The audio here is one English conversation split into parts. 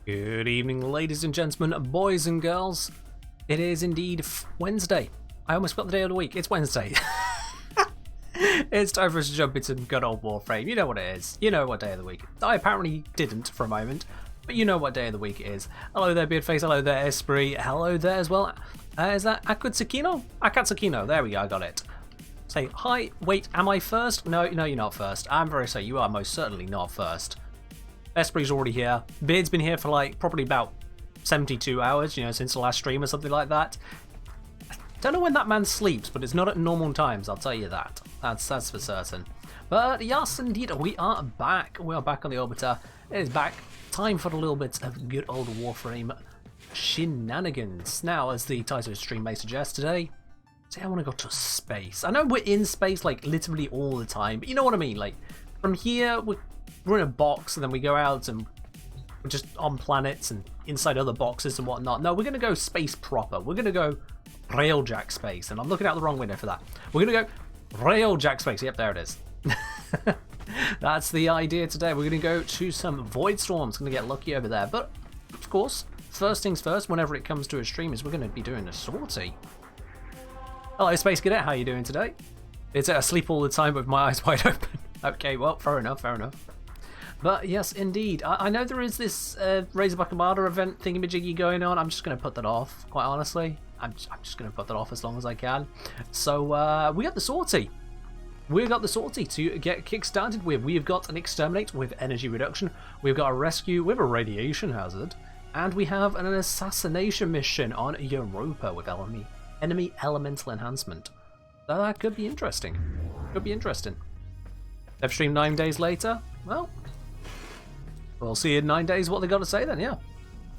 Good evening, ladies and gentlemen, boys and girls. It is indeed Wednesday. I almost got the day of the week. It's Wednesday. It's time for us to jump into good old Warframe. You know what it is. You know what day of the week. I apparently didn't for a moment, but you know what day of the week it is. Hello there, Beardface. Hello there, Esprit. Hello there as well. Is that Akatsukino? Akatsukino. There we go. I got it. Say hi. Wait, am I first? No, you're not first. I'm very sorry. You are most certainly not first. Esprit's already here. Beard's been here for like probably about 72 hours, since the last stream or something like that. Don't know when that man sleeps, but it's not at normal times, I'll tell you that. That's for certain. But yes, indeed, we are back. We are back on the Orbiter. It is back. Time for a little bit of good old Warframe shenanigans. Now, as the title of the stream may suggest today, I want to go to space. I know we're in space like literally all the time, but you know what I mean? Like from here, we're in a box and then we go out and we're just on planets and inside other boxes and whatnot. No, we're going to go space proper. We're going to go railjack space. And I'm looking out the wrong window for that. We're going to go railjack space. Yep, there it is. That's the idea today. We're going to go to some void storms. Going to get lucky over there. But, of course, first things first, whenever it comes to a stream, is we're going to be doing a sortie. Hello, Space Cadet. How are you doing today? It's asleep all the time with my eyes wide open. Okay, well, fair enough, fair enough. But yes, indeed. I know there is this Razorback Armada event thingamajiggy going on. I'm just going to put that off, quite honestly. I'm just going to put that off as long as I can. So we got the sortie. We got the sortie to get kick-started with. We've got an Exterminate with energy reduction. We've got a Rescue with a radiation hazard. And we have an assassination mission on Europa with enemy elemental enhancement. So that could be interesting. Could be interesting. Live stream 9 days later. Well, we'll see in 9 days what they got to say then, yeah.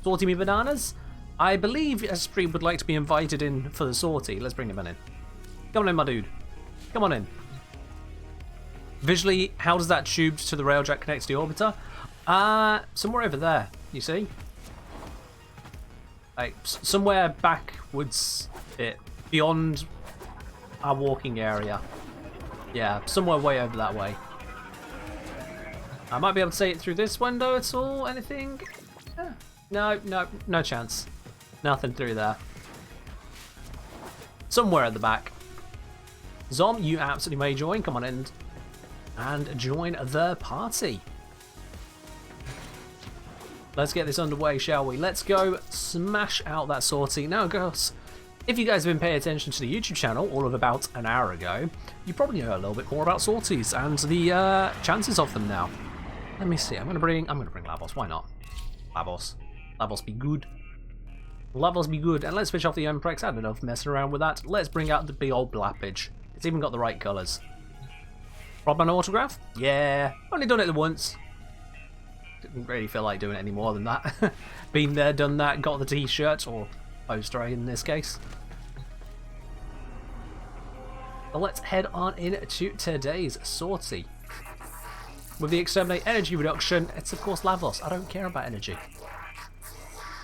Sortie me bananas. I believe Esprit would like to be invited in for the sortie. Let's bring him in. Come on in, my dude. Come on in. Visually, how does that tube to the railjack connect to the orbiter? Somewhere over there, you see? Like, somewhere backwards, beyond our walking area. Yeah, somewhere way over that way. I might be able to see it through this window at all. Anything? No chance. Nothing through there. Somewhere at the back. Zom, you absolutely may join. Come on in and join the party. Let's get this underway, shall we? Let's go smash out that sortie. Now, girls, if you guys have been paying attention to the YouTube channel all of about an hour ago, you probably know a little bit more about sorties and the chances of them now. Let me see. I'm gonna bring Lavos. Why not? Lavos be good. Lavos be good. And let's switch off the Emprex. I don't know if messing around with that. Let's bring out the big old Blappage. It's even got the right colours. Rob an autograph? Yeah. Only done it once. Didn't really feel like doing it any more than that. Been there, done that. Got the t-shirt or poster in this case. But let's head on into today's sortie. With the Exterminate energy reduction, it's of course Lavos. I don't care about energy.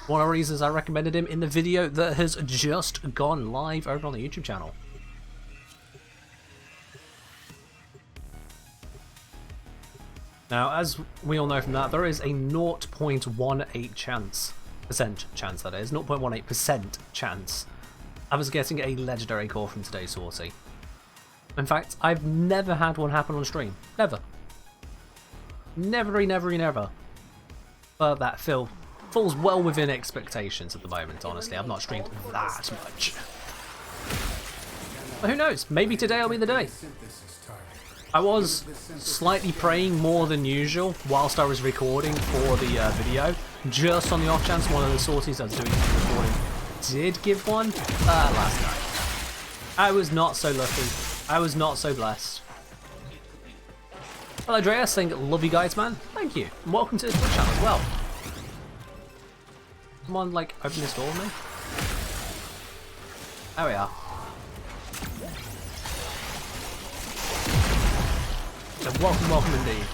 One of the reasons I recommended him in the video that has just gone live over on the YouTube channel. Now, as we all know from that, there is a 0.18% chance, that is, 0.18% chance of us getting a legendary core from today's sortie. In fact, I've never had one happen on stream. Never. Never. But that falls well within expectations at the moment, honestly. I've not streamed that much. But who knows? Maybe today will be the day. I was slightly praying more than usual whilst I was recording for the video, just on the off chance one of the sorties I was doing for recording did give one last night. I was not so lucky. I was not so blessed. Hello, Andreas, saying love you guys, man. Thank you. And welcome to the Twitch channel as well. Come on, like, open this door with me. There we are. So welcome indeed.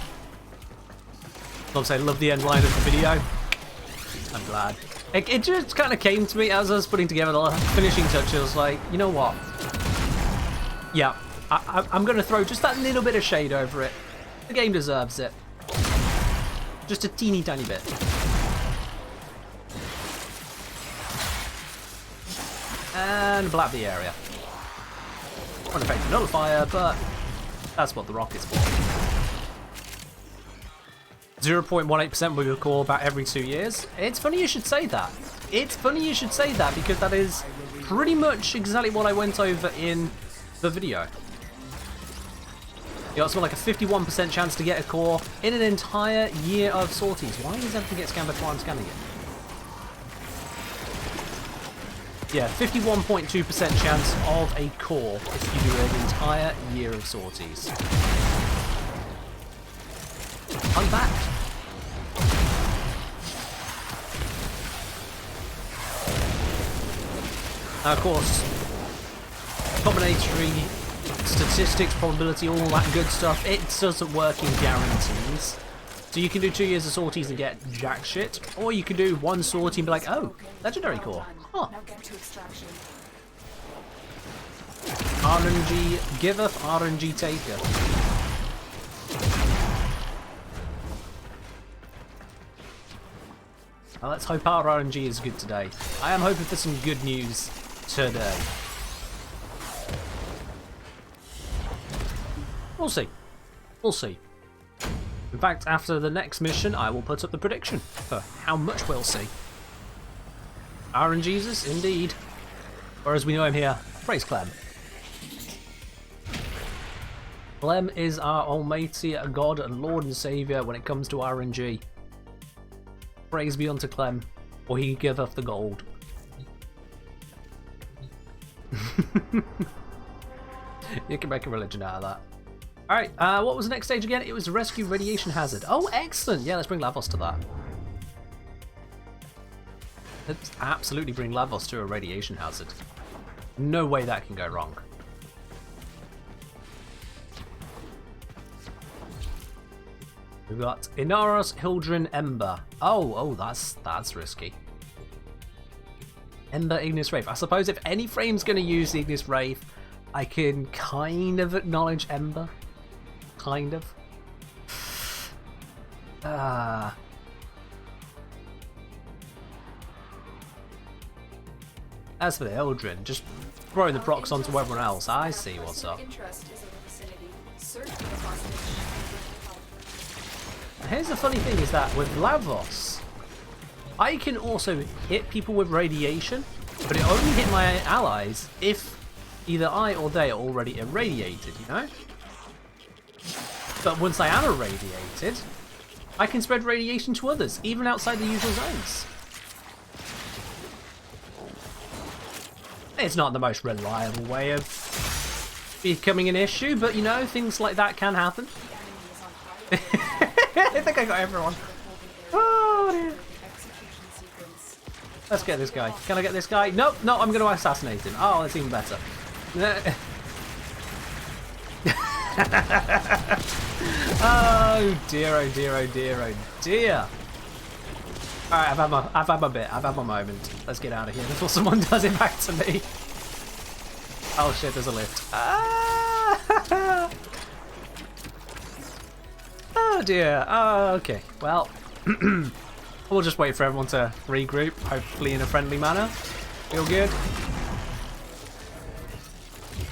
I love the end line of the video. I'm glad. It just kind of came to me as I was putting together the finishing touches. I was like, you know what? Yeah, I'm going to throw just that little bit of shade over it. The game deserves it. Just a teeny tiny bit. And blab the area. Unaffected nullifier, but that's what the rocket's for. 0.18% with your core about every 2 years. It's funny you should say that. It's funny you should say that because that is pretty much exactly what I went over in the video. You got something like a 51% chance to get a core in an entire year of sorties. Why does everything get scanned before I'm scanning it? Yeah, 51.2% chance of a core if you do an entire year of sorties. I'm back. Now, of course, combinatory statistics, probability, all that good stuff, it doesn't work in guarantees. So you can do 2 years of sorties and get jack shit, or you can do one sortie and be like, oh, legendary core. Huh. RNG giveth, RNG taketh. Well, let's hope our RNG is good today. I am hoping for some good news today. We'll see. We'll see. In fact, after the next mission, I will put up the prediction for how much we'll see. RNGesus, indeed. Or as we know him here, praise Clem. Clem is our almighty God and Lord and Saviour when it comes to RNG. Praise be unto Clem, for he giveth the gold. You can make a religion out of that. Alright, what was the next stage again? It was rescue radiation hazard. Oh, excellent! Yeah, let's bring Lavos to that. Let's absolutely bring Lavos to a radiation hazard. No way that can go wrong. We've got Inaros, Hildren, Ember. Oh, that's risky. Ember, Ignis Wraith. I suppose if any frame's going to use the Ignis Wraith, I can kind of acknowledge Ember. Kind of. As for the Hildren, just throw the procs onto everyone else. I see what's up. Here's the funny thing is that with Lavos, I can also hit people with radiation, but it only hit my allies if either I or they are already irradiated, you know? But once I am irradiated, I can spread radiation to others, even outside the usual zones. It's not the most reliable way of becoming an issue, but you know, things like that can happen. I think I got everyone. Oh dear. Let's get this guy. Can I get this guy? Nope, no, I'm going to assassinate him. Oh, that's even better. Oh dear, oh dear, oh dear, oh dear. Alright, I've had my bit. I've had my moment. Let's get out of here before someone does it back to me. Oh shit, there's a lift. Ah! Oh dear. Oh, okay. Well, we'll just wait for everyone to regroup, hopefully in a friendly manner. Feel good.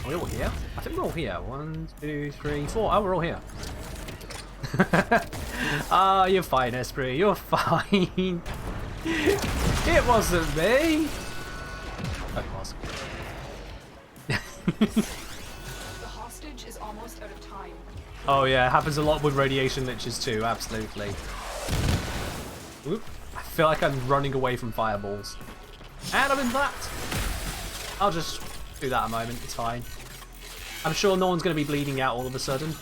Are we all here? I think we're all here. 1, 2, 3, 4. Oh, we're all here. Oh, you're fine, Esprit. You're fine. It wasn't me. Oh, it was. The hostage is almost out of time. Oh yeah, it happens a lot with radiation liches too, absolutely. Oop. I feel like I'm running away from fireballs. And I'm in that. I'll just do that a moment, it's fine. I'm sure no one's going to be bleeding out all of a sudden.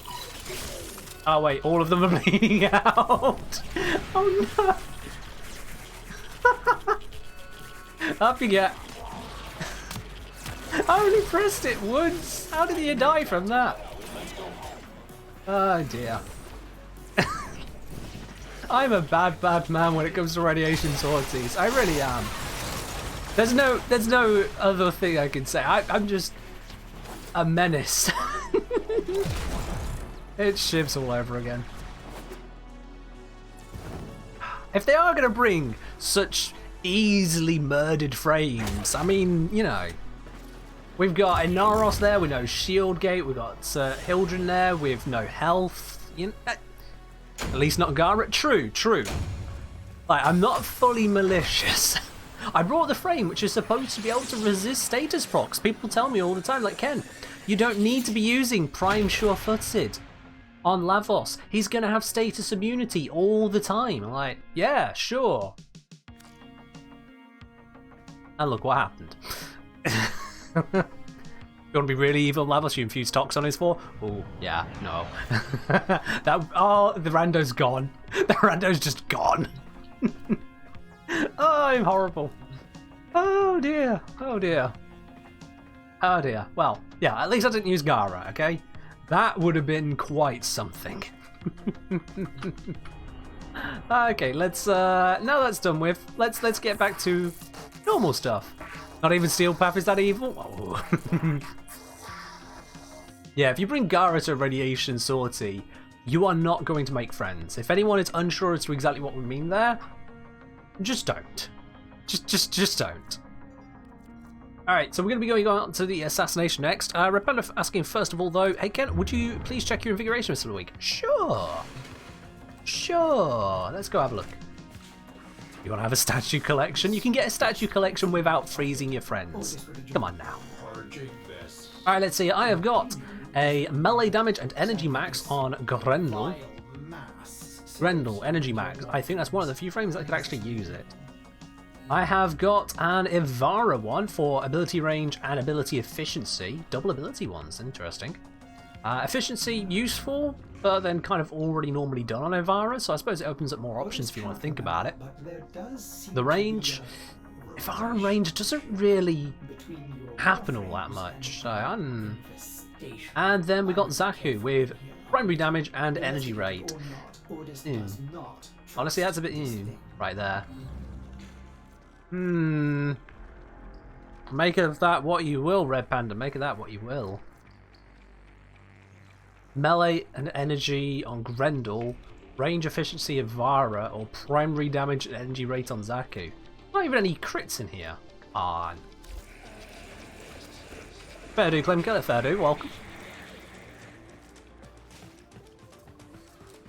Oh wait, all of them are bleeding out. Oh no. Up you get. I only pressed it once. How did he die from that? Oh dear. I'm a bad man when it comes to radiation sorties. I really am. There's no other thing I can say. I'm just a menace. It shivs all over again. If they are going to bring such easily murdered frames, I mean, you know, We've got Inaros there with no shield gate. We've got Hildren there with no health. At least not Garrett. True, true. Like, I'm not fully malicious. I brought the frame, which is supposed to be able to resist status procs. People tell me all the time, like, Ken, you don't need to be using Prime Sure-Footed on Lavos. He's going to have status immunity all the time. I'm like, yeah, sure. And look what happened. You want to be really evil, Lavos? You infuse Tox on his 4? Oh, yeah, no. The rando's gone. The rando's just gone. Oh, I'm horrible. Oh dear. Oh dear. Oh dear. Well, yeah, at least I didn't use Gara, okay? That would have been quite something. Okay, let's now that's done with, let's get back to normal stuff. Not even Steel Path is that evil? Oh. Yeah, if you bring Gara to Radiation Sortie, you are not going to make friends. If anyone is unsure as to exactly what we mean there, just don't. Just don't. Alright, so we're going to be going on to the assassination next. Repanda asking first of all though, hey Ken, would you please check your invigoration for the week? Sure. Sure. Let's go have a look. You want to have a statue collection? You can get a statue collection without freezing your friends. Come on now. Alright, let's see. I have got a melee damage and energy max on Grendel. Grendel, energy max. I think that's one of the few frames that could actually use it. I have got an Ivara one for ability range and ability efficiency. Double ability ones, interesting. Efficiency, useful, but then kind of already normally done on Ivara, so I suppose it opens up more options if you want to think about it. The range, Ivara range doesn't really happen all that much. So, and then we got Zaku with primary damage and energy rate. Honestly, that's a bit right there. Make of that what you will, Red Panda. Make of that what you will. Melee and energy on Grendel, range efficiency of Vara, or primary damage and energy rate on Zaku. Not even any crits in here. Come on. Fair do, Clemkiller. Fair do. Welcome.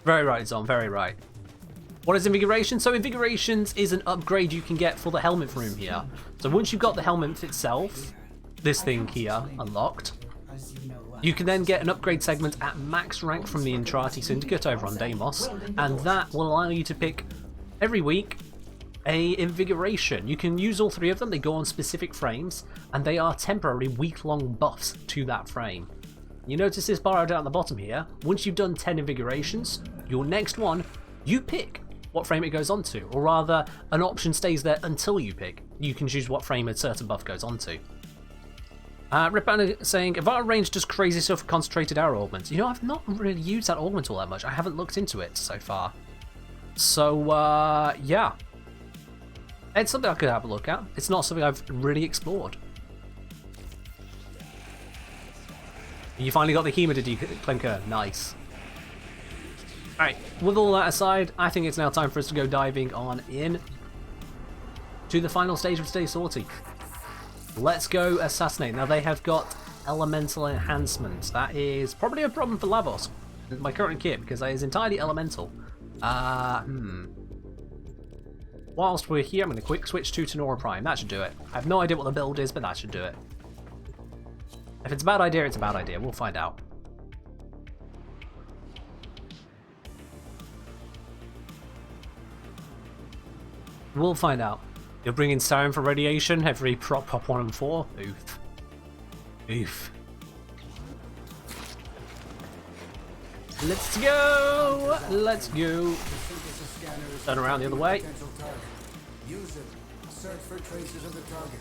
Very right, Zon. Very right. What is Invigoration? So Invigorations is an upgrade you can get for the helmet room here. So once you've got the helmet itself, this thing here, unlocked, you can then get an upgrade segment at max rank from the Intrati Syndicate over on Deimos, and that will allow you to pick, every week, a Invigoration. You can use all three of them, they go on specific frames, and they are temporary week-long buffs to that frame. You notice this bar down at the bottom here, once you've done 10 Invigorations, your next one, you pick what frame it goes onto, or rather, an option stays there until you pick. You can choose what frame a certain buff goes onto. Ripbanner saying, Ivara range does crazy stuff for concentrated arrow augments. You know, I've not really used that augment all that much. I haven't looked into it so far. So, yeah. It's something I could have a look at. It's not something I've really explored. You finally got the Hema, did you, Clinker? Nice. Alright, with all that aside, I think it's now time for us to go diving on in to the final stage of today's sortie. Let's go assassinate. Now they have got elemental enhancement. That is probably a problem for Lavos, my current kit, because that is entirely elemental. Whilst we're here, I'm going to quick switch to Tenora Prime. That should do it. I have no idea what the build is, but that should do it. If it's a bad idea, it's a bad idea. We'll find out. We'll find out. You're bringing Siren for radiation every prop 1 and 4? Oof. Oof. Let's go! Let's go! Turn around the other way. Use it. Search for traces of the target.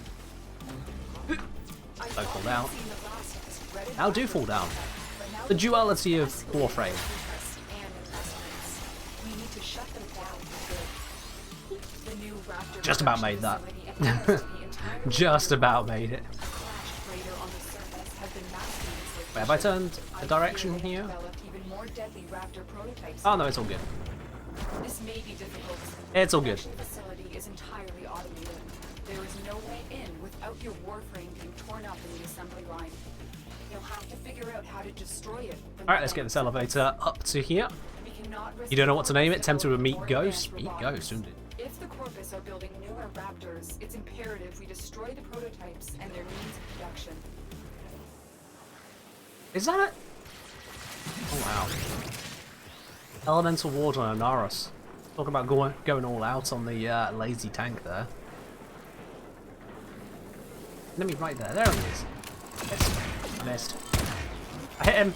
Don't fall down. Now do fall down. The duality of Warframe. Just about made that. Just about made it. Wait, have I turned a direction here? Oh no, it's all good. It's all good. Facility is entirely automated. There is no way in without your Warframe being torn up in the assembly line. You'll have to figure out how to destroy it. Alright, let's get this elevator up to here. We cannot risk You don't know what to name it? the Tempted to meet or Ghost? advanced Meet robotics. Ghost, isn't it? If the Corpus are building newer Raptors, it's imperative we destroy the prototypes and their means of production. Is that it? Oh wow. Elemental Ward on Anaris. Talk about going all out on the lazy tank there. Enemy right there. There he is. Yes. I missed. I hit him.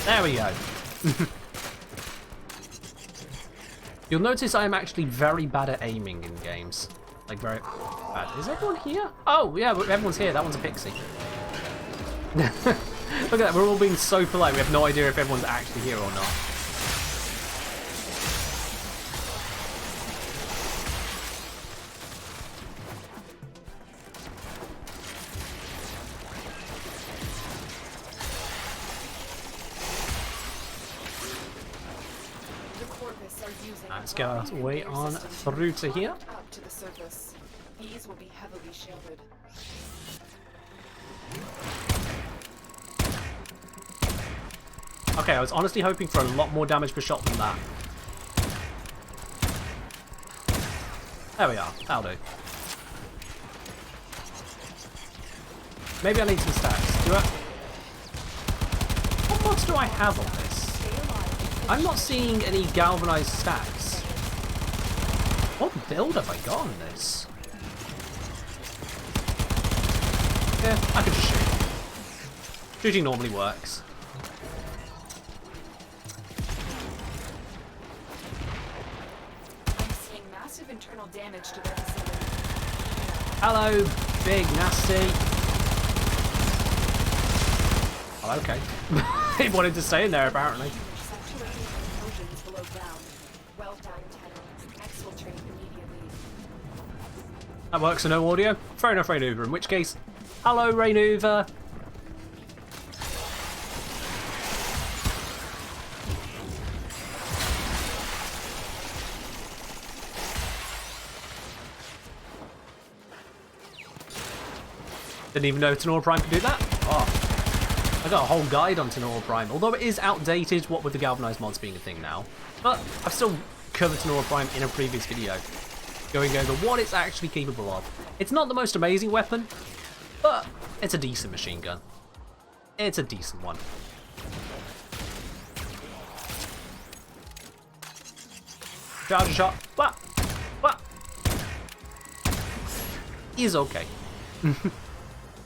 There we go. You'll notice I am actually very bad at aiming in games. Like, very bad. Is everyone here? Oh, yeah, everyone's here. That one's a pixie. Look at that. We're all being so polite. We have no idea if everyone's actually here or not. Let's go all the way on through to here. Up to the surface. These will be heavily shielded. Okay, I was honestly hoping for a lot more damage per shot than that. There we are. That'll do. Maybe I need some stacks. Do I? What mods do I have on this? I'm not seeing any galvanized stacks. What build have I got on this? Yeah, I could just shoot. Shooting normally works. I'm seeing massive internal damage to their facility. Hello, big nasty. Oh, okay. He wanted to stay in there apparently. Saturating explosions below ground. Well done, Tenno. Exfiltrate immediately. That works for no audio. Fair enough, Rainuva. In which case, hello, Rainuva. Didn't even know Tenor Prime could do that. Oh, I got a whole guide on Tenor Prime. Although it is outdated, what with the galvanized mods being a thing now. But I've still covered Tenor Prime in a previous video, going over what it's actually capable of. It's not the most amazing weapon, but it's a decent machine gun. It's a decent one. Charge a shot. Blah. Blah. Is okay.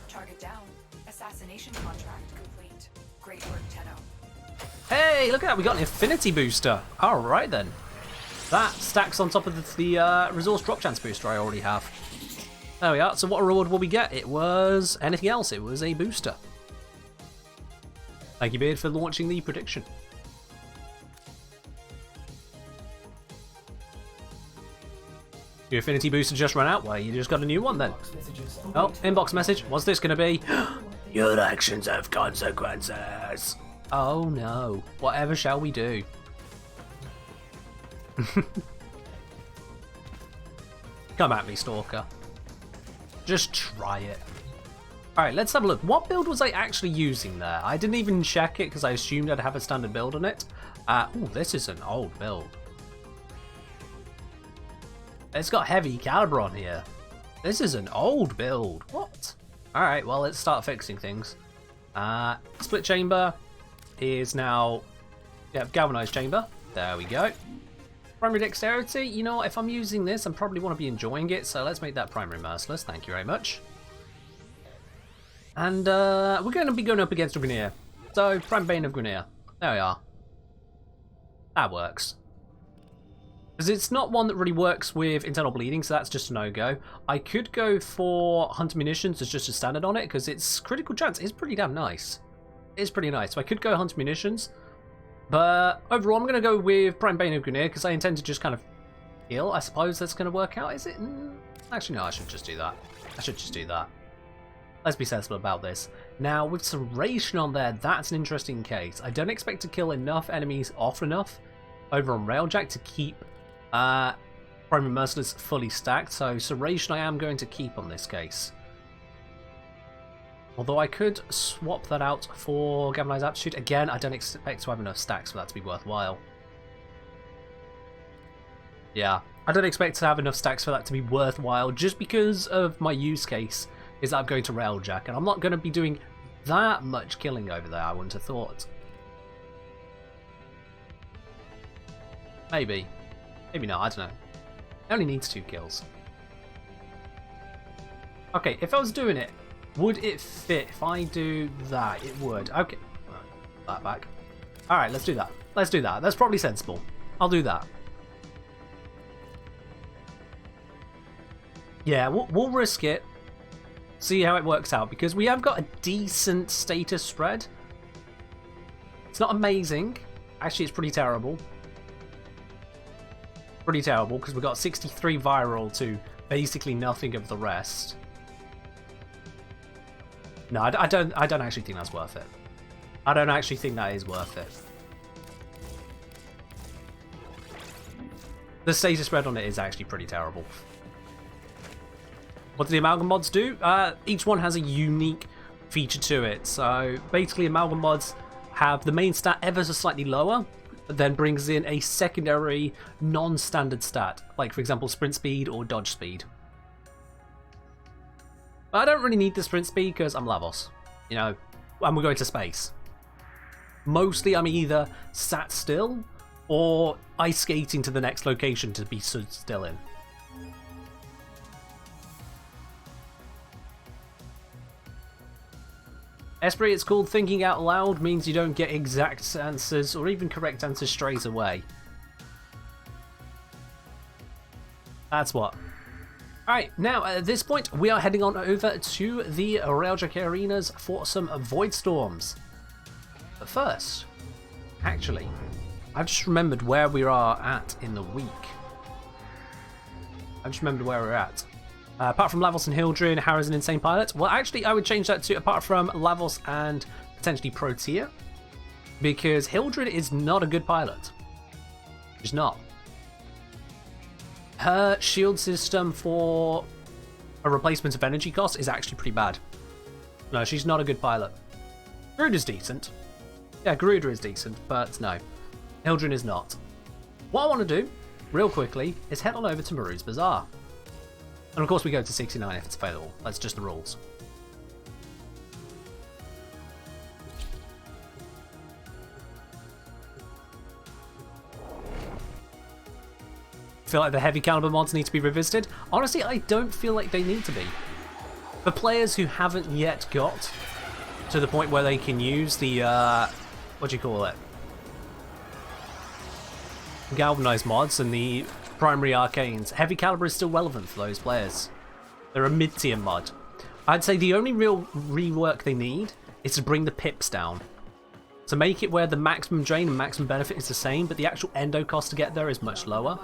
Target down. Assassination contract complete. Great work, Tenno. Hey, look at that. We got an infinity booster. All right, then. That stacks on top of the resource drop chance booster I already have. There we are. So what reward will we get? It was anything else. It was a booster. Thank you, Beard, for launching the prediction. Your affinity booster just ran out. Well, you just got a new one then. Oh, inbox message. What's this going to be? Your actions have consequences. Oh no. Whatever shall we do? Come at me, Stalker. Just try it. Alright, let's have a look. What build was I actually using there? I didn't even check it because I assumed I'd have a standard build on it. Oh, this is an old build. It's got heavy caliber on here. This is an old build. What? Alright, well, let's start fixing things. Split chamber is now... Yeah, galvanized chamber. There we go. Primary dexterity. You know what? If I'm using this, I probably want to be enjoying it. So let's make that primary merciless. Thank you very much. And we're going to be going up against a Grineer. So, Prime Bane of Grineer. There we are. That works. Because it's not one that really works with internal bleeding, so that's just a no-go. I could go for Hunter Munitions as just a standard on it, because its critical chance is pretty damn nice. It's pretty nice. So I could go Hunter Munitions. But overall, I'm going to go with Prime Bane of Grineer, because I intend to just kind of heal. I suppose that's going to work out, is it? Actually, no, I should just do that. I should just do that. Let's be sensible about this. Now, with Serration on there, that's an interesting case. I don't expect to kill enough enemies off enough over on Railjack to keep Primary Merciless fully stacked, so Serration I am going to keep on this case. Although I could swap that out for Galvanized Aptitude. Again, I don't expect to have enough stacks for that to be worthwhile. Yeah, I don't expect to have enough stacks for that to be worthwhile just because of my use case is that I'm going to Railjack, and I'm not going to be doing that much killing over there, I wouldn't have thought. Maybe. Maybe not, I don't know. It only needs 2 kills. Okay, if I was doing it, would it fit if I do that? It would. Okay. That back. Alright, let's do that. Let's do that. That's probably sensible. I'll do that. Yeah, we'll risk it. See how it works out, because we have got a decent status spread. It's not amazing. Actually, it's pretty terrible. Pretty terrible, because we've got 63 viral to basically nothing of the rest. No, I don't actually think that's worth it. I don't actually think that is worth it. The status spread on it is actually pretty terrible. What do the Amalgam mods do? Each one has a unique feature to it. So basically Amalgam mods have the main stat ever so slightly lower, but then brings in a secondary non-standard stat, like for example sprint speed or dodge speed. But I don't really need the sprint speed because I'm Lavos, you know, and we're going to space. Mostly I'm either sat still or ice skating to the next location to be stood still in. Esprit, it's called thinking out loud, means you don't get exact answers or even correct answers straight away. That's what. Alright, now at this point we are heading on over to the Railjack arenas for some Void Storms. But first, actually, I've just remembered where we are at in the week. I've just remembered where we're at. Apart from Lavos and Hildrin, Harry's an insane pilot. Well, actually, I would change that to apart from Lavos and potentially Protea, because Hildrin is not a good pilot. She's not. Her shield system for a replacement of energy cost is actually pretty bad. No, she's not a good pilot. Garuda's decent. Yeah, Garuda is decent, but no. Hildrin is not. What I want to do, real quickly, is head on over to Maru's Bazaar. And of course we go to 69 if it's available. That's just the rules. Feel like the heavy caliber mods need to be revisited? Honestly, I don't feel like they need to be. For players who haven't yet got to the point where they can use the, what do you call it? Galvanized mods and the primary arcanes, heavy caliber is still relevant for those players. They're a mid-tier mod. I'd say the only real rework they need is to bring the pips down. To make it where the maximum drain and maximum benefit is the same, but the actual endo cost to get there is much lower.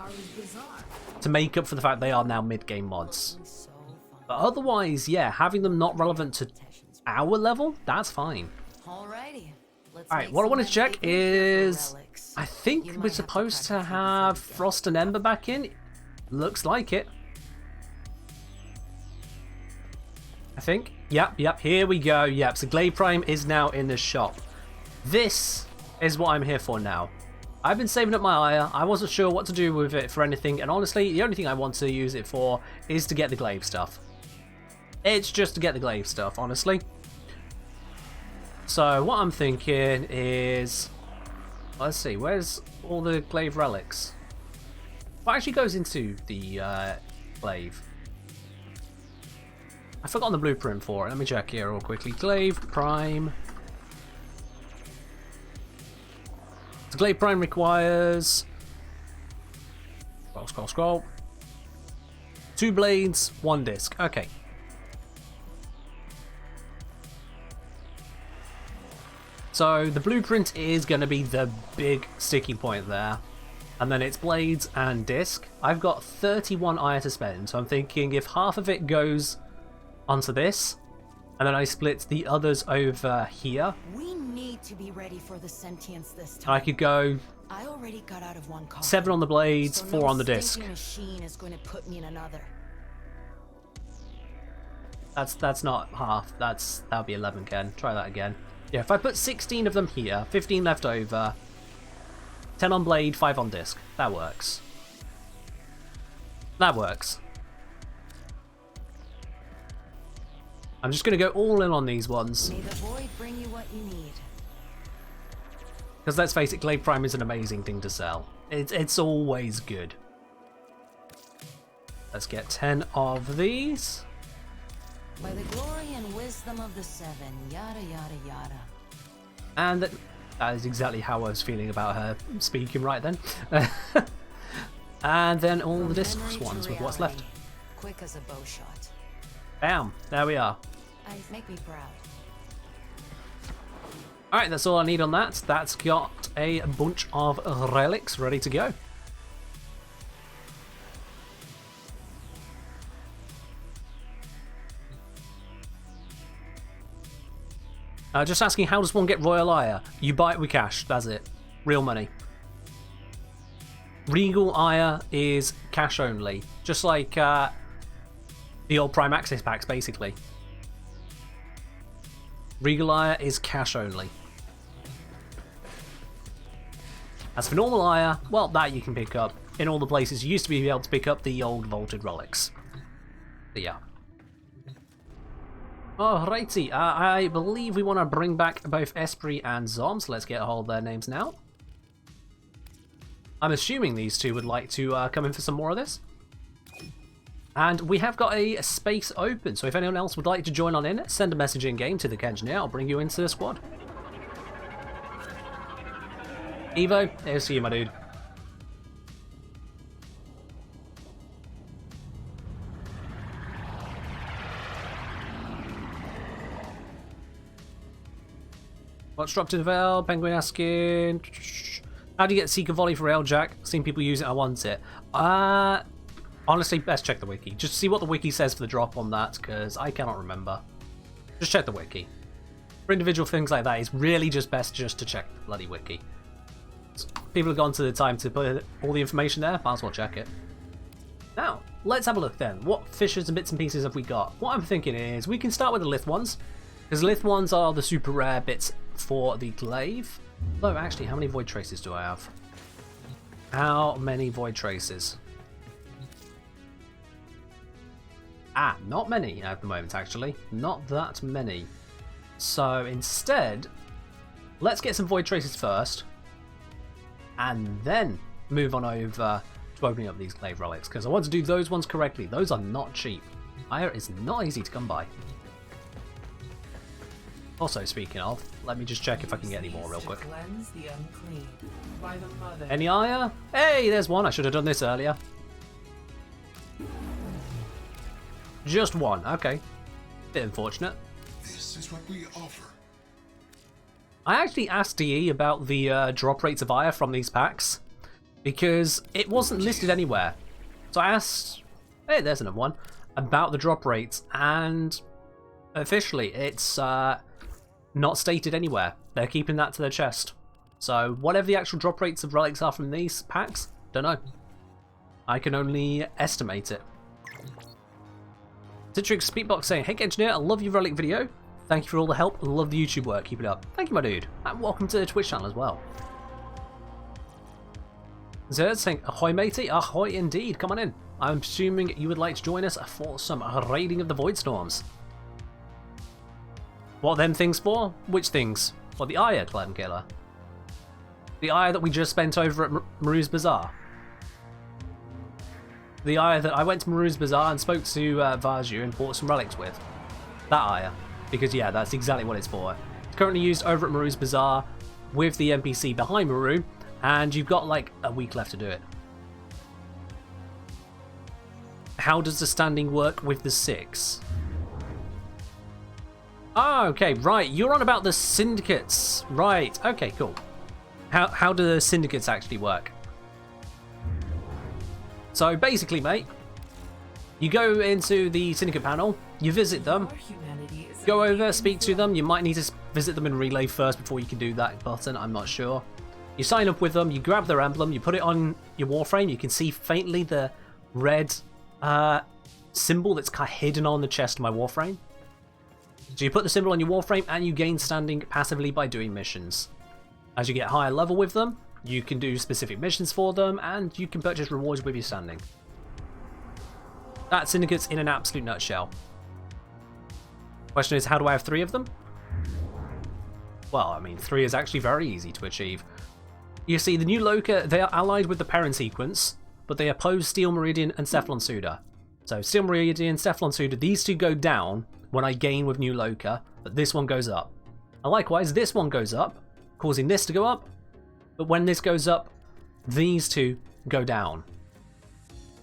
To make up for the fact they are now mid-game mods. But otherwise, yeah, having them not relevant to our level, that's fine. Alright, what I want to check is... I think we're supposed to have Frost and Ember back in. Looks like it. I think. Yep, here we go. Yep, so Glaive Prime is now in the shop. This is what I'm here for now. I've been saving up my ire. I wasn't sure what to do with it for anything, and honestly, the only thing I want to use it for is to get the Glaive stuff. It's just to get the Glaive stuff, honestly. So what I'm thinking is... Let's see, where's all the Glaive relics? What actually goes into the Glaive? I've forgotten the blueprint for it. Let me check here real quickly. Glaive Prime. The Glaive Prime requires... Scroll. 2 blades, 1 disc. Okay. So the blueprint is going to be the big sticking point there. And then it's blades and disc. I've got 31 ire to spend, so I'm thinking if half of it goes onto this, and then I split the others over here. We need to be ready for the sentience this time. I could go already got out of one coffin. 7 on the blades, So 4 no on the disc. stinking machine is going to put me in another. That's not half. That'll be 11, Ken. Try that again. Yeah, if I put 16 of them here, 15 left over, 10 on blade, 5 on disc. That works. That works. I'm just going to go all in on these ones. May the void bring you what you need. Because let's face it, Glaive Prime is an amazing thing to sell. It's always good. Let's get 10 of these. By the glory and wisdom of the seven, yada yada yada. And that is exactly how I was feeling about her speaking right then. And then all the disc Memory to ones with what's left. reality, quick as a bow shot. Bam! There we are. Make me proud. Alright, that's all I need on that. That's got a bunch of relics ready to go. Just asking, how does one get Royal Ire? You buy it with cash, that's it. Real money. Regal Ire is cash only. Just like the old Prime Access packs, basically. Regal Ire is cash only. As for normal Ire, well, that you can pick up in all the places you used to be able to pick up the old vaulted relics. But yeah. Alrighty, I believe we want to bring back both Esprit and Zom, so let's get a hold of their names now. I'm assuming these two would like to come in for some more of this. And we have got a space open, so if anyone else would like to join on in, send a message in-game to the engineer. I'll bring you into the squad. Evo, here's to you, my dude. What's dropped in the Veil? Penguin asking, how do you get Seeker Volley for Railjack? Seen people use it, I want it. Honestly, best check the wiki. Just see what the wiki says for the drop on that, because I cannot remember. Just check the wiki. For individual things like that, it's really just best just to check the bloody wiki. People have gone to the time to put all the information there, might as well check it. Now, let's have a look then. What fishes and bits and pieces have we got? What I'm thinking is, we can start with the Lith ones, because Lith ones are the super rare bits for the glaive. Though, actually, how many void traces do I have? How many void traces? Not many at the moment, actually. Not that many. So, instead, let's get some void traces first, and then move on over to opening up these glaive relics, because I want to do those ones correctly. Those are not cheap. Ire is not easy to come by. Also, speaking of, let me just check if I can get any more real quick. Any Ire? Hey, there's one. I should have done this earlier. Just one. Okay. Bit unfortunate. This is what we offer. I actually asked DE about the drop rates of Ire from these packs, because it wasn't listed anywhere. So I asked, hey, there's another one, about the drop rates, and officially it's not stated anywhere. They're keeping that to their chest. So whatever the actual drop rates of relics are from these packs, don't know. I can only estimate it. Citrix Speedbox saying, hey engineer, I love your relic video. Thank you for all the help. Love the YouTube work. Keep it up. Thank you, my dude. And welcome to the Twitch channel as well. Zerd saying, ahoy matey. Ahoy indeed. Come on in. I'm assuming you would like to join us for some raiding of the Void Storms. What are them things for? Which things? Well, the Ire, Clem Killer. The Ire that we just spent over at Maru's Bazaar. The Ire that I went to Maru's Bazaar and spoke to Vaju and bought some relics with. That Ire. Because yeah, that's exactly what it's for. It's currently used over at Maru's Bazaar with the NPC behind Maru, and you've got like a week left to do it. How does the standing work with the 6? Oh, okay, right. You're on about the syndicates. Right, okay, cool. How do the syndicates actually work? So basically, mate, you go into the syndicate panel, you visit them, go over, speak to them. You might need to visit them in Relay first before you can do that button, I'm not sure. You sign up with them, you grab their emblem, you put it on your Warframe. You can see faintly the red symbol that's kind of hidden on the chest of my Warframe. So you put the symbol on your Warframe and you gain standing passively by doing missions. As you get higher level with them, you can do specific missions for them and you can purchase rewards with your standing. That's Syndicates in an absolute nutshell. Question is, how do I have 3 of them? Well, I mean, 3 is actually very easy to achieve. You see, the new Loka, they are allied with the Perrin sequence, but they oppose Steel Meridian and Cephalon Suda. So Steel Meridian, Cephalon Suda, these 2 go down when I gain with new Loka, but this one goes up. And likewise, this one goes up, causing this to go up, but when this goes up, these 2 go down.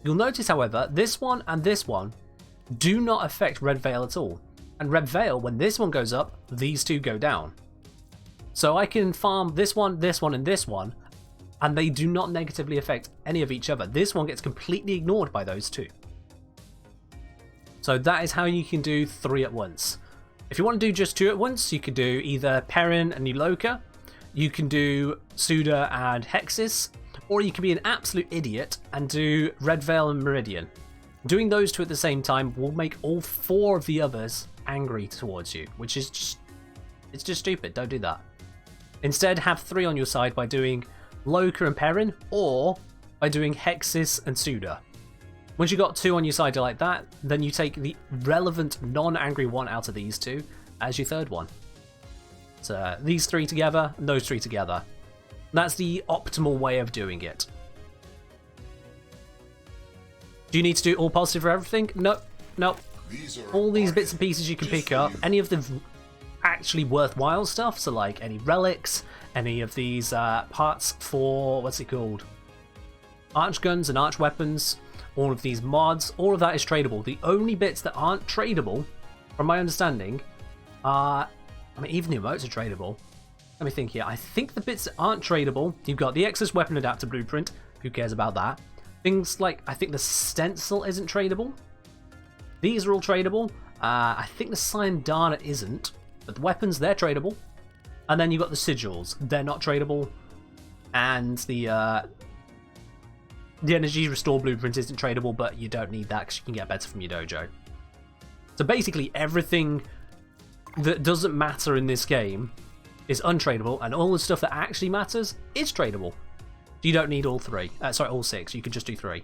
You'll notice, however, this one and this one do not affect Red Veil at all. And Red Veil, when this one goes up, these 2 go down. So I can farm this one, and this one, and they do not negatively affect any of each other. This one gets completely ignored by those 2. So that is how you can do 3 at once. If you want to do just 2 at once, you could do either Perrin and Niloka, you can do Suda and Hexis, or you can be an absolute idiot and do Red Veil and Meridian. Doing those 2 at the same time will make all 4 of the others angry towards you, which is just, it's just stupid. Don't do that. Instead, have 3 on your side by doing Loka and Perrin, or by doing Hexis and Suda. Once you've got 2 on your side like that, then you take the relevant non-angry one out of these 2 as your 3rd one. So these 3 together, and those 3 together. That's the optimal way of doing it. Do you need to do all positive for everything? No, no. All these bits and pieces you can pick up, any of the actually worthwhile stuff, so like any relics, any of these parts for, what's it called? Arch guns and arch weapons, all of these mods, all of that is tradable. The only bits that aren't tradable, from my understanding, are, I mean, even the emotes are tradable. Let me think here. I think the bits that aren't tradable, you've got the Exus weapon adapter blueprint. Who cares about that? Things like, I think the stencil isn't tradable. These are all tradable. I think the Syandana isn't, but the weapons, they're tradable. And then you've got the sigils. They're not tradable. And the energy restore blueprint isn't tradable, but you don't need that because you can get better from your dojo. So basically everything that doesn't matter in this game is untradable, and all the stuff that actually matters is tradable. You don't need all 3. Sorry, all 6. You can just do 3.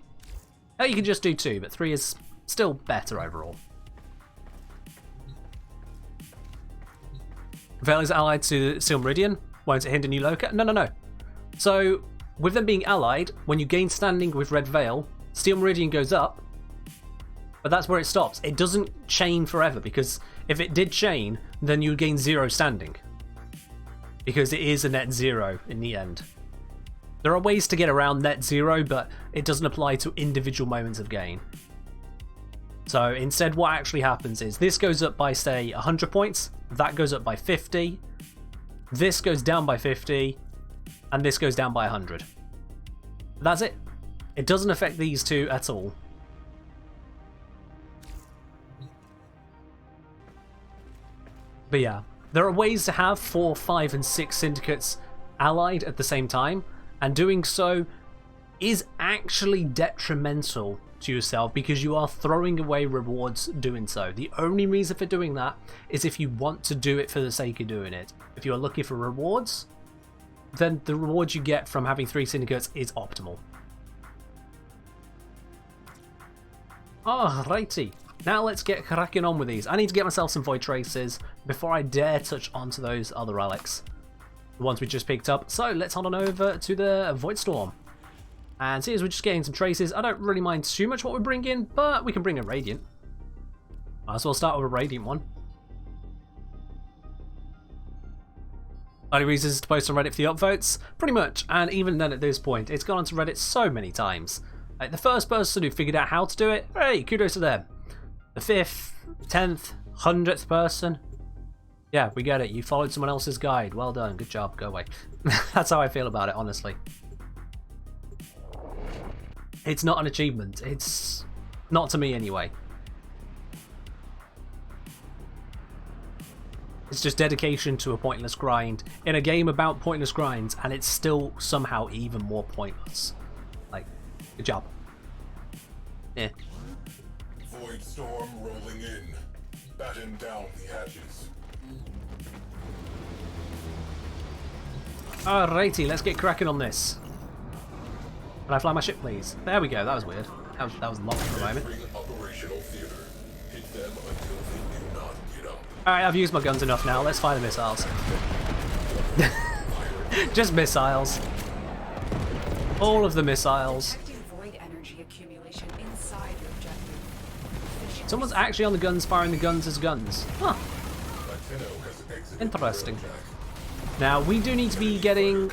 You can just do 2, but 3 is still better overall. Veil is allied to Steel Meridian. Won't it hinder New Loka? No, no, no. So, with them being allied, when you gain standing with Red Veil, Steel Meridian goes up, but that's where it stops. It doesn't chain forever, because if it did chain, then you would gain 0 standing. Because it is a net 0 in the end. There are ways to get around net 0, but it doesn't apply to individual moments of gain. So instead what actually happens is this goes up by, say, 100 points, that goes up by 50, this goes down by 50, and this goes down by 100. That's it. It doesn't affect these 2 at all. But yeah, there are ways to have 4, 5, and 6 syndicates allied at the same time, and doing so is actually detrimental to yourself because you are throwing away rewards doing so. The only reason for doing that is if you want to do it for the sake of doing it. If you are looking for rewards, then the rewards you get from having 3 syndicates is optimal. Alrighty, now let's get cracking on with these. I need to get myself some Void Traces before I dare touch onto those other relics, the ones we just picked up. So let's head on over to the Void Storm. And see, as we're just getting some traces, I don't really mind too much what we bring in, but we can bring a Radiant. Might as well start with a Radiant one. Only reasons to post on Reddit for the upvotes? Pretty much, and even then at this point, it's gone onto Reddit so many times. Like, the first person who figured out how to do it, hey, kudos to them. The 5th, 10th, 100th person, yeah, we get it. You followed someone else's guide. Well done. Good job. Go away. That's how I feel about it, honestly. It's not an achievement. It's not to me anyway. It's just dedication to a pointless grind in a game about pointless grinds, and it's still somehow even more pointless. Like, good job. Yeah. Void storm rolling in. Batten down the hatches. Alrighty, let's get cracking on this. Can I fly my ship, please? There we go. That was weird. That was locked for a moment. Operational theater. Hit them until they do not get up. Alright, I've used my guns enough now. Let's fire the missiles. Just missiles. All of the missiles. Detecting void energy accumulation inside your objective. Someone's actually on the guns firing the guns as guns. Huh. Latino has exited Interesting. the Now, we do need to be getting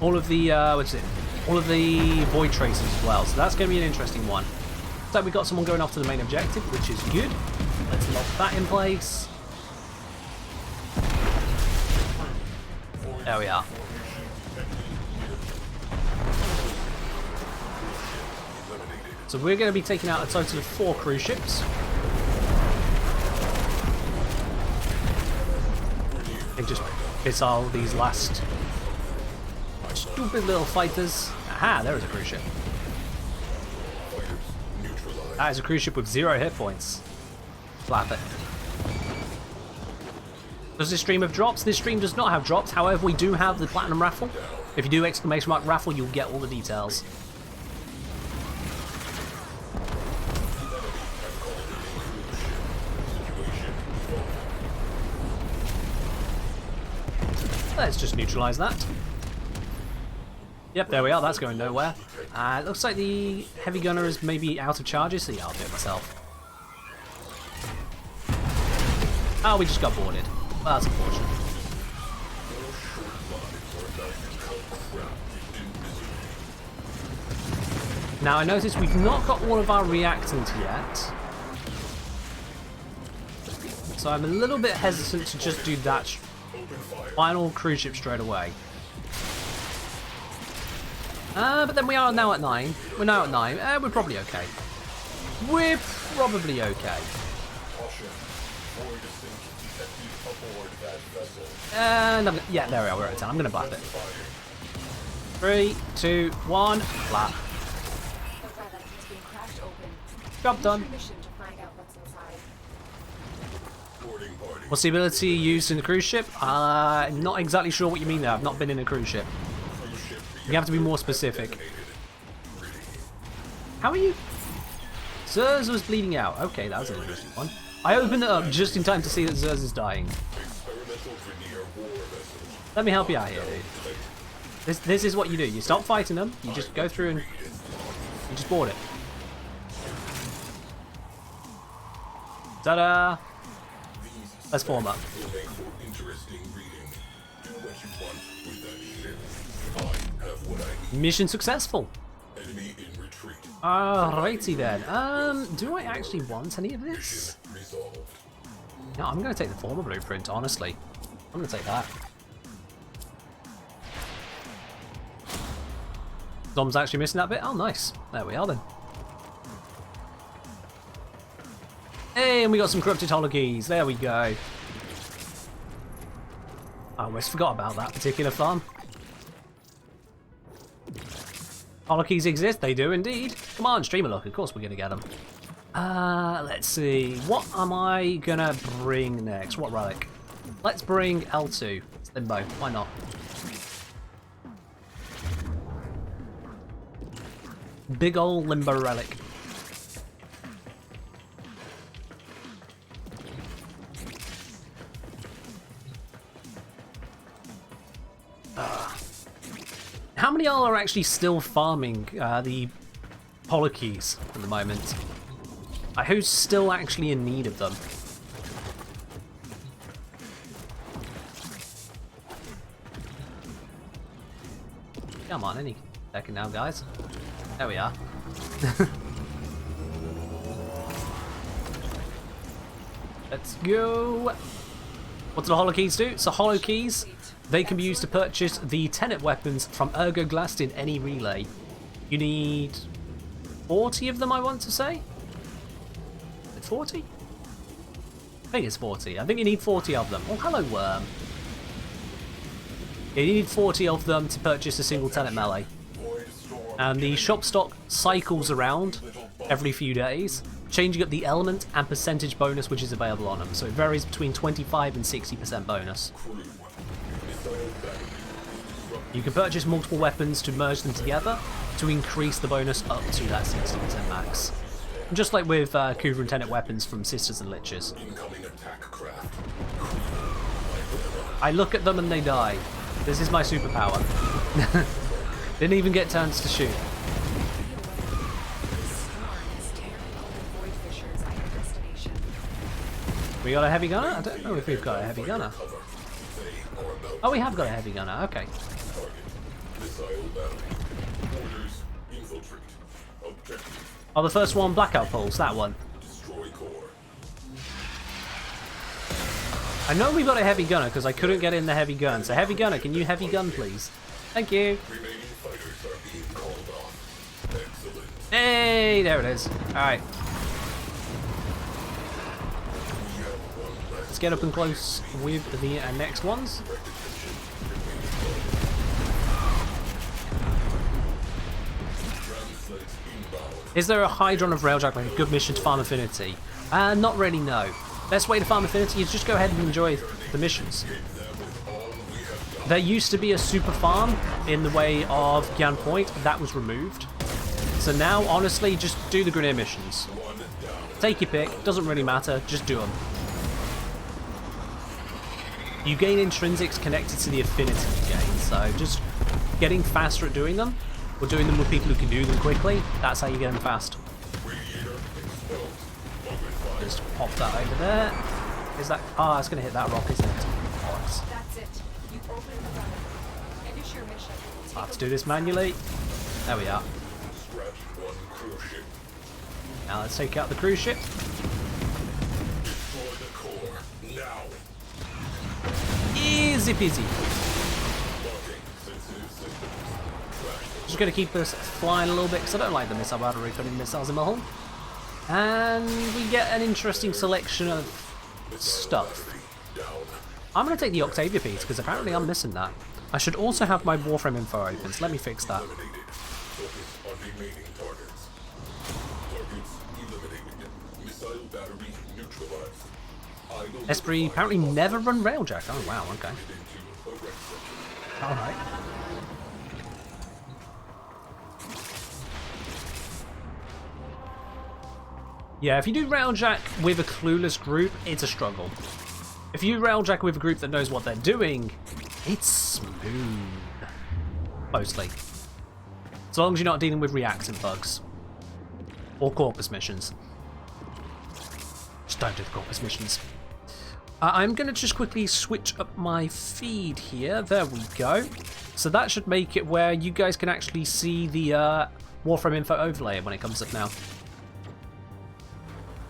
all of the, all of the void tracers as well, so that's going to be an interesting one. So we've got someone going off to the main objective, which is good. Let's lock that in place. There we are. So we're going to be taking out a total of 4 cruise ships. And just missile these last stupid little fighters. Aha, there is a cruise ship. That is a cruise ship with 0 hit points. Slap it. Does this stream have drops? This stream does not have drops, however we do have the platinum raffle. If you do exclamation mark raffle, you'll get all the details. Let's just neutralise that. Yep, there we are. That's going nowhere. It looks like the heavy gunner is maybe out of charges, so yeah, I'll do it myself. Oh, we just got boarded. Well, that's unfortunate. Now, I noticed we've not got all of our reactant yet. So I'm a little bit hesitant to just do that final cruise ship straight away. But then we are now at 9. We're now at 9. We're probably okay. We're probably okay. And yeah, there we are. We're at 10. I'm going to blast it. 3, 2, 1, flat. Job done. What's the ability used in the cruise ship? I'm not exactly sure what you mean there. I've not been in a cruise ship. You have to be more specific. How are you? Zerz was bleeding out. Okay, that was an interesting one. I opened it up just in time to see that Zerz is dying. Let me help you out here, dude. This is what you do. You stop fighting them. You just go through and you just board it. Ta-da! Let's form up. Mission successful. Alrighty then. Do I actually want any of this? No, I'm going to take the former blueprint, honestly. I'm going to take that. Dom's actually missing that bit? Oh, nice. There we are then. Hey, and we got some corrupted holokeys. There we go. I almost forgot about that particular farm. Holokeys exist, they do indeed. Come on, stream a look. Of course we're going to get them. Let's see. What am I going to bring next? What relic? Let's bring L2. It's Limbo. Why not? Big ol' Limbo relic. How many are actually still farming the holokeys at the moment? Who's still actually in need of them? Come on, any second now, guys. There we are. Let's go. What do the holokeys do? So holokeys, they can be used to purchase the tenet weapons from Ergoglast in any relay. You need 40 of them, I want to say. Is it 40? I think it's 40. I think you need 40 of them. Oh, hello, worm. Yeah, you need 40 of them to purchase a single tenant melee. And the shop stock cycles around every few days, changing up the element and percentage bonus which is available on them. So it varies between 25 and 60% bonus. You can purchase multiple weapons to merge them together to increase the bonus up to that 60% max. Just like with Cougar and Tenet weapons from Sisters and Liches. I look at them and they die. This is my superpower. Didn't even get turns to shoot. We got a heavy gunner? I don't know if we've got a heavy gunner. Oh, we have got a heavy gunner, okay. Oh, the first one, Blackout Pulse, that one. I know we got a heavy gunner because I couldn't get in the heavy gun. So heavy gunner, can you heavy gun please? Thank you. Hey, there it is. Alright. Let's get up and close with the next ones. Is there a Hydron of Railjack like a good mission to farm affinity? Not really, no. Best way to farm affinity is just go ahead and enjoy the missions. There used to be a super farm in the way of Jan Point, that was removed. So now, honestly, just do the Grenadier missions. Take your pick, doesn't really matter, just do them. You gain intrinsics connected to the affinity you gain, so just getting faster at doing them, or doing them with people who can do them quickly, that's how you get them fast. Just pop that over there. Is that... Ah, it's going to hit that rock, isn't it? Bollocks. That's it. You open the gun. Finish your mission. I have to do this manually. There we are. Now let's take out the cruise ship. Easy peasy. Just going to keep us flying a little bit because I don't like the missile battery putting missiles in my hull. And we get an interesting selection of stuff. I'm going to take the Octavia piece because apparently I'm missing that. I should also have my Warframe info open, so let me fix that. Esprit apparently never run Railjack. Oh wow, okay. Alright. Yeah, if you do Railjack with a clueless group, it's a struggle. If you Railjack with a group that knows what they're doing, it's smooth. Mostly. As long as you're not dealing with reactant bugs. Or Corpus missions. Just don't do the Corpus missions. I'm going to just quickly switch up my feed here. There we go. So that should make it where you guys can actually see the Warframe info overlay when it comes up now.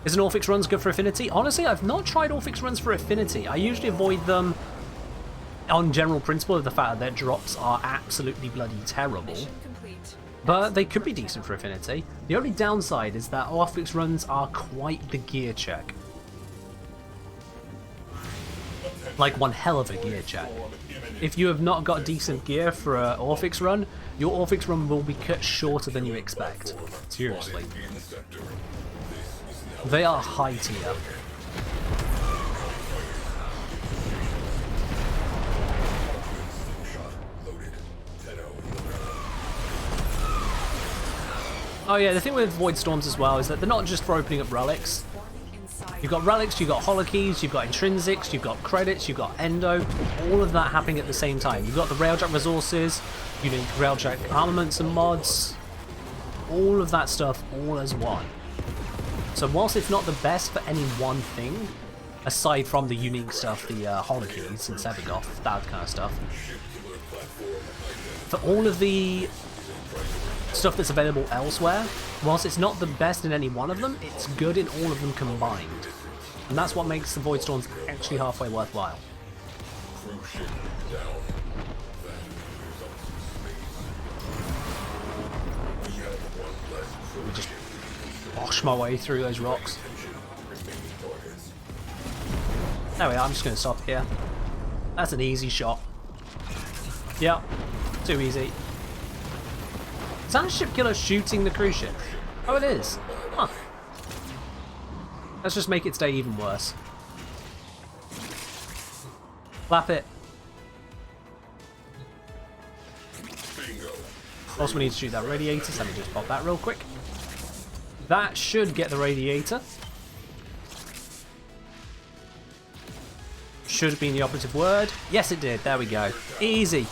Is an Orphix runs good for affinity? Honestly, I've not tried Orphix runs for affinity. I usually avoid them on general principle of the fact that their drops are absolutely bloody terrible. But they could be decent for affinity. The only downside is that Orphix runs are quite the gear check. Like one hell of a gear check. If you have not got decent gear for an Orphix run, your Orphix run will be cut shorter than you expect. Seriously. They are high tier. Oh yeah, the thing with Void Storms as well is that they're not just for opening up relics. You've got relics, you've got holokeys, you've got intrinsics, you've got credits, you've got endo, all of that happening at the same time. You've got the Railjack resources, unique Railjack armaments and mods, all of that stuff all as one. So whilst it's not the best for any one thing, aside from the unique stuff, the holokeys and Sevigoth, that kind of stuff, for all of the stuff that's available elsewhere, whilst it's not the best in any one of them, it's good in all of them combined. And that's what makes the Void Storms actually halfway worthwhile. Let me just bosh my way through those rocks. There we are, I'm just going to stop here. That's an easy shot. Yep, too easy. Is that a ship killer shooting the cruise ship? Oh, it is. Huh. Let's just make its day even worse. Flap it. Also, we need to shoot that radiator, so let me just pop that real quick. That should get the radiator. Should have been the operative word. Yes, it did. There we go. Easy.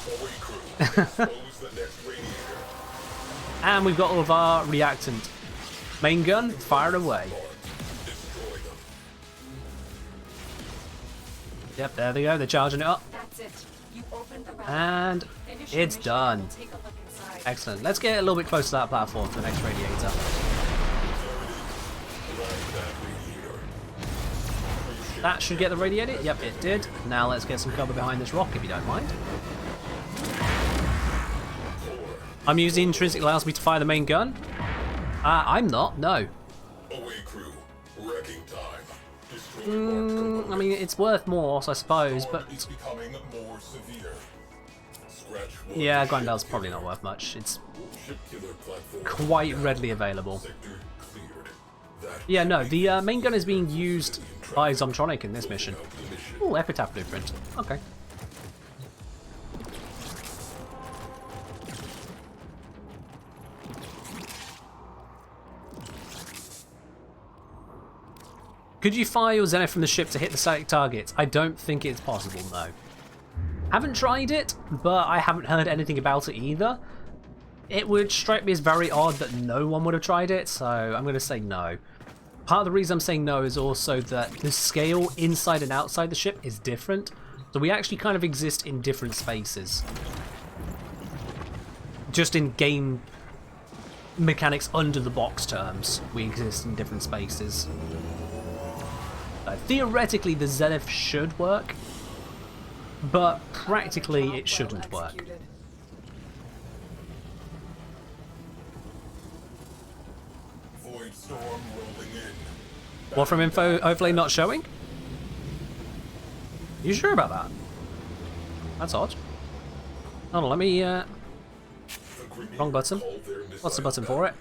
And we've got all of our reactant. Main gun, fire away. Yep, there they go. They're charging it up. And it's done. Excellent. Let's get a little bit closer to that platform for the next radiator. That should get the radiator. Yep, it did. Now let's get some cover behind this rock, if you don't mind. I'm using intrinsic, allows me to fire the main gun. I'm not, no. I mean, it's worth more, so I suppose, but... Yeah, Grandel's probably not worth much. It's quite readily available. Yeah, no, the main gun is being used by Zomtronic in this mission. Oh, Epitaph Blueprint. Okay. Could you fire your Zenith from the ship to hit the static targets? I don't think it's possible, no. Haven't tried it, but I haven't heard anything about it either. It would strike me as very odd that no one would have tried it, so I'm going to say no. Part of the reason I'm saying no is also that the scale inside and outside the ship is different, so we actually kind of exist in different spaces. Just in game mechanics under the box terms, we exist in different spaces. Theoretically, the Zenith should work, but practically it shouldn't work. Warframe info overlay not showing? You sure about that? That's odd. Hold on, let me... Wrong button. What's the button for it?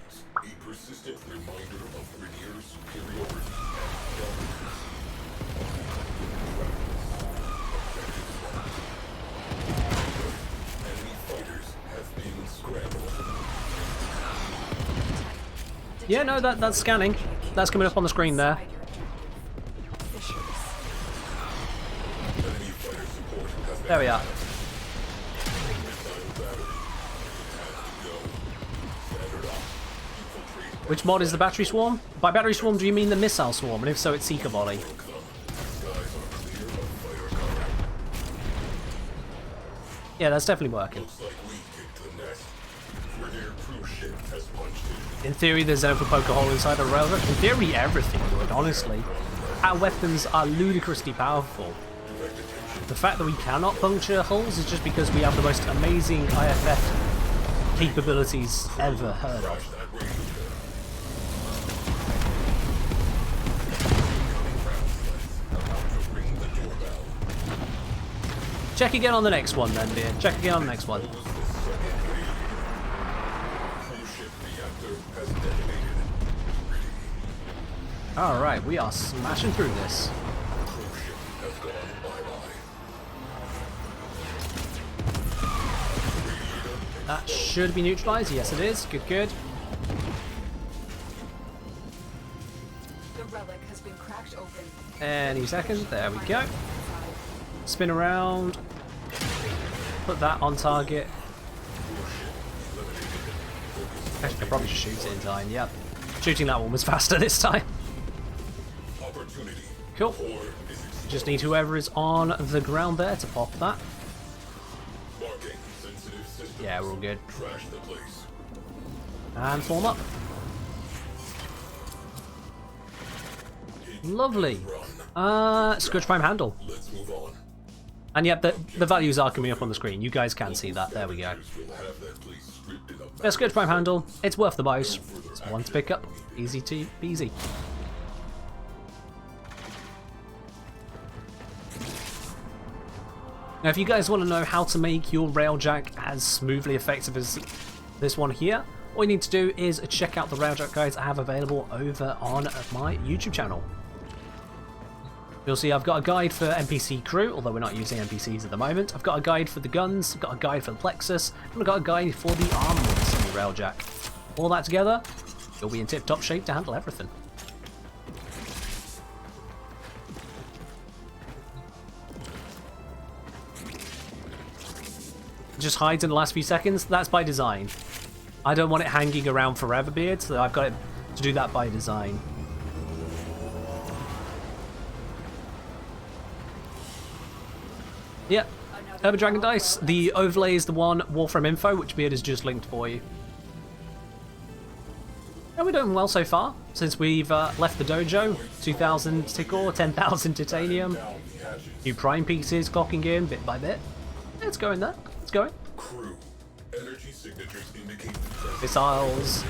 Yeah, no, that's scanning. That's coming up on the screen there. There we are. Which mod is the battery swarm? By battery swarm, do you mean the missile swarm? And if so, it's Seeker Volley. Yeah, that's definitely working. In theory, there's Zenith will poke a hole inside a railroad. In theory, everything would, honestly. Our weapons are ludicrously powerful. The fact that we cannot puncture hulls is just because we have the most amazing IFF capabilities ever heard of. Check again on the next one then, dear. Check again on the next one. Alright, we are smashing through this. That should be neutralized. Yes, it is. Good, good. The relic has been cracked open. Any second. There we go. Spin around. Put that on target. Actually, I probably should shoot it in time. Yep. Shooting that one was faster this time. Cool. Just need whoever is on the ground there to pop that. Yeah, we're all good. And form up. Lovely. Scourge Prime handle. And yep, the values are coming up on the screen. You guys can see that. There we go. Yeah, Scourge Prime handle. It's worth the buys. It's one to pick up. Easy to easy. Now, if you guys want to know how to make your railjack as smoothly effective as this one here, all you need to do is check out the railjack guides I have available over on my YouTube channel. You'll see I've got a guide for NPC crew, although we're not using NPCs at the moment. I've got a guide for the guns, I've got a guide for the plexus, and I've got a guide for the armaments in the railjack. All that together, you'll be in tip-top shape to handle everything. Just hides in the last few seconds. That's by design. I don't want it hanging around forever, Beard, so I've got it to do that by design. Yep. Urban Dragon Dice. The overlay is the one Warframe info, which Beard has just linked for you. And we're doing well so far, since we've left the dojo. 2,000 tickle, 10,000 titanium. New prime pieces clocking in bit by bit. Yeah, it's going there. It's going. Crew. Energy signatures indicate Missiles.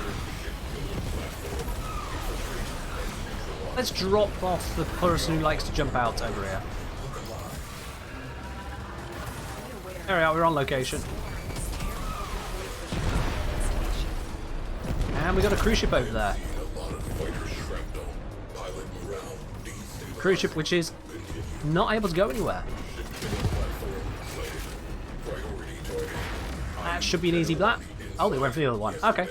Let's drop off the person who likes to jump out over here. There we are, we're on location. And we got a cruise ship over there. Cruise ship which is not able to go anywhere. That should be an easy blap. Oh, they went for the other one. Okay.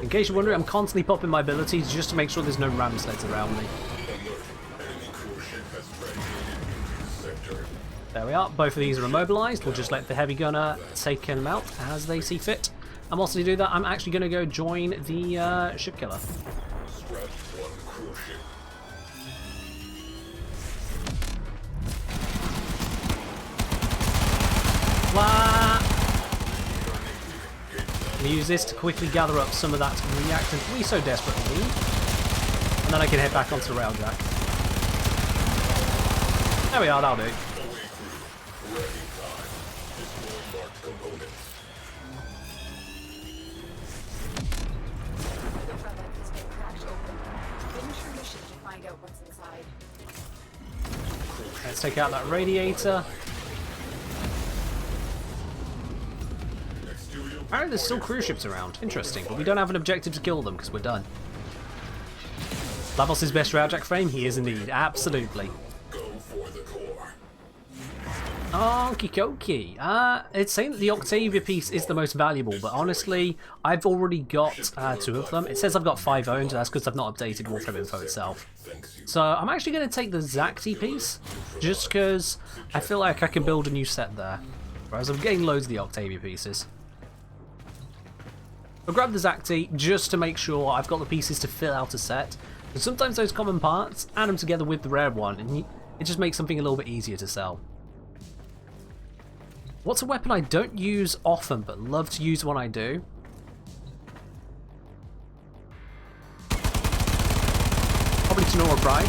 In case you're wondering, I'm constantly popping my abilities just to make sure there's no ram sleds around me. There we are. Both of these are immobilized. We'll just let the heavy gunner take them out as they see fit. And whilst I do that, I'm actually going to go join the ship killer. Blah! I'm going to use this to quickly gather up some of that reactant we so desperately need. And then I can head back onto the railjack. There we are, that'll do. Let's take out that radiator. Apparently there's still cruise ships around. Interesting, but we don't have an objective to kill them because we're done. Lavos' best railjack frame? He is indeed, absolutely. Okie dokie. It's saying that the Octavia piece is the most valuable, but honestly, I've already got 2 of them. It says I've got 5 owned, that's because I've not updated Warframe info itself. So I'm actually going to take the Zacti piece, just because I feel like I can build a new set there. Whereas I'm getting loads of the Octavia pieces. I'll grab the Zacti just to make sure I've got the pieces to fill out a set. But sometimes those common parts, add them together with the rare one, and it just makes something a little bit easier to sell. What's a weapon I don't use often, but love to use when I do? Probably Tenora Prime.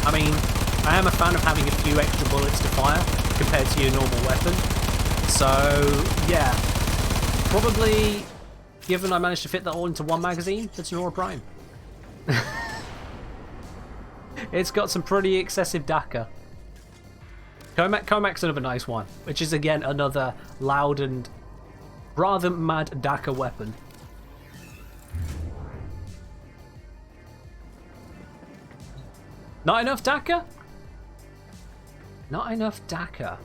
I mean, I am a fan of having a few extra bullets to fire compared to your normal weapon. So, yeah. Probably, given I managed to fit that all into one magazine, the Tenora Prime. It's got some pretty excessive DACA. Comac's another nice one, which is again another loud and rather mad DACA weapon. Not enough DACA? Not enough DACA.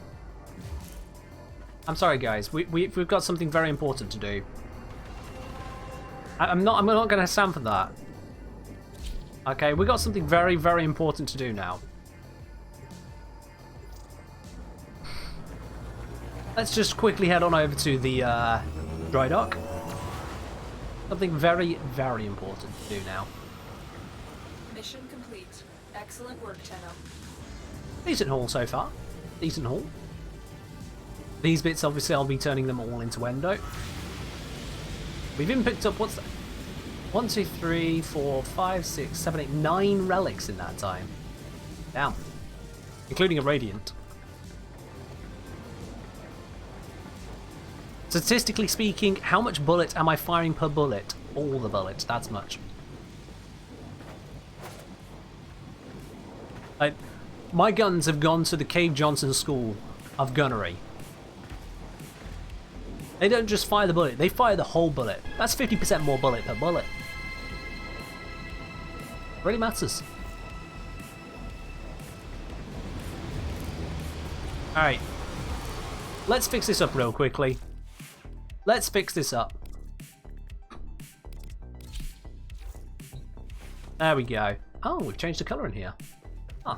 I'm sorry guys, we've got something very important to do. I'm not going to stand for that. Okay, we've got something very, very important to do now. Let's just quickly head on over to the dry dock. Something very, very important to do now. Mission complete. Excellent work, Tenno. Decent haul so far. Decent haul. These bits, obviously, I'll be turning them all into endo. We've even picked up, what's that? 1, 2, 3, 4, 5, 6, 7, 8, 9 relics in that time. Damn. Including a Radiant. Statistically speaking, how much bullet am I firing per bullet? All the bullets, that's much. My guns have gone to the Cave Johnson School of Gunnery. They don't just fire the bullet, they fire the whole bullet. That's 50% more bullet per bullet. Really matters. Alright. Let's fix this up real quickly. Let's fix this up. There we go. Oh, we've changed the colour in here. Huh.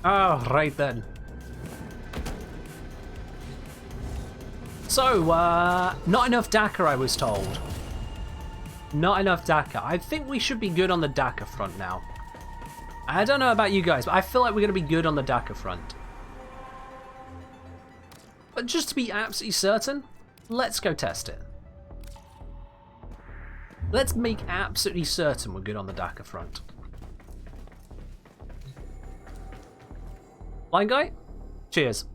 Oh, right then. So, not enough DACA, I was told. Not enough DACA. I think we should be good on the DACA front now. I don't know about you guys, but I feel like we're going to be good on the DACA front. But just to be absolutely certain, let's go test it. Let's make absolutely certain we're good on the DACA front. Blind guy? Cheers.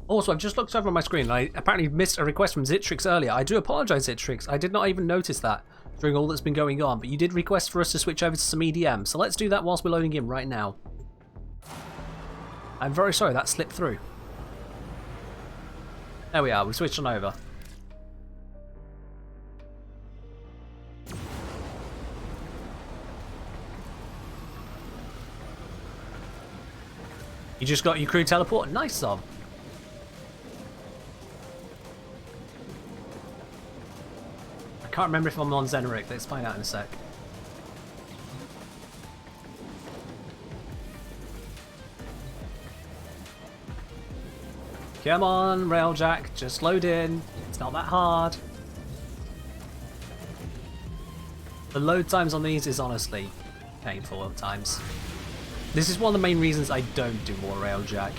Also, I've just looked over on my screen and I apparently missed a request from Zitrix earlier. I do apologise, Zitrix. I did not even notice that during all that's been going on, but you did request for us to switch over to some EDM, so let's do that whilst we're loading in right now. I'm very sorry that slipped through. There we are, we switched on over. You just got your crew teleport? Nice, Zob. I can't remember if I'm on Zeneric. Let's find out in a sec. Come on, Railjack. Just load in. It's not that hard. The load times on these is honestly painful at times. This is one of the main reasons I don't do more Railjack.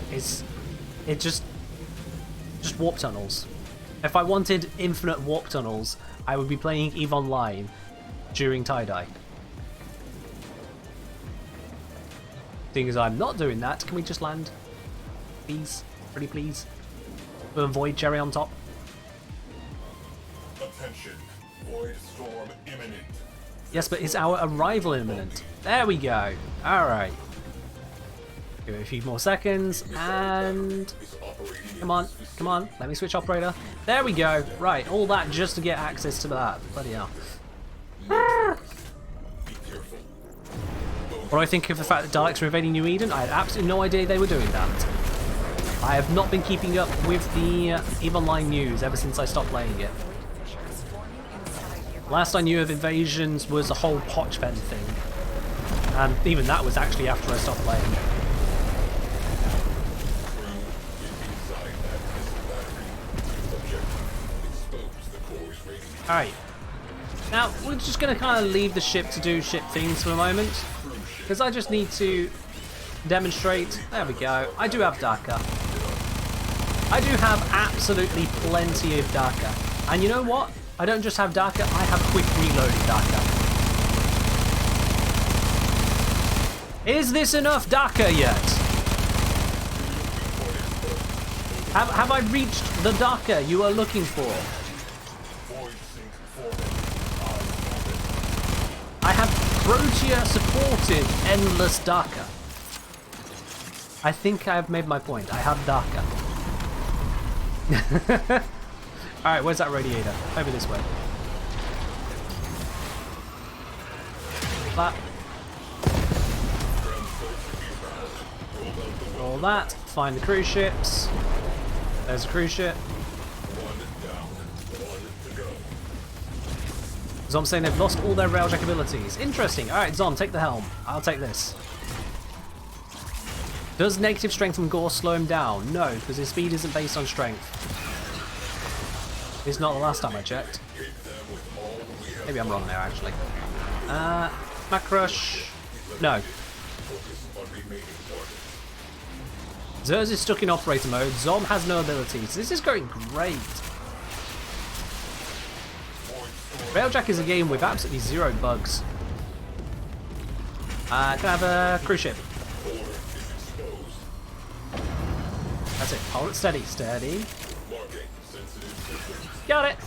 It just warp tunnels. If I wanted infinite warp tunnels, I would be playing EVE Online during tie-dye. Seeing as I'm not doing that, can we just land? Please? Pretty please? With a void cherry on top? Attention. Void storm imminent. Yes, but is our arrival imminent? There we go. Alright. Give it a few more seconds, and... Come on, come on, let me switch operator. There we go. Right, all that just to get access to that. Bloody hell. What do I think of the fact that Daleks are invading New Eden? I had absolutely no idea they were doing that. I have not been keeping up with the EVE Online news ever since I stopped playing it. Last I knew of invasions was the whole Pochven thing. And even that was actually after I stopped playing. Alright. Now, we're just going to kind of leave the ship to do ship things for a moment. Because I just need to demonstrate. There we go. I do have DACA. I do have absolutely plenty of DACA. And you know what? I don't just have DACA, I have quick reloading DACA. Is this enough DACA yet? Have I reached the DACA you are looking for? I have Protea supported endless DACA. I think I have made my point. I have DACA. Alright, where's that radiator? Over this way. That. All that. Find the cruise ships. There's a cruise ship. Zom saying they've lost all their Railjack abilities. Interesting. Alright, Zom, take the helm. I'll take this. Does negative strength from Gore slow him down? No, because his speed isn't based on strength. It's not the last time I checked. Maybe I'm wrong there, actually. Smack Rush. No. Zerz is stuck in operator mode. Zom has no abilities. This is going great. Railjack is a game with absolutely zero bugs. Can I have a cruise ship? That's it. Hold it steady, steady. Got it.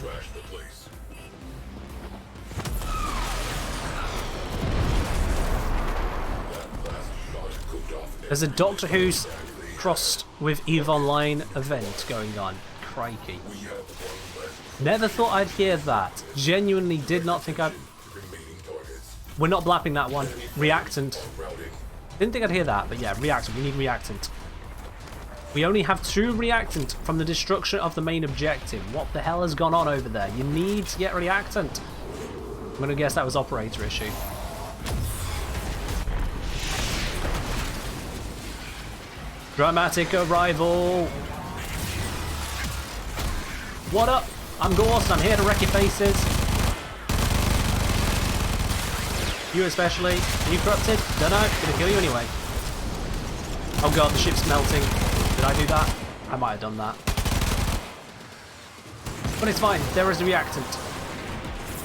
There's a Doctor Who's crossed with EVE Online event going on. Crikey. Never thought I'd hear that. Genuinely did not think I'd... We're not blapping that one. Reactant. Didn't think I'd hear that, but yeah, reactant. We need reactant. We only have 2 reactant from the destruction of the main objective. What the hell has gone on over there? You need to get reactant. I'm going to guess that was operator issue. Dramatic arrival. What up? I'm Ghost. I'm here to wreck your faces. You especially. Are you corrupted? Don't know. Gonna kill you anyway. Oh god, the ship's melting. Did I do that? I might have done that. But it's fine. There is a reactant.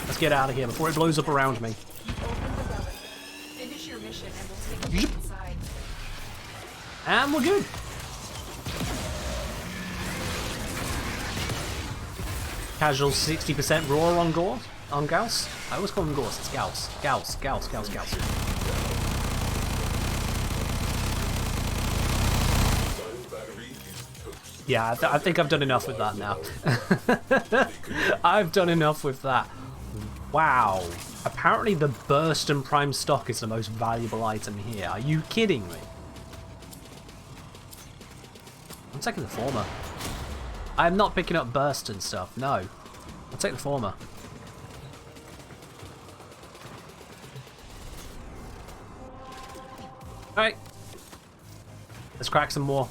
Let's get out of here before it blows up around me. Finish your mission and we'll take you inside. And we're good. Casual 60% raw on Gore. On Gauss? I always call him Gauss. It's Gauss. Gauss. Gauss. Gauss. Gauss. Yeah, I think I've done enough with that now. I've done enough with that. Wow. Apparently the burst and prime stock is the most valuable item here. Are you kidding me? I'm taking the former. I'm not picking up burst and stuff. No. I'll take the former. Alright. Let's crack some more.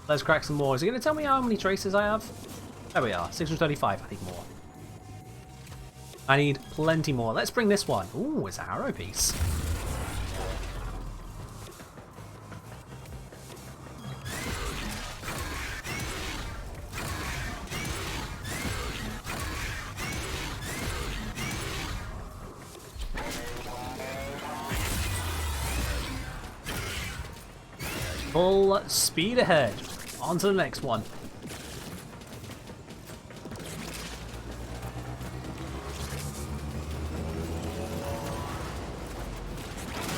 Let's crack some more. Is it going to tell me how many traces I have? There we are. 635. I need more. I need plenty more. Let's bring this one. Ooh, it's a harrow piece. Full speed ahead. On to the next one.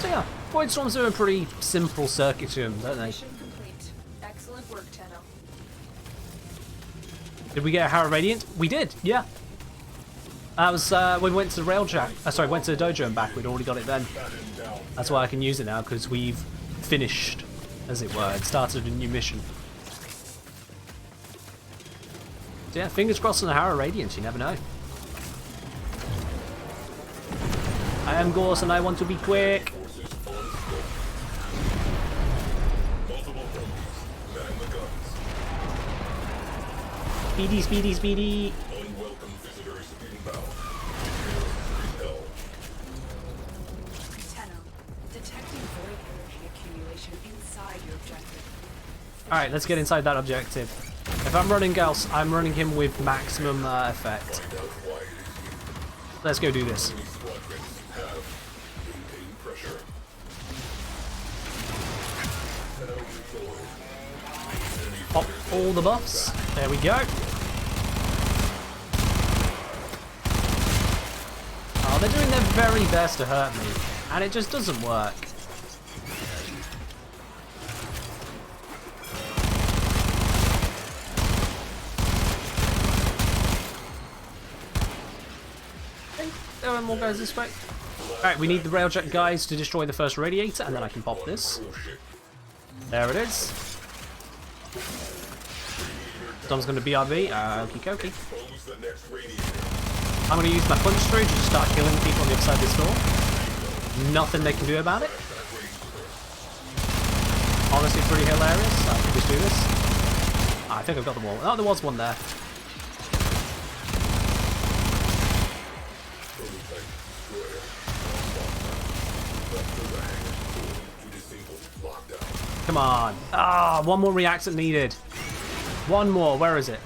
So yeah, Void Storms are a pretty simple circuit to them, don't they? Mission complete. Excellent work, Tenno. Did we get a Harrow Radiant? We did, yeah. That was when we went to the Railjack. Sorry, went to the dojo and back. We'd already got it then. That's why I can use it now, because we've finished, as it were, and started a new mission. So yeah, fingers crossed on the Harrow Radiance, you never know. I am Gorse and I want to be quick. Speedy, speedy, speedy. Unwelcome visitors inbound. Tenno, detecting void energy accumulation inside your objective. Alright, let's get inside that objective. If I'm running Gauss, I'm running him with maximum effect. Let's go do this. Pop all the buffs. There we go. Oh, they're doing their very best to hurt me, and it just doesn't work. There are more guys this way. Alright, we need the Railjack guys to destroy the first radiator, and then I can pop this. There it is. Dom's going to BRB. Okie dokie. I'm going to use my punch through to just start killing people on the other side of this door. Nothing they can do about it. Honestly, pretty hilarious. I can just do this. I think I've got them all. Oh, there was one there. Come on. Ah, one more reactant needed. One more. Where is it?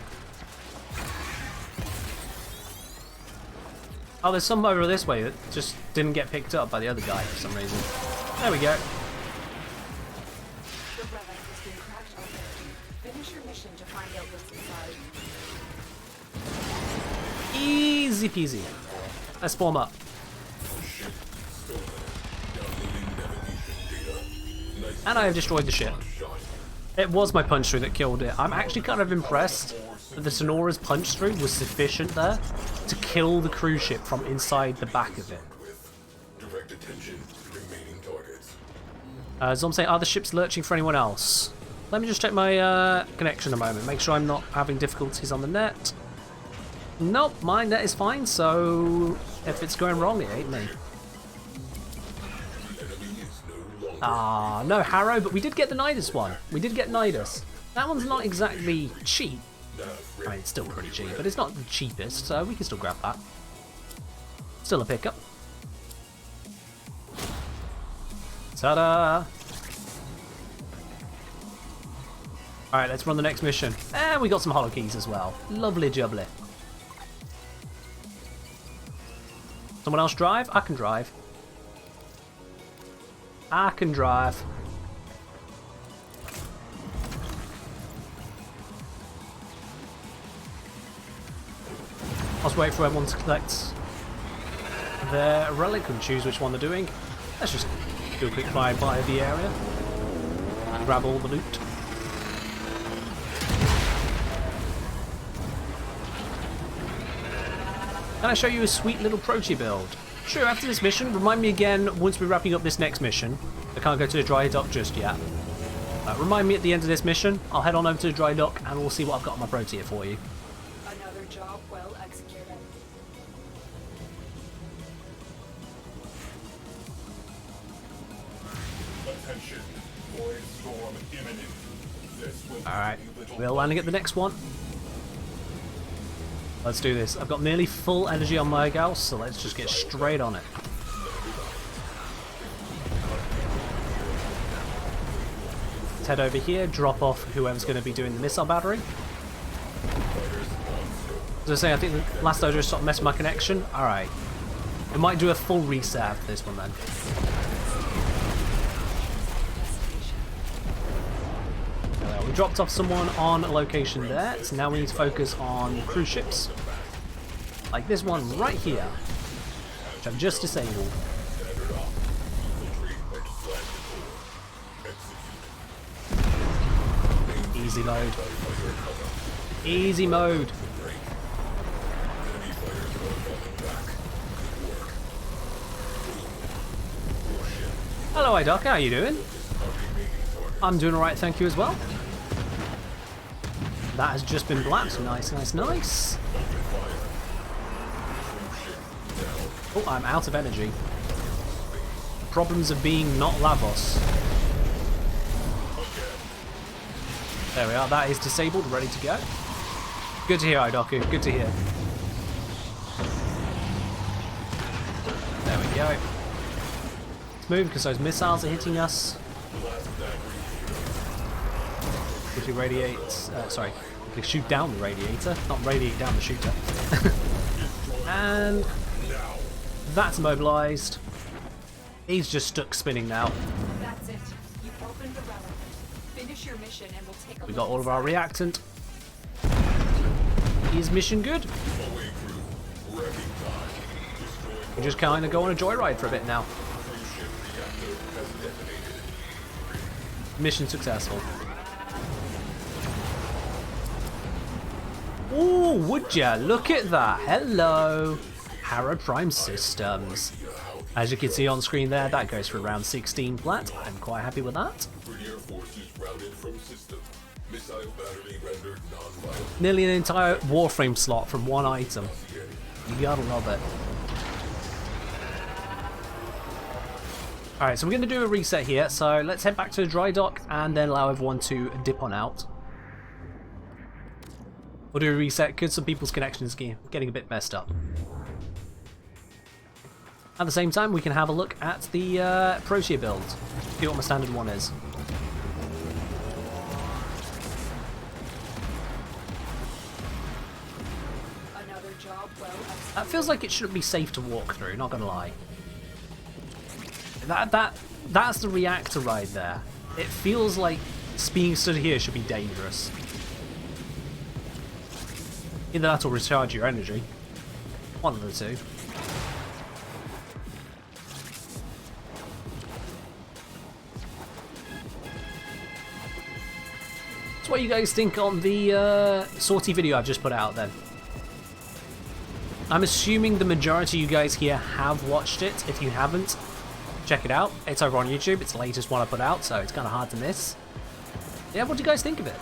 Oh, there's some over this way that just didn't get picked up by the other guy for some reason. There we go. The relic has been cracked open. Finish your mission to find out what's inside. Easy peasy. Let's form up. And I have destroyed the ship. It was my punch through that killed it. I'm actually kind of impressed that the Sonora's punch through was sufficient there to kill the cruise ship from inside the back of it. Direct attention to remaining targets. So I'm saying, are the ships lurching for anyone else? Let me just check my connection a moment. Make sure I'm not having difficulties on the net. Nope, my net is fine, so if it's going wrong, it ain't me. Ah, no Harrow, but we did get the Nidus one. We did get Nidus. That one's not exactly cheap. I mean, it's still pretty cheap, but it's not the cheapest, so we can still grab that. Still a pickup. Ta-da! Alright, let's run the next mission. And we got some holo keys as well. Lovely jubbly. Someone else drive? I can drive. I can drive. I'll just wait for everyone to collect their relic and choose which one they're doing. Let's just do a quick fly by the area and grab all the loot. Can I show you a sweet little Protea build? Sure, after this mission, remind me again once we're wrapping up this next mission. I can't go to the dry dock just yet. Remind me at the end of this mission. I'll head on over to the dry dock and we'll see what I've got on my Protea for you. Another job well executed. Attention. Void storm imminent. This will Alright, be little we're landing at the next one. Let's do this. I've got nearly full energy on my Gauss, so let's just get straight on it. Let's head over here, drop off whoever's going to be doing the missile battery. As I say, I think the last dojo stopped messing with my connection. Alright. We might do a full reset after this one then. We dropped off someone on a location there, so now we need to focus on cruise ships. Like this one right here, which I've just disabled. Easy mode. Easy mode. Hello iDoc, how are you doing? I'm doing alright, thank you as well. That has just been blapped. Nice, nice, nice. Oh, I'm out of energy. The problems of being not Lavos. There we are, that is disabled, ready to go. Good to hear, iDoku, good to hear. There we go. Let's move because those missiles are hitting us. Quickly radiate, sorry, quickly shoot down the radiator, not radiate down the shooter. And that's mobilized. He's just stuck spinning now. That's it. You opened the relic. Finish your mission and we'll take a We look got all of our inside. reactant. Is mission good? We just kind of go on a joyride for a bit now. Mission successful. Ooh, would ya? Look at that. Hello. Harrow Prime Systems. As you can see on screen there, that goes for around 16 flat. I'm quite happy with that. Nearly an entire Warframe slot from one item. You gotta love it. Alright, so we're going to do a reset here. So let's head back to the dry dock and then allow everyone to dip on out. We'll do a reset because some people's connections are getting a bit messed up. At the same time, we can have a look at the Protea build. See what my standard one is. Another job well executed. That feels like it shouldn't be safe to walk through, not gonna lie. That's the reactor right there. It feels like being stood here should be dangerous. Either that or recharge your energy. One of the two. So what do you guys think on the sortie video I've just put out then? I'm assuming the majority of you guys here have watched it. If you haven't, check it out. It's over on YouTube. It's the latest one I put out, so it's kind of hard to miss. Yeah, what do you guys think of it?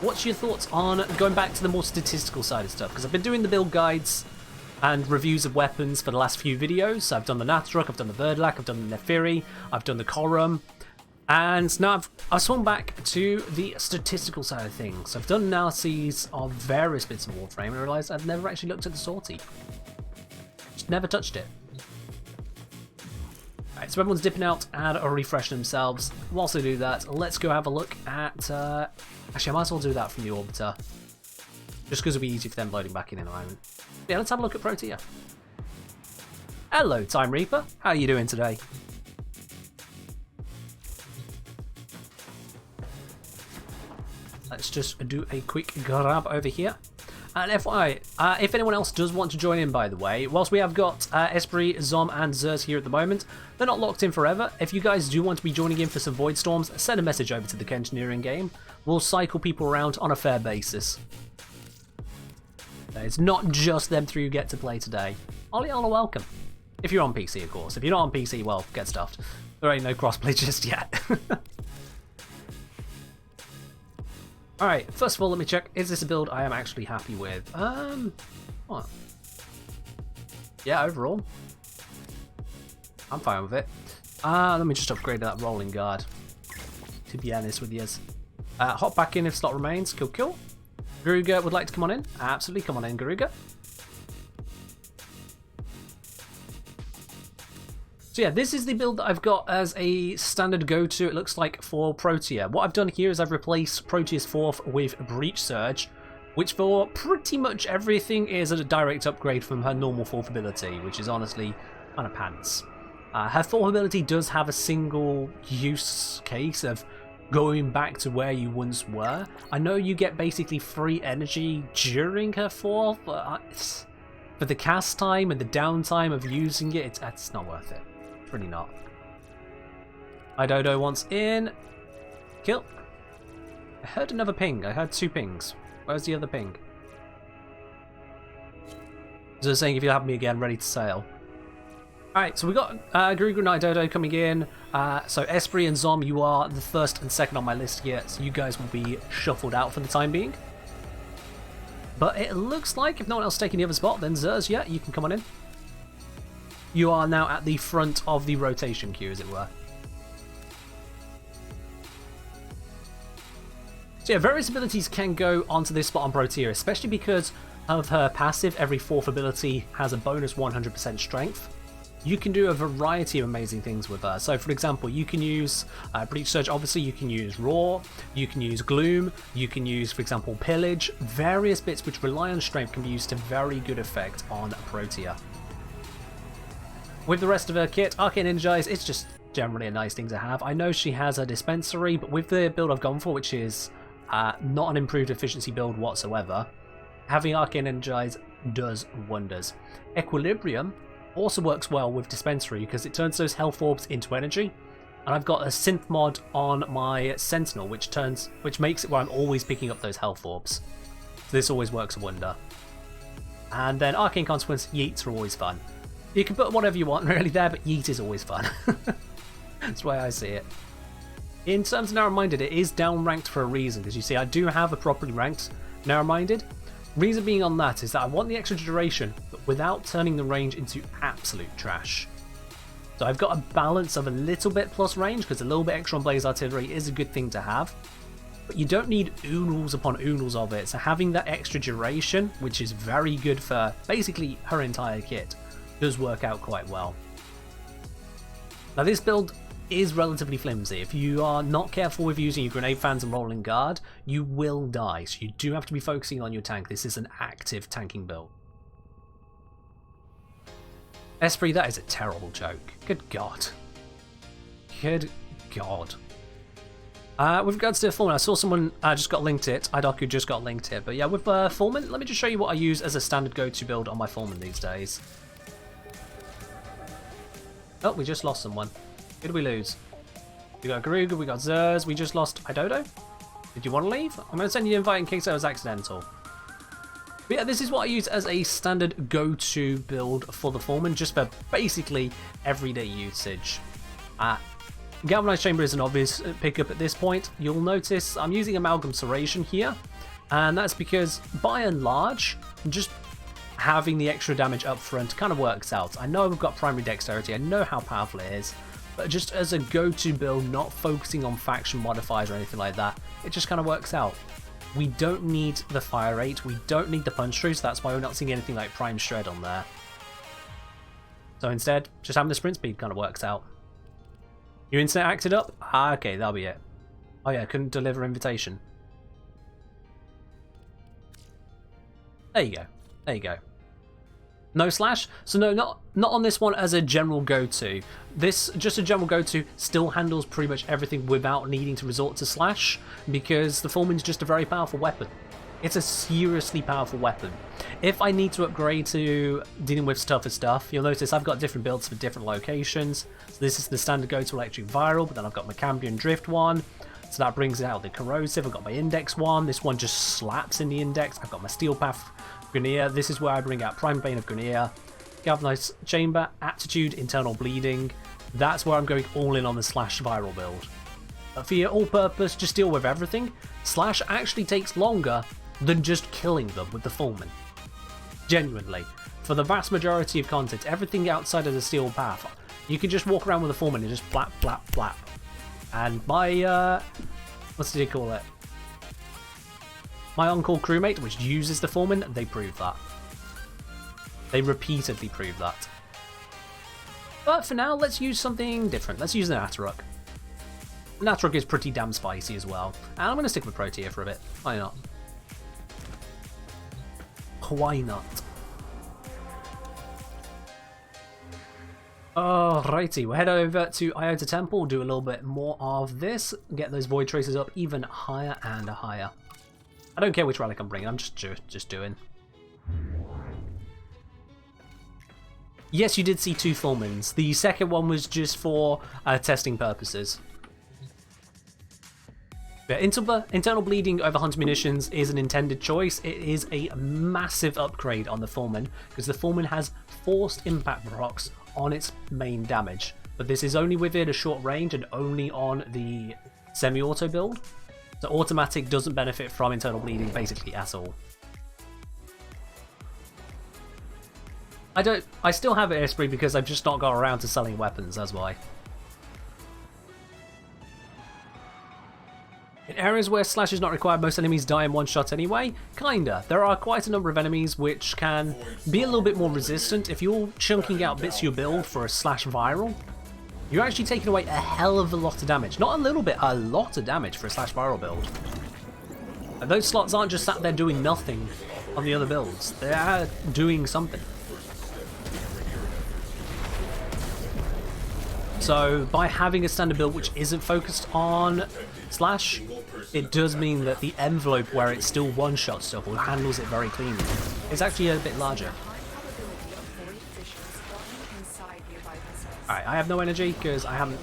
What's your thoughts on going back to the more statistical side of stuff? Because I've been doing the build guides and reviews of weapons for the last few videos. So I've done the Natruk, I've done the Verdlac, I've done the Nefiri, I've done the Korum. And now I've swung back to the statistical side of things. I've done analyses of various bits of Warframe and realised I'd never actually looked at the sortie. Just never touched it. Alright, so everyone's dipping out and are refreshing themselves. Whilst they do that, let's go have a look at... actually, I might as well do that from the Orbiter. Just because it'll be easy for them loading back in a moment. Yeah, let's have a look at Protea. Hello, Time Reaper. How are you doing today? Let's just do a quick grab over here. And FYI, if anyone else does want to join in, by the way, whilst we have got Esprit, Zom, and Zers here at the moment, they're not locked in forever. If you guys do want to be joining in for some Void Storms, send a message over to the Kengineering game. We'll cycle people around on a fair basis. It's not just them three who get to play today. All y'all are welcome. If you're on PC, of course. If you're not on PC, well, get stuffed. There ain't no crossplay just yet. Alright, first of all, let me check. Is this a build I am actually happy with? What? Yeah, overall. I'm fine with it. Let me just upgrade that rolling guard. To be honest with you. Hop back in if slot remains. Cool, cool. Garuga would like to come on in. Absolutely, come on in, Garuga. So yeah, this is the build that I've got as a standard go-to, it looks like, for Protea. What I've done here is I've replaced Protea's 4th with Breach Surge, which for pretty much everything is a direct upgrade from her normal 4th ability, which is honestly kind of pants. Her 4th ability does have a single use case of going back to where you once were. I know you get basically free energy during her 4th, but for the cast time and the downtime of using it, it's not worth it. Really not. My Dodo wants in. Kill. I heard another ping. I heard 2 pings. Where's the other ping? So saying if you'll have me again, ready to sail. Alright, so we got Garuga and Dodo coming in. So Esprit and Zom, you are the 1st and 2nd on my list here, so you guys will be shuffled out for the time being. But it looks like if no one else is taking the other spot, then Zers, yeah, you can come on in. You are now at the front of the rotation queue, as it were. So yeah, various abilities can go onto this spot on Protea, especially because of her passive. Every 4th ability has a bonus 100% strength. You can do a variety of amazing things with her. So for example, you can use Breach Surge, obviously you can use Roar, you can use Gloom, you can use, for example, Pillage. Various bits which rely on strength can be used to very good effect on Protea. With the rest of her kit, Arcane Energize, it's just generally a nice thing to have. I know she has a dispensary, but with the build I've gone for, which is not an improved efficiency build whatsoever, having Arcane Energize does wonders. Equilibrium also works well with dispensary because it turns those health orbs into energy, and I've got a synth mod on my Sentinel which makes it where I'm always picking up those health orbs. So this always works a wonder. And then Arcane Consequence, yeets are always fun. You can put whatever you want really there, but yeet is always fun. That's the way I see it. In terms of narrow-minded, it is down-ranked for a reason, because you see I do have a properly ranked narrow-minded. Reason being on that is that I want the extra duration, but without turning the range into absolute trash. So I've got a balance of a little bit plus range, because a little bit extra on Blaze Artillery is a good thing to have. But you don't need oodles upon oodles of it, so having that extra duration, which is very good for basically her entire kit, does work out quite well. Now this build is relatively flimsy. If you are not careful with using your grenade fans and rolling guard, you will die, so you do have to be focusing on your tank. This is an active tanking build. Esprit, that is a terrible joke. Good God. Good God. With regards to Foreman, I saw someone just got linked it. Idoku just got linked it. But yeah, with Foreman, let me just show you what I use as a standard go-to build on my Foreman these days. Oh, we just lost someone. Who did we lose? We got Garuga, we got Zers, we just lost Idodo. Did you want to leave? I'm going to send you an invite in case that was accidental. But yeah, this is what I use as a standard go-to build for the Foreman, just for basically everyday usage. Galvanized Chamber is an obvious pickup at this point. You'll notice I'm using Amalgam Serration here, and that's because, by and large, just having the extra damage up front kind of works out. I know we've got primary dexterity, I know how powerful it is, but just as a go-to build, not focusing on faction modifiers or anything like that, it just kind of works out. We don't need the fire rate, we don't need the punch through, so that's why we're not seeing anything like Prime Shred on there. So instead, just having the sprint speed kind of works out. Your instant acted up? Ah, okay, that'll be it. Oh yeah, couldn't deliver invitation. There you go. There you go. No slash? So no, not on this one as a general go-to. This, just a general go-to, still handles pretty much everything without needing to resort to slash, because the Foreman's just a very powerful weapon. It's a seriously powerful weapon. If I need to upgrade to dealing with tougher stuff, you'll notice I've got different builds for different locations. So this is the standard go-to electric viral, but then I've got my Cambion drift one. So that brings out the corrosive. I've got my index one. This one just slaps in the index. I've got my steel path Grenier. This is where I bring out Prime Bane of Grenier. Galvanized Chamber, Aptitude, Internal Bleeding. That's where I'm going all in on the slash viral build. But for your all-purpose, just deal with everything. Slash actually takes longer than just killing them with the Foreman. Genuinely. For the vast majority of content, everything outside of the steel path, you can just walk around with a Foreman and just flap, flap, flap. And my, what's did he call it? My on-call crewmate, which uses the Foreman, they prove that. They repeatedly prove that. But for now, let's use something different. Let's use an Ataruk. An Ataruk is pretty damn spicy as well. And I'm going to stick with Protea for a bit. Why not? Why not? Alrighty, we'll head over to Iota Temple, do a little bit more of this, get those Void Tracers up even higher and higher. I don't care which relic I'm bringing, I'm just doing. Yes, you did see two Formans. The second one was just for testing purposes. But internal bleeding over Hunter munitions is an intended choice. It is a massive upgrade on the Foreman, because the Foreman has forced impact procs on its main damage. But this is only within a short range and only on the semi-auto build. So automatic doesn't benefit from internal bleeding basically at all. I still have it Esprit because I've just not got around to selling weapons, that's why. In areas where slash is not required, most enemies die in one shot anyway. Kinda. There are quite a number of enemies which can be a little bit more resistant. If you're chunking out bits of your build for a slash viral, you're actually taking away a hell of a lot of damage. Not a little bit, a lot of damage for a slash viral build. And those slots aren't just sat there doing nothing on the other builds. They are doing something. So by having a standard build which isn't focused on slash, it does mean that the envelope where it still one-shot stuff or handles it very cleanly is actually a bit larger. Alright, I have no energy because I haven't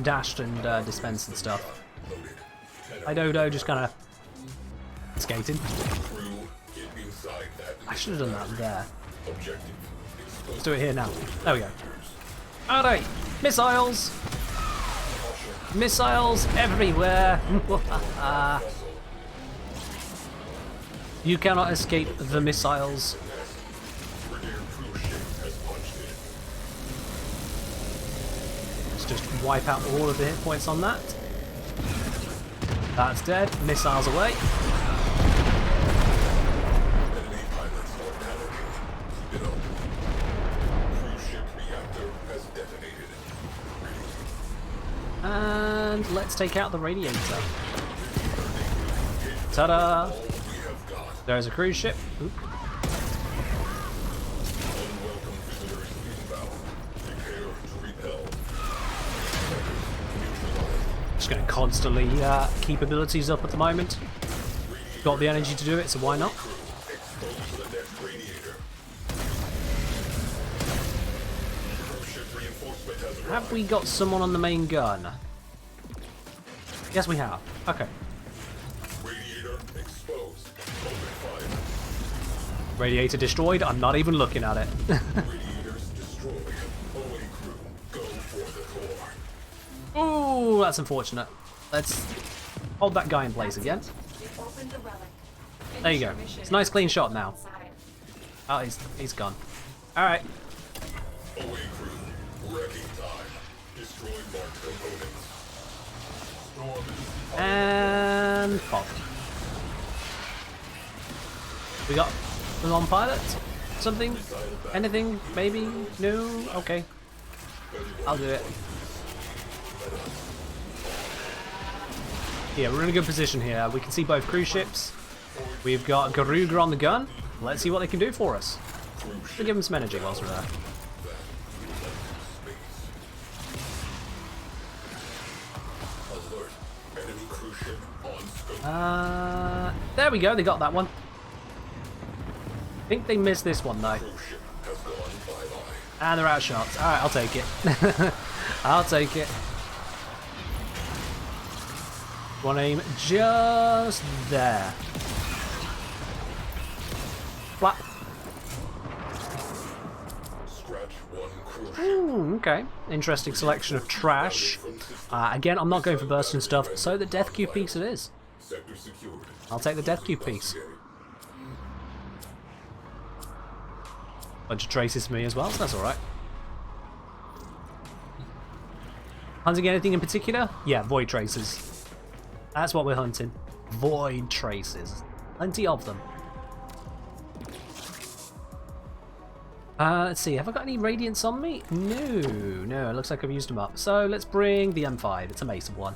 dashed and dispensed and stuff. Idodo just kind of skating. I should have done that there. Let's do it here now. There we go. Alright, missiles! Missiles everywhere! You cannot escape the missiles. Let's just wipe out all of the hit points on that. That's dead. Missiles away. And let's take out the radiator. Ta-da! There's a cruise ship. Oop. constantly keep abilities up at the moment. Got the energy to do it, so why not? Expose the next radiator. Cruise reinforcement has arrived. Have we got someone on the main gun? Yes, we have. Okay. Radiator exposed. Open fire. Radiator destroyed. I'm not even looking at it. Radiators destroyed. OA crew, go for the core. Ooh, that's unfortunate. Let's hold that guy in place again. We've opened the relic. There you go. It's a nice clean shot now. Inside. Oh, he's gone. Alright. OA crew, wrecking time. Destroy marked components. Storm is And pop. We got them on pilot? Something? Anything? Maybe? No? Okay. I'll do it. Yeah, we're in a good position here. We can see both cruise ships. We've got Garuga on the gun. Let's see what they can do for us. We'll give them some energy whilst we're there. alert. Enemy cruise ship on scope. There we go. They got that one. I think they missed this one though. Cruise ship has gone bye-bye. And they're out of shots. Alright, I'll take it. I'll take it. One aim just there. Flap. Scratch one cruise ship. Ooh, okay. Interesting selection of trash. Again, I'm not going for bursting stuff, so the death cube piece it is. Sector secured. I'll take the death cube piece. Investigate. Bunch of traces for me as well, so that's alright. Hunting anything in particular? Yeah, void traces. That's what we're hunting. Void traces. Plenty of them. Let's see, have I got any radiance on me? No, it looks like I've used them up. So let's bring the M5, it's a massive one.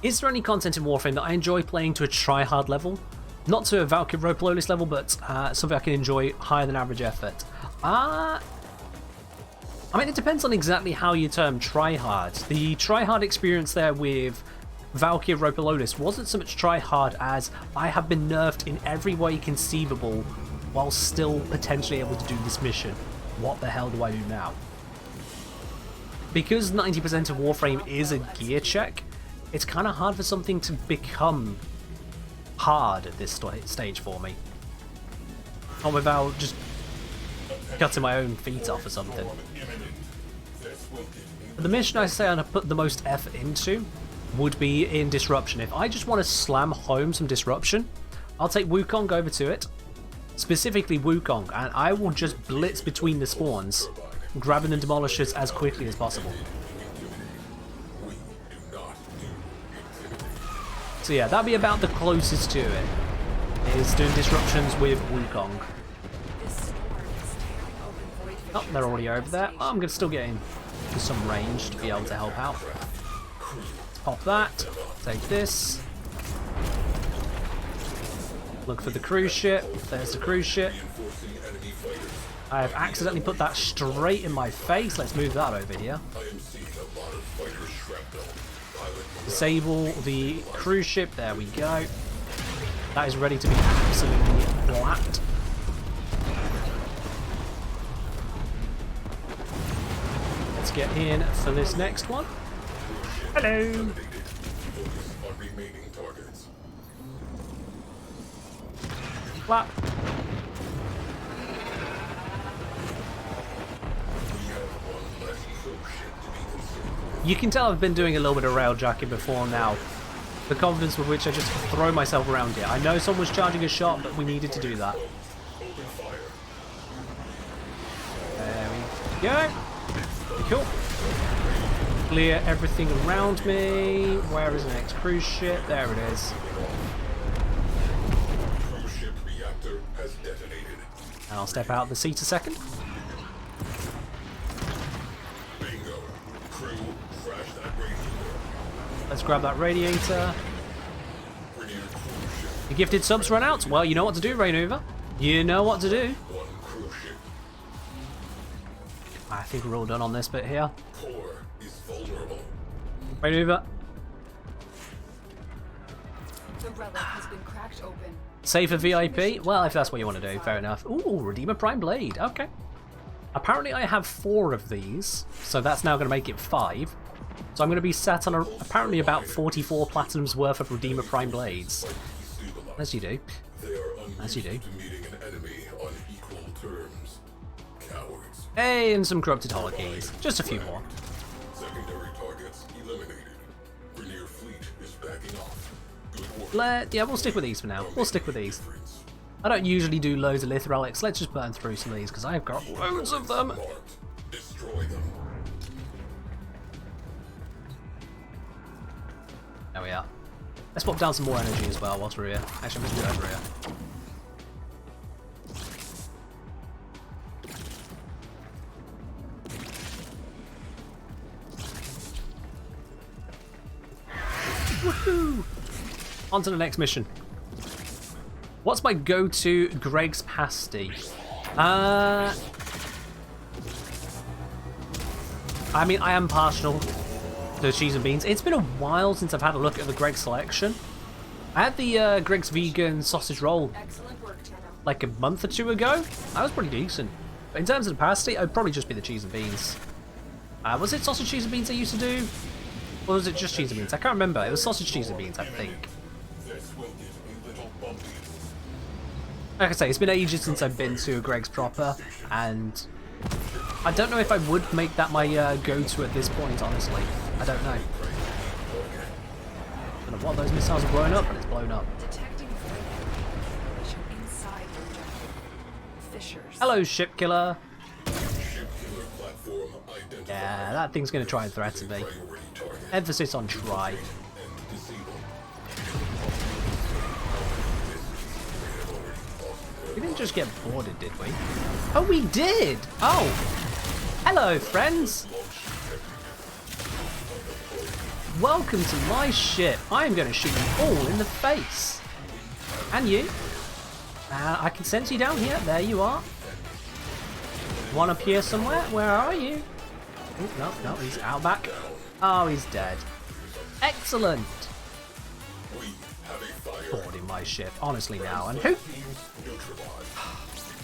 Is there any content in Warframe that I enjoy playing to a try-hard level? Not to a Valkyrie Rope Lotus level, but something I can enjoy higher than average effort. I mean, it depends on exactly how you term try-hard. The try-hard experience there with Valkyrie Rope Lotus wasn't so much try-hard as I have been nerfed in every way conceivable while still potentially able to do this mission. What the hell do I do now? Because 90% of Warframe is a gear check, it's kind of hard for something to become hard at this stage for me. Not without just cutting my own feet off or something. Imminent. This will give me But the mission I say I put the most effort into would be in Disruption. If I just want to slam home some Disruption, I'll take Wukong over to it. Specifically Wukong, and I will just blitz between the spawns, grabbing the demolishers as quickly as possible. we do not do. So yeah, that'd be about the closest to it, is doing disruptions with Wukong. This storm is tearing open void Oh, they're already over there. Oh, I'm going to still get in to some range to be able to help out. Let's pop that, take this. Look for the cruise ship. There's the cruise ship. Reinforcing enemy fighters. I have accidentally put that straight in my face. Let's move that over here. I am seeing a lot of fighters shrapnel. Pilot Disable the cruise ship. There we go. That is ready to be absolutely flat. Let's get in for this next one. Hello. eliminated. Focus on remaining targets. Flat. We have one less cruise ship to be considered. You can tell I've been doing a little bit of railjacking before now. The confidence with which I just throw myself around here. I know someone was charging a shot, but we needed to do that. Open fire. There we go. Cool. Clear everything around me. Where is the next cruise ship? There it is. Cruise ship reactor has detonated. And I'll step out of the seat a second. Bingo. Crew, crash that radiator. Let's grab that radiator. Radiator cruise ship. The gifted subs run out. Well, you know what to do, Rainhoover. You know what to do. One cruise ship. think we're all done on this bit here. Core is vulnerable. Right over. The relic has been cracked open. Save for VIP? Well, if that's what you want to do, fair enough. Ooh, Redeemer Prime Blade. Okay. Apparently I have 4 of these, so that's now going to make it 5. So I'm going to be sat on apparently about 44 Platinums worth of Redeemer Prime Blades. As you do. They are As you do. unused to meeting an enemy on equal terms. Cowards. Hey, and some corrupted holokeys. Just a few more. Secondary targets eliminated. Rainier fleet is backing off. Good work. Yeah, we'll stick with these for now. We'll stick with these. I don't usually do loads of Lith relics. Let's just burn through some of these because I've got loads of them. Marked. Destroy them. There we are. Let's pop down some more energy as well whilst we're here. Actually, I'm just going to do it over here. Woohoo! On to the next mission. What's my go-to Greg's pasty? I mean, I am partial to cheese and beans. It's been a while since I've had a look at the Greg's selection. I had the Greg's vegan sausage roll Excellent work, Tenno. like a month or 2 ago. That was pretty decent. But in terms of the pasty, it would probably just be the cheese and beans. Was it sausage, cheese and beans I used to do? Or was it just cheese and beans? I can't remember. It was sausage, cheese and beans, I think. This will get a little bumpy. Like I say, it's been ages since I've been to a Greg's proper, and I don't know if I would make that my go-to at this point, honestly. I don't know. I don't know what those missiles are blowing up, but it's blown up. Detecting information inside your objective. Fissures. Hello, ship killer. Ship killer platform identified. Yeah, that thing's going to try and threaten me. Priority target Emphasis on try. and disable. We didn't just get boarded, did we? Oh, we did! Oh! Hello, friends! Welcome to my ship. I am going to shoot you all in the face. And you. I can sense you down here. There you are. One up here somewhere. Where are you? Oh, no, he's out back. Oh, he's dead. Excellent. We have a fire. Boarding my ship, honestly now. And who?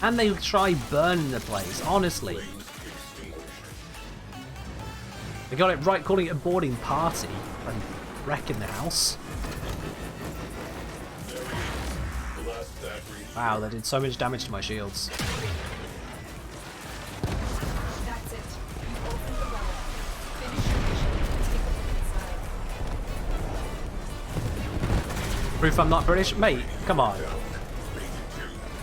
And they try burning the place, honestly. They got it right calling it a boarding party and wrecking the house. Wow, that did so much damage to my shields. That's it. You opened the relic. Finish your mission and take a look inside. Proof I'm not British? Mate, come on.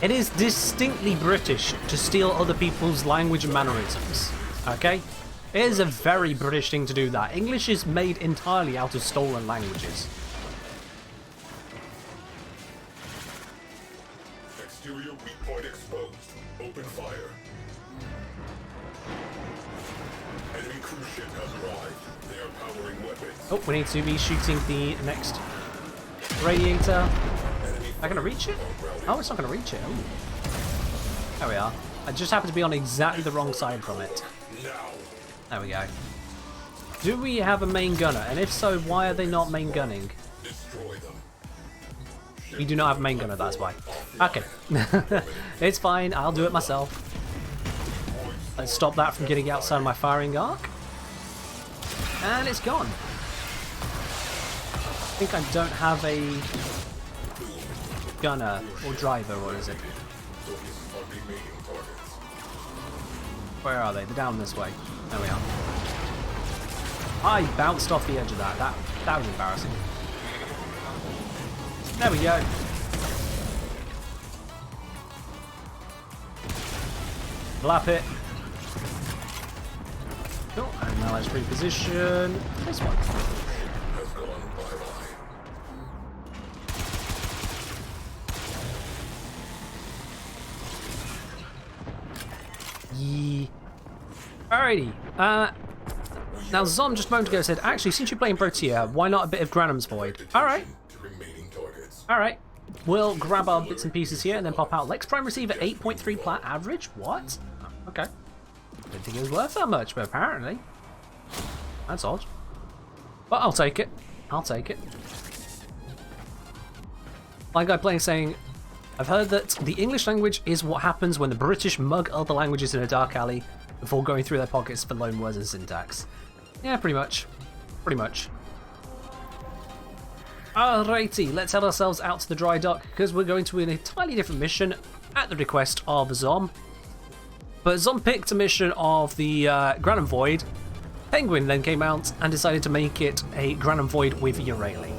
It is distinctly British to steal other people's language and mannerisms. Okay? It is a very British thing to do that. English is made entirely out of stolen languages. Exterior weak point exposed. Open fire. Enemy cruise ship has arrived. They are powering weapons. Oh, we need to be shooting the next radiator. Enemy Am I going to reach it? Oh, it's not going to reach it. Ooh. There we are. I just happen to be on exactly the wrong side from it. now. There we go. Do we have a main gunner? And if so, why are they not main gunning? Destroy them. We do not have a main gunner, that's why. Okay. It's fine, I'll do it myself. Let's stop that from getting outside my firing arc. And it's gone. I think I don't have a gunner or driver, or is it? Focus on remaining targets. Where are they? They're down this way. There we are. I bounced off the edge of that. That was embarrassing. There we go. Blap it. Cool. And now let's reposition this one. Has gone bye-bye. Yee. Alrighty. Now Zom just a moment ago said, actually, since you're playing Protea, why not a bit of Granum's Void? Alright. To remaining targets. Alright. We'll grab our bits and pieces here and then pop out. Lex Prime Receiver 8.3 plat average? What? Okay. Didn't think it was worth that much, but apparently. That's odd. But I'll take it. I'll take it. One guy playing saying, I've heard that the English language is what happens when the British mug other languages in a dark alley before going through their pockets for loan words and syntax. Yeah, pretty much. Pretty much. Alrighty, let's head ourselves out to the dry dock because we're going to an entirely different mission at the request of Zom. But Zom picked a mission of the Gran Void. Penguin then came out and decided to make it a Gran Void with Eurali.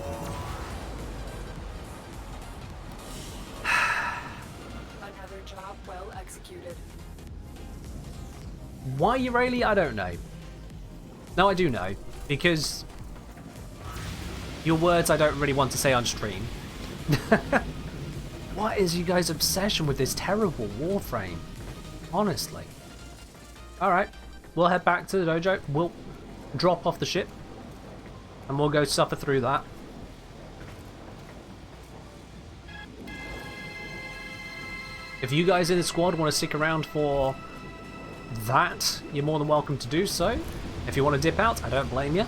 Another job well executed. Why Eurali? I don't know. No, I do know. Because your words I don't really want to say on stream. What is you guys' obsession with this terrible Warframe? Honestly. Alright. We'll head back to the dojo. We'll drop off the ship. And we'll go suffer through that. If you guys in the squad want to stick around for that, you're more than welcome to do so. If you want to dip out, I don't blame you.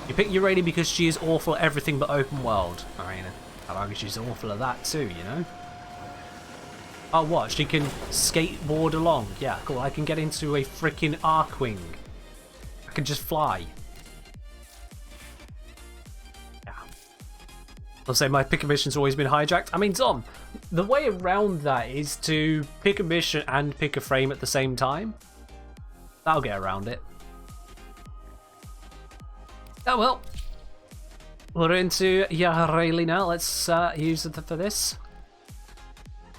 You pick Eurali because she is awful at everything but open world. I mean, I'd argue she's awful at that too, you know? Oh, what? She can skateboard along. Yeah, cool. I can get into a freaking Arcwing. I can just fly. Yeah. I'll say my pick a mission's always been hijacked. I mean, Dom, the way around that is to pick a mission and pick a frame at the same time. That'll get around it. Oh well. We're into Eurali now. Let's use it for this.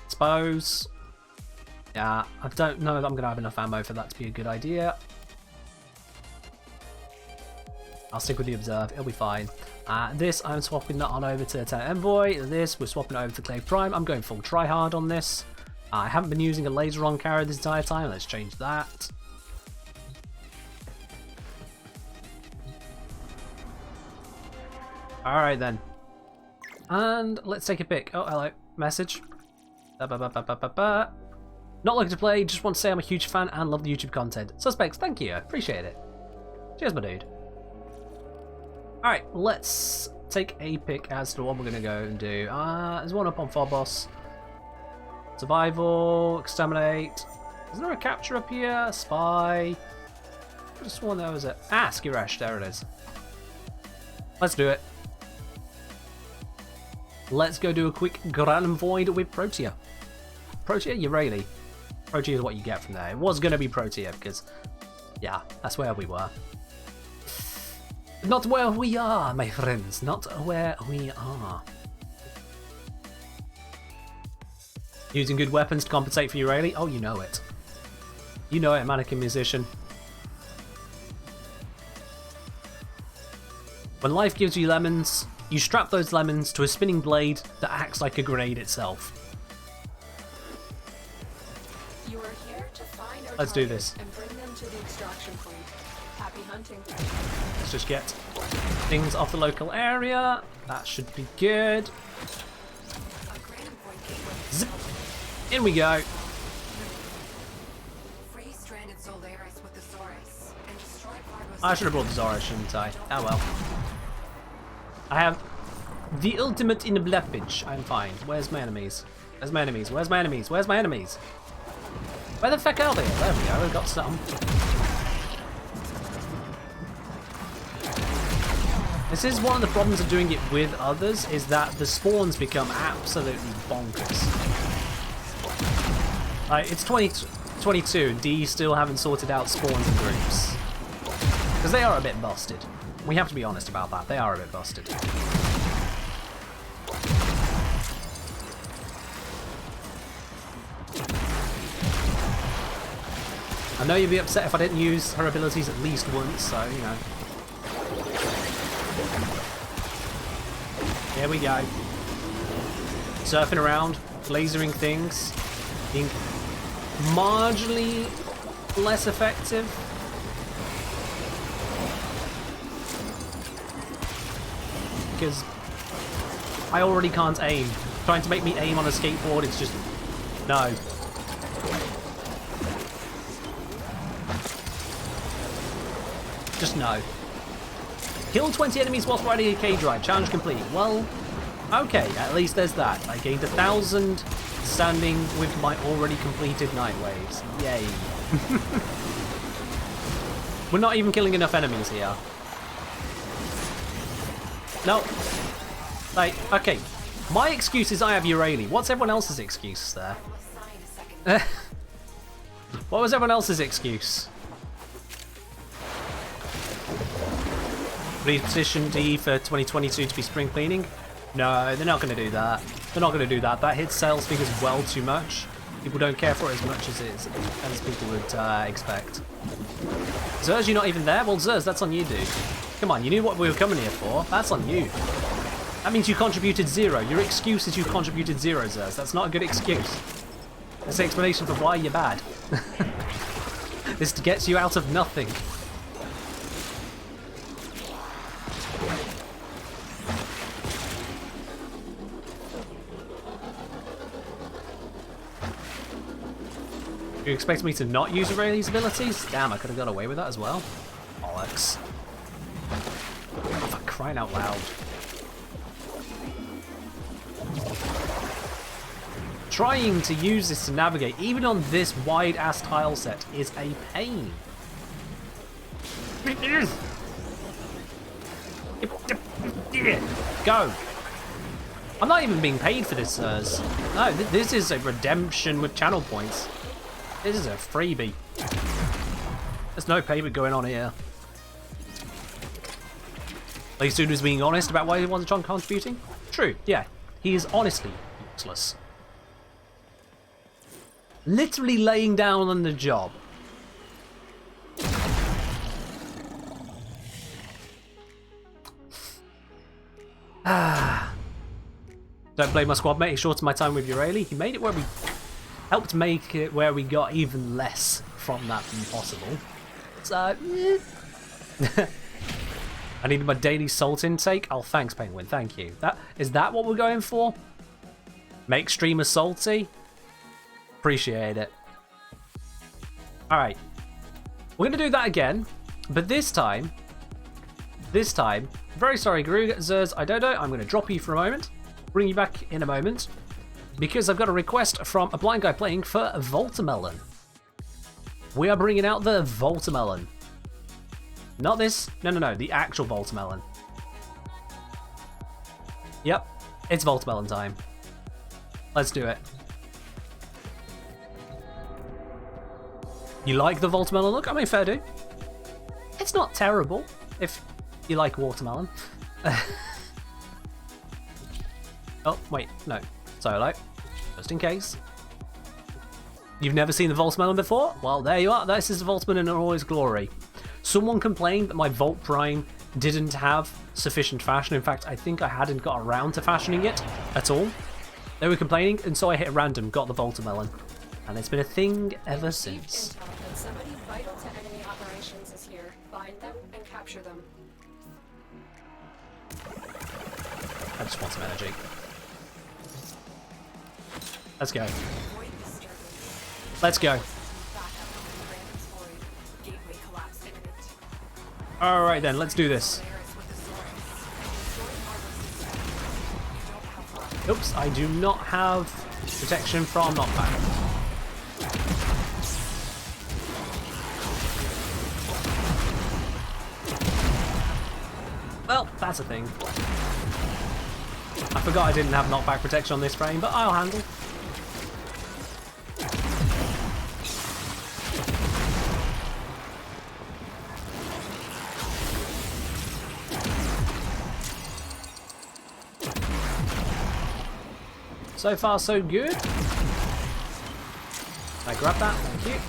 Suppose. Yeah, I don't know that I'm going to have enough ammo for that to be a good idea. I'll stick with the Observe. It'll be fine. This, I'm swapping that on over to Lieutenant Envoy. This, we're swapping over to Clave Prime. I'm going full tryhard on this. I haven't been using a laser on carrier this entire time. Let's change that. Alright then. And let's take a pic. Oh, hello. Message. Not looking to play, just want to say I'm a huge fan and love the YouTube content. Suspects, thank you. Appreciate it. Cheers, my dude. Alright, let's take a pic as to what we're going to go and do. There's one up on Phobos. Survival, exterminate. Is there a capture up here? Spy. Just one there, was it? Ah, Ski Rash, there it is. Let's do it. Let's go do a quick Gran Void with Protea. Protea? Eurali. Protea is what you get from there. It was going to be Protea because, yeah, that's where we were. Not where we are, my friends. Not where we are. Using good weapons to compensate for Eurali? Oh, you know it. You know it, mannequin musician. When life gives you lemons, you strap those lemons to a spinning blade that acts like a grenade itself. You are here to find our Let's do this. and bring them to the extraction point. Happy hunting. Let's just get things off the local area. That should be good. A Gran Void Zip. In we go. free stranded Solaris with the Zorus and destroy cargo. I should have brought the Zora, shouldn't I? Oh well. I have the ultimate in bleppage. I'm fine. Where's my enemies? Where's my enemies? Where's my enemies? Where's my enemies? Where the fuck are they? There we go. We've got some. This is one of the problems of doing it with others, is that the spawns become absolutely bonkers. It's 2022 and D still haven't sorted out spawns and groups. Because they are a bit busted. We have to be honest about that. They are a bit busted. I know you'd be upset if I didn't use her abilities at least once, so, you know. Here we go. Surfing around, lasering things, being marginally less effective. Because I already can't aim. Trying to make me aim on a skateboard, it's just... no. Just no. Kill 20 enemies whilst riding a K-Drive. Challenge complete. Well, okay, at least there's that. I gained 1,000 standing with my already completed Night Waves. Yay. We're not even killing enough enemies here. No. Like, okay. My excuse is I have Urali. What's everyone else's excuse there? What was everyone else's excuse? Please petition D for 2022 to be spring cleaning? No, they're not going to do that. They're not going to do that. That hits sales figures well too much. People don't care for it as much as people would expect. Zerz, you're not even there? Well, Zerz, that's on you, dude. Come on, you knew what we were coming here for. That's on you. That means you contributed 0. Your excuse is you contributed 0, Zerz. That's not a good excuse. It's an explanation for why you're bad. This gets you out of nothing. You expect me to not use Aurelia's abilities? Damn, I could have got away with that as well. Bollocks. Oh, for crying out loud. Trying to use this to navigate, even on this wide-ass tile set, is a pain. Go. I'm not even being paid for this, sirs. No, this is a redemption with channel points. This is a freebie. There's no payment going on here. Like, Student was being honest about why he wasn't contributing? True, yeah. He is honestly useless. Literally laying down on the job. Don't blame my squad mate, he shortened my time with Urali. He made it where we... helped make it where we got even less from that than possible. So... I needed my daily salt intake. Oh, thanks, Penguin, thank you. Is that what we're going for? Make streamers salty? Appreciate it. Alright. We're going to do that again, but this time, very sorry, Gru, Zerz, I don't know, I'm going to drop you for a moment, bring you back in a moment, because I've got a request from a blind guy playing for Voltamelon. We are bringing out the Voltamelon. Not this, no, the actual Voltamelon. Yep, it's Voltamelon time. Let's do it. You like the Voltamelon look? I mean, fair do. It's not terrible if you like watermelon. Oh, wait, no. Solo. Just in case. You've never seen the Voltamelon before? Well, there you are. This is the Voltamelon in all his glory. Someone complained that my Volt Prime didn't have sufficient fashion. In fact, I think I hadn't got around to fashioning it at all. They were complaining, and so I hit random, got the Voltamelon. And it's been a thing ever since. Somebody vital to enemy operations is here. Find them and capture them. I just want some energy. Let's go. Let's go. Alright then, let's do this. Oops, I do not have protection from knockback. Well, that's a thing. I forgot I didn't have knockback protection on this frame, but I'll handle. So far, so good. I grab that, thank you.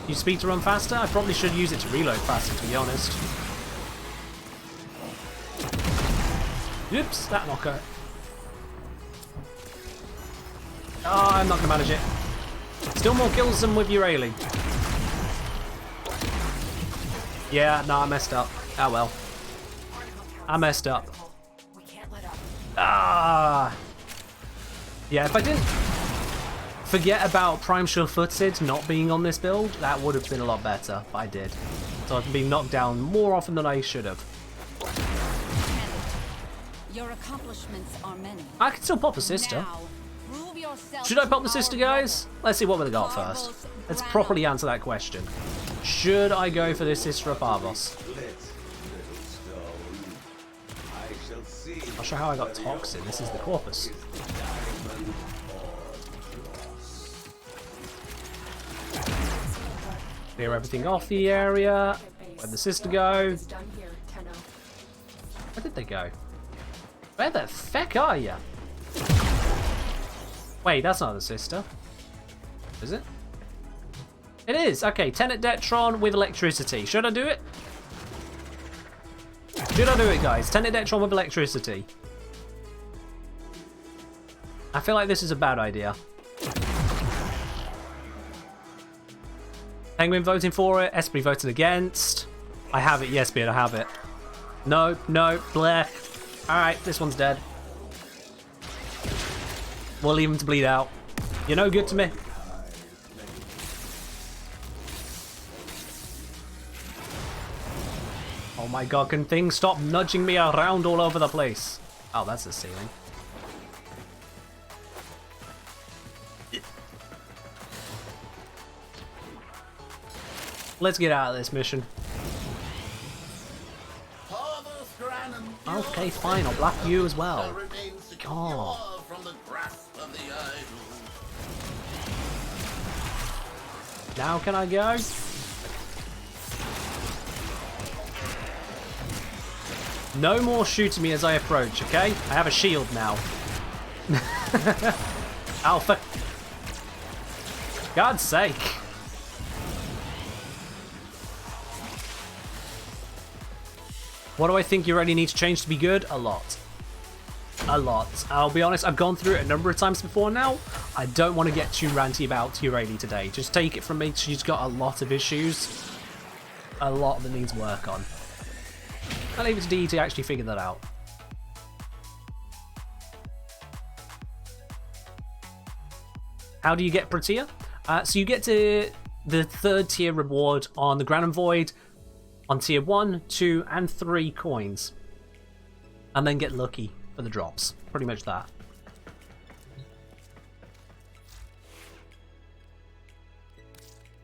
Use speed to run faster? I probably should use it to reload faster, to be honest. Oops, that knocker. Oh, I'm not going to manage it. Still more kills than with Urali. Yeah, no, I messed up. Oh well. I messed up. Ah! Yeah, if I didn't forget about prime sure-footed not being on this build, that would have been a lot better, but I did. So I've been knocked down more often than I should have. Your accomplishments are many. I can still pop a sister. Now, prove yourself Should I pop the to sister, our guys? Let's see what we got first. Let's properly answer that question. Should I go for this sister of Parvos? I'll show how I got Toxin. This is the Corpus. Clear everything off the area. Where'd the sister go? Where did they go? Where the feck are you? Wait, that's not the sister. Is it? It is! Okay, Tenet Detron with electricity. Should I do it? Should I do it, guys? Tenet Detron with electricity. I feel like this is a bad idea. Penguin voting for it. Esprit voted against. I have it. Yes, Beard, I have it. No, no, bleh. Alright, this one's dead. We'll leave him to bleed out. You're no good to me. Oh my god, can things stop nudging me around all over the place? Oh, that's the ceiling. Let's get out of this mission. Okay, fine, I'll block you as well. God. Now can I go? No more shooting me as I approach, okay? I have a shield now. Alpha. God's sake. What do I think you really need to change to be good? A lot. A lot. I'll be honest, I've gone through it a number of times before now. I don't want to get too ranty about Urani today. Just take it from me, she's got a lot of issues. A lot that needs work on. I'll leave it to D to actually figure that out. How do you get Protea? So you get to the 3rd tier reward on the Grand and Void on tier 1, 2, and 3 coins. And then get lucky for the drops. Pretty much that.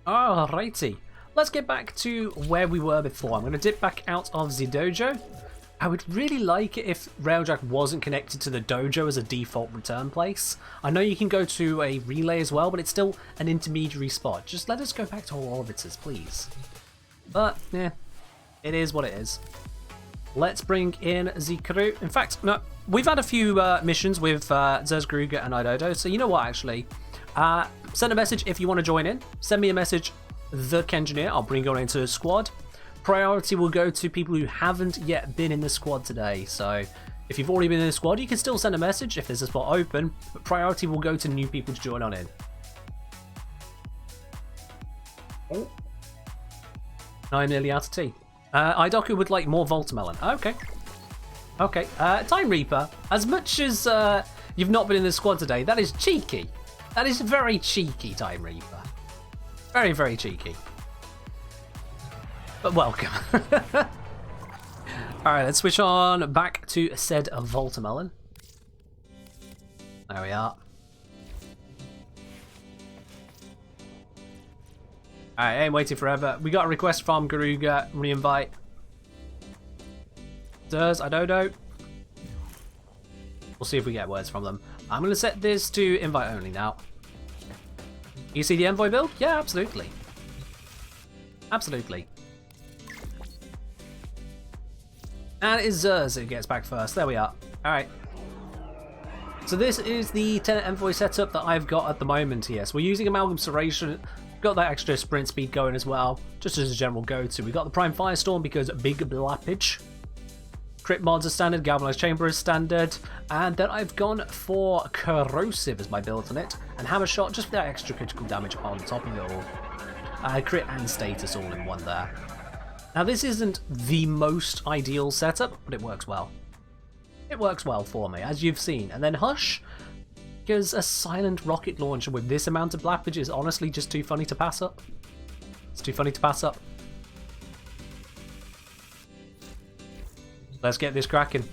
Alrighty. Let's get back to where we were before. I'm going to dip back out of the dojo. I would really like it if Railjack wasn't connected to the dojo as a default return place. I know you can go to a relay as well, but it's still an intermediary spot. Just let us go back to all orbiters, please. But, yeah, it is what it is. Let's bring in the crew. In fact, no, we've had a few missions with Zerzgruger and Idodo, so you know what, actually? Send a message if you want to join in. Send me a message, the Kengineer. I'll bring you on into the squad. Priority will go to people who haven't yet been in the squad today. So if you've already been in the squad, you can still send a message if there's a spot open, but priority will go to new people to join on in. Oh. I'm nearly out of tea. Idoku would like more Voltamelon. Okay. Okay. Time Reaper, as much as you've not been in the squad today, that is cheeky. That is very cheeky, Time Reaper. Very, very cheeky. But welcome. Alright, let's switch on back to said Voltamelon. There we are. Alright, ain't waiting forever. We got a request from Garuga, re-invite. Does Idodo? We'll see if we get words from them. I'm going to set this to invite only now. You see the envoy build? Yeah, absolutely. Absolutely. And it is Zerz who gets back first. There we are. Alright. So this is the Tenet Envoy setup that I've got at the moment here. So we're using Amalgam Serration. Got that extra sprint speed going as well, just as a general go-to. We got the Prime Firestorm because big blappage. Crit mods are standard, Galvanized Chamber is standard, and then I've gone for Corrosive as my build on it, and Hammer Shot just for that extra critical damage on top of it all. Crit and status all in one there. Now this isn't the most ideal setup, but it works well. It works well for me, as you've seen. And then Hush because a silent rocket launcher with this amount of blackage is honestly just too funny to pass up. It's too funny to pass up. Let's get this cracking.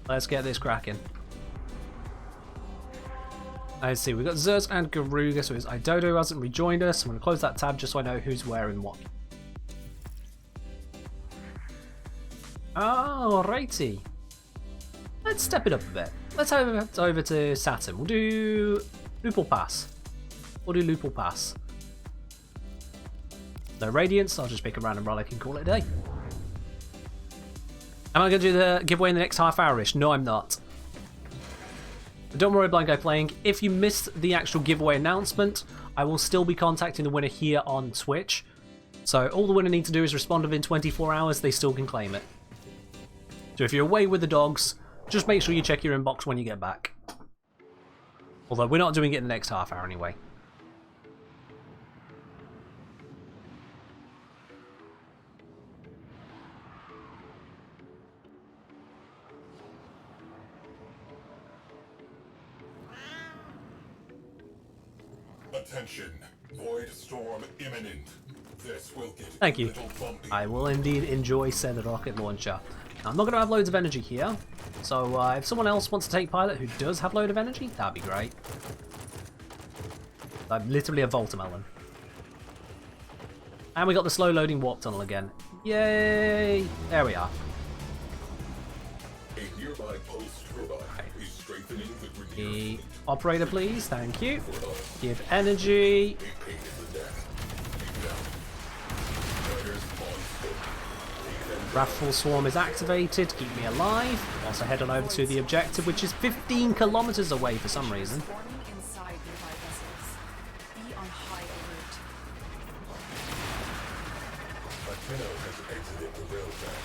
Let's get this cracking. Let's see, we've got Zerz and Garuga, so it's Idodo who hasn't rejoined us. I'm going to close that tab just so I know who's wearing what. Alrighty. Let's step it up a bit. Let's head over to Saturn. We'll do Lupul Pass. We'll do Lupul Pass. No Radiance, I'll just pick a random relic and call it a day. Am I going to do the giveaway in the next half hour-ish? No, I'm not. But don't worry, Blind Guy Playing. If you missed the actual giveaway announcement, I will still be contacting the winner here on Twitch. So all the winner needs to do is respond within 24 hours, they still can claim it. So if you're away with the dogs, just make sure you check your inbox when you get back. Although we're not doing it in the next half hour anyway. Attention, void storm imminent. This will get Thank you. a little bumpy. I will indeed enjoy said rocket launcher. I'm not going to have loads of energy here, so if someone else wants to take pilot who does have load of energy, that'd be great. I'm literally a Voltamelon. And we got the slow loading warp tunnel again. Yay! There we are. A nearby post turbine is strengthening the Grineer The fleet. operator, please. Thank you. Give energy. A pain in the neck. Keep down. Riders on foot. Wrathful Swarm is activated. Keep me alive. Also head on over to the objective, which is 15 kilometers away for some reason. Forming inside nearby vessels. Be on high alert. Aquino has exited the rail track.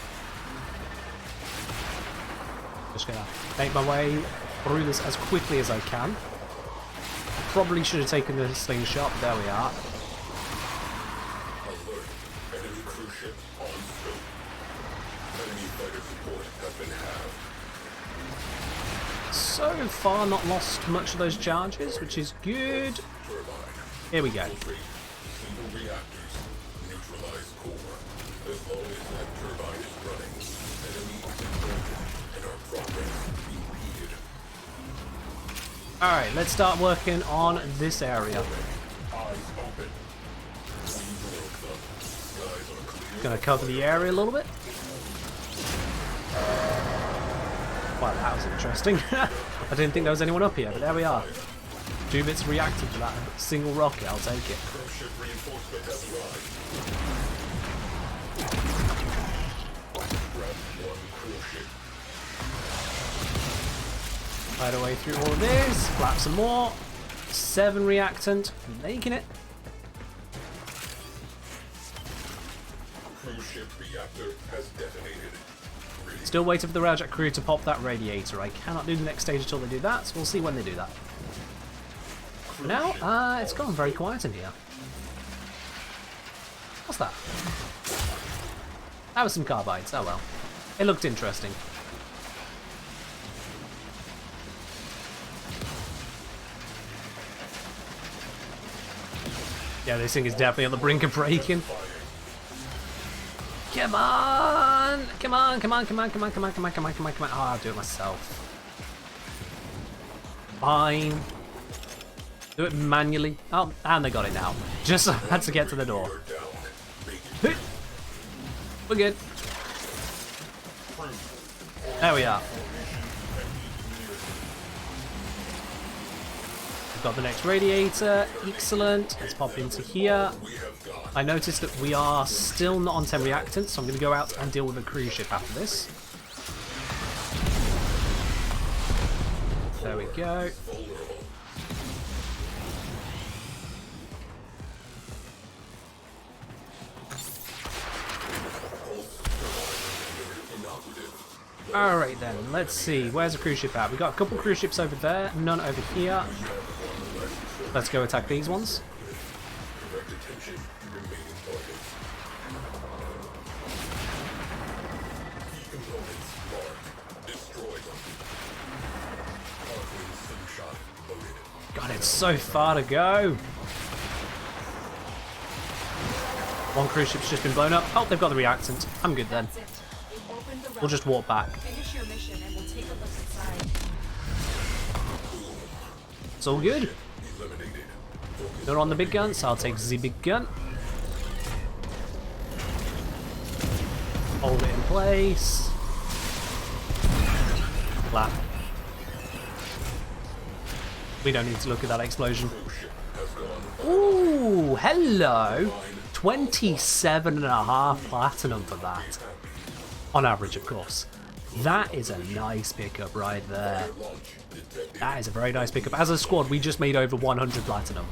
Just gonna make my way through this as quickly as I can. Probably should have taken the slingshot, but there we are. Alert. Enemy cruise ship on scope. Enemy fighter support has been halved. So far not lost much of those charges, which is good. Turbine. Here we go. Infiltrate single reactors. Neutralize core. As long as that turbine is running, enemy is broken and our progress impeded. Alright, let's start working on this area. Eyes open. We broke them. Skies are clear. Gonna cover the area a little bit. Wow, that was interesting. I didn't think there was anyone up here, but there we are. 2 bits reactive to that single rocket, I'll take it. Cruise ship reinforcement has arrived. Grab one cruise ship. Fight our way through all of this. Flap some more. 7 reactant. Making it. Cruise ship reactor has detonated. Ready. Still waiting for the Rajat crew to pop that radiator. I cannot do the next stage until they do that, so we'll see when they do that. For now, it's gone very quiet in here. What's that? That was some carbides. Oh well. It looked interesting. Yeah, this thing is definitely on the brink of breaking. Come on! Come on, come on, come on, come on, come on, come on, come on, come on, come on. Oh, I'll do it myself. Fine. Do it manually. Oh, and they got it now. Just so I had to get to the door. We're good. There we are. We've got the next radiator. Excellent. Let's pop into here. I noticed that we are still not on 10 reactants, so I'm going to go out and deal with a cruise ship after this. There we go. Alright then, let's see. Where's the cruise ship at? We've got a couple cruise ships over there, none over here. Let's go attack these ones. God, it's so far to go. One cruise ship's just been blown up. Oh, they've got the reactant. I'm good then. That's it. We've opened the We'll just walk back. Finish your mission and we'll take a look inside. It's all good. Eliminated. They're on the big gun, so I'll take the big gun. Hold it in place. Clap. We don't need to look at that explosion. Ooh, hello. 27.5 platinum for that. On average, of course. That is a nice pickup right there. That is a very nice pickup. As a squad, we just made over 100 platinum.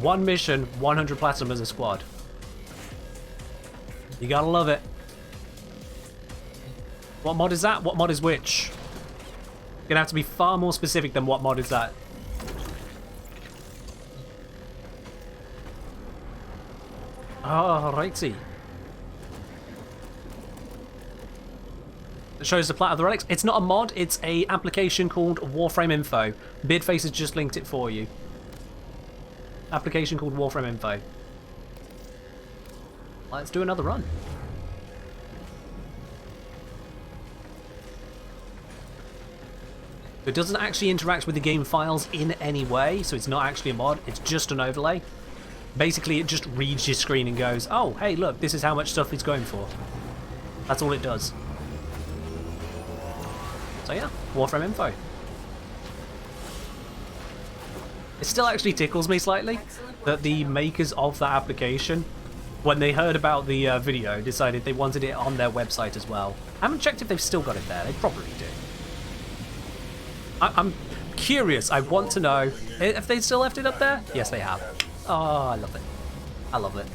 One mission, 100 platinum as a squad. You gotta love it. What mod is that? What mod is which? Gonna have to be far more specific than what mod is that. Oh, righty. It shows the plat of the relics. It's not a mod, it's a application called Warframe Info. Bidface has just linked it for you. Application called Warframe Info. Let's do another run. It doesn't actually interact with the game files in any way, so it's not actually a mod, it's just an overlay. Basically, it just reads your screen and goes, oh, hey, look, this is how much stuff it's going for. That's all it does. So yeah, Warframe Info. It still actually tickles me slightly that the makers of that application, when they heard about the video, decided they wanted it on their website as well. I haven't checked if they've still got it there. They probably do. I'm curious. I want to know if they still left it up there. Yes, they have. Oh, I love it. I love it.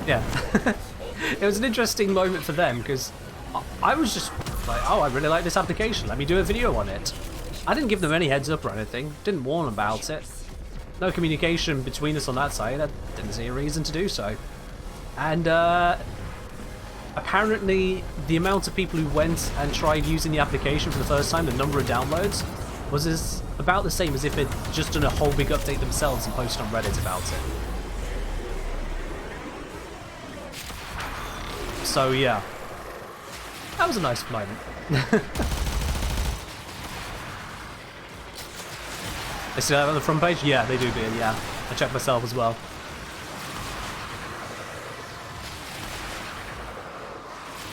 Yeah. It was an interesting moment for them because I was just like, oh, I really like this application. Let me do a video on it. I didn't give them any heads up or anything. Didn't warn them about it. No communication between us on that side. I didn't see a reason to do so. And apparently the amount of people who went and tried using the application for the first time, the number of downloads, was about the same as if they'd just done a whole big update themselves and posted on Reddit about it. So yeah, that was a nice moment. They still have it on the front page? Yeah, they do, yeah. I checked myself as well.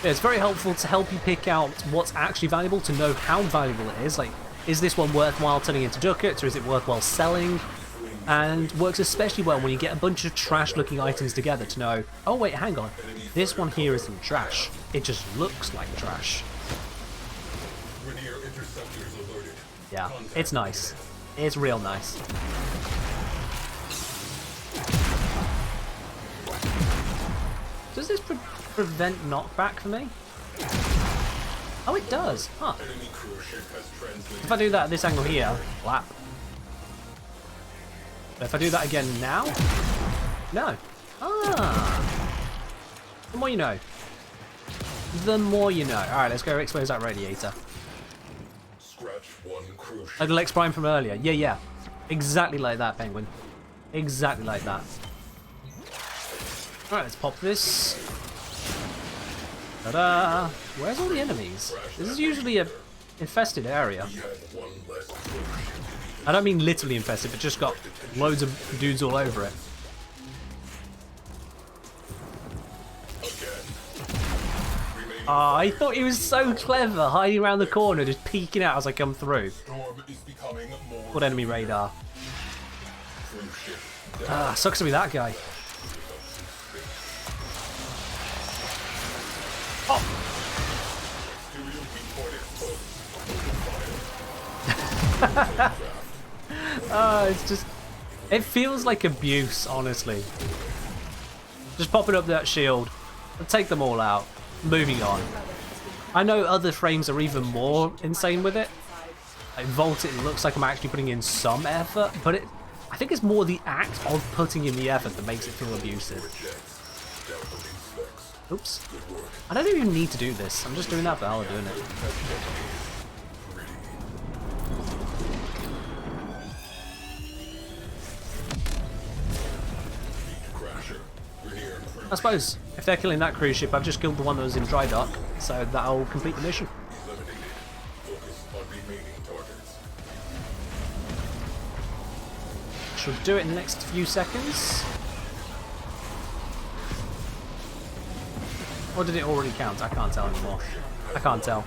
Yeah, it's very helpful to help you pick out what's actually valuable, to know how valuable it is. Like, is this one worthwhile turning into ducats, or is it worthwhile selling? And works especially well when you get a bunch of trash-looking items together to know, oh wait, hang on, this one here isn't trash. It just looks like trash. Yeah, it's nice. It's real nice. Does this prevent knockback for me? Oh, it does. Huh. If I do that at this angle here, lap. But if I do that again now, no. Ah. The more you know. The more you know. All right, let's go expose that radiator. Like the Lex Prime from earlier. Yeah, yeah. Exactly like that, Penguin. Exactly like that. Alright, let's pop this. Ta-da! Where's all the enemies? This is usually a infested area. I don't mean literally infested, but just got loads of dudes all over it. Oh, I thought he was so clever, hiding around the corner, just peeking out as I come through. What enemy radar? Ah, sucks to be that guy. Oh! It's just... It feels like abuse, honestly. Just popping up that shield and take them all out. Moving on. I know other frames are even more insane with it. Like Vault, it looks like I'm actually putting in some effort, but I think it's more the act of putting in the effort that makes it feel abusive. Oops. I don't even need to do this. I'm just doing that for hell of doing it. I suppose if they're killing that cruise ship, I've just killed the one that was in dry dock, so that'll complete the mission. Should do it in the next few seconds. Or did it already count? I can't tell anymore. I can't tell.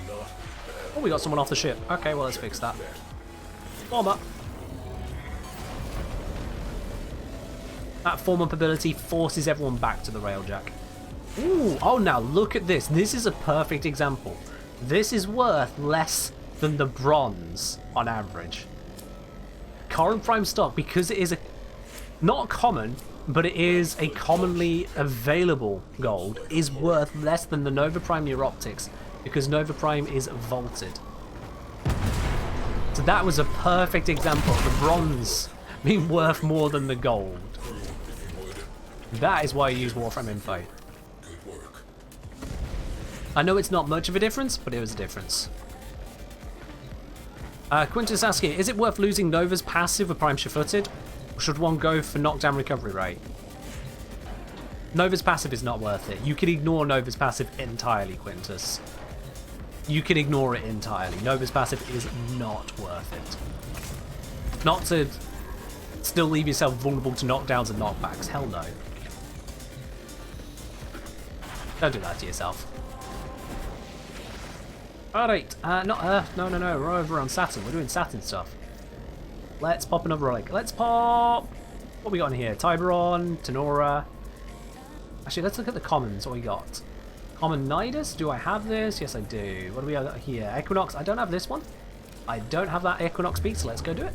Oh, we got someone off the ship. Okay, well, let's fix that. Form up. That form up ability forces everyone back to the railjack. Ooh, oh, now look at this. This is a perfect example. This is worth less than the bronze on average. Current Prime stock, because it is a not common, but it is a commonly available gold, is worth less than the Nova Prime Neuroptics, because Nova Prime is vaulted. So that was a perfect example of the bronze being worth more than the gold. That is why I use Warframe info. I know it's not much of a difference, but it was a difference. Quintus asking, is it worth losing Nova's passive with Prime Shifted? Or should one go for knockdown recovery rate? Nova's passive is not worth it. You can ignore Nova's passive entirely, Quintus. You can ignore it entirely. Nova's passive is not worth it. Not to still leave yourself vulnerable to knockdowns and knockbacks. Hell no. Don't do that to yourself. Alright, not Earth. No. We're over on Saturn. We're doing Saturn stuff. Let's pop another relic. Let's pop... What we got in here? Tiburon, Tenora. Actually, let's look at the commons. What we got? Common Nidus. Do I have this? Yes, I do. What do we have here? Equinox. I don't have this one. I don't have that Equinox beat, so let's go do it.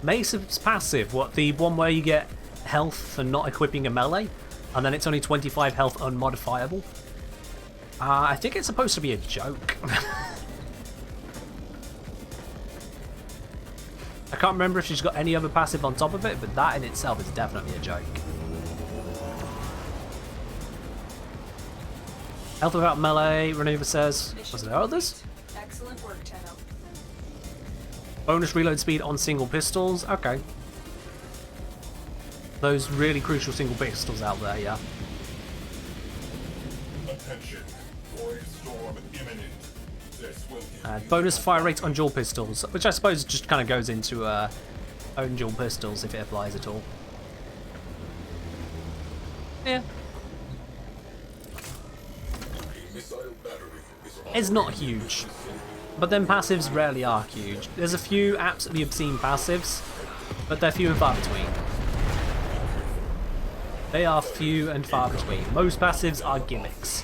Mace's passive. What, the one where you get health for not equipping a melee? And then it's only 25 health unmodifiable? I think it's supposed to be a joke. I can't remember if she's got any other passive on top of it, but that in itself is definitely a joke. Health without melee, Renova says. Was there others? Excellent work, Tenno. Bonus reload speed on single pistols. Okay. Those really crucial single pistols out there, yeah. Attention. Void storm imminent. This will give Bonus fire rate on dual pistols, which I suppose just kind of goes into own dual pistols if it applies at all. Yeah. It's not huge, but then passives rarely are huge. There's a few absolutely obscene passives, but they're few and far between. They are few and far between. Most passives are gimmicks.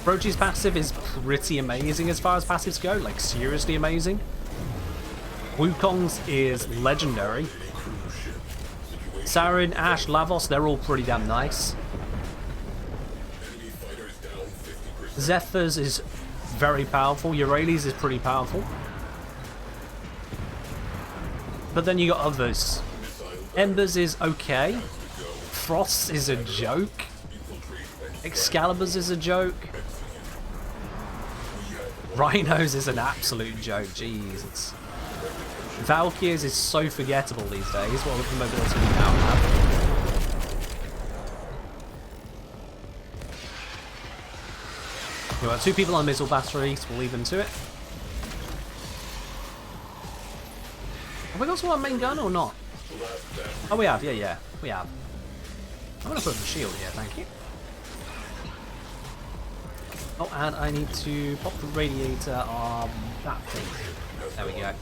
Brochi's passive is pretty amazing as far as passives go, like seriously amazing. Wukong's is legendary. Sarin, Ash, Lavos, they're all pretty damn nice. Zephyr's is very powerful. Eurali's is pretty powerful. But then you got others. Ember's is okay. Frost's is a joke. Excalibur's is a joke. Rhino's is an absolute joke. Jesus. Valkyr's is so forgettable these days. What with the mobility we now have. We've got 2 people on missile battery, so we'll leave them to it. Have we got someone on main gun or not? Oh, we have, yeah, we have. I'm going to put the shield here, thank you. Oh, and I need to pop the radiator on that thing. There we go.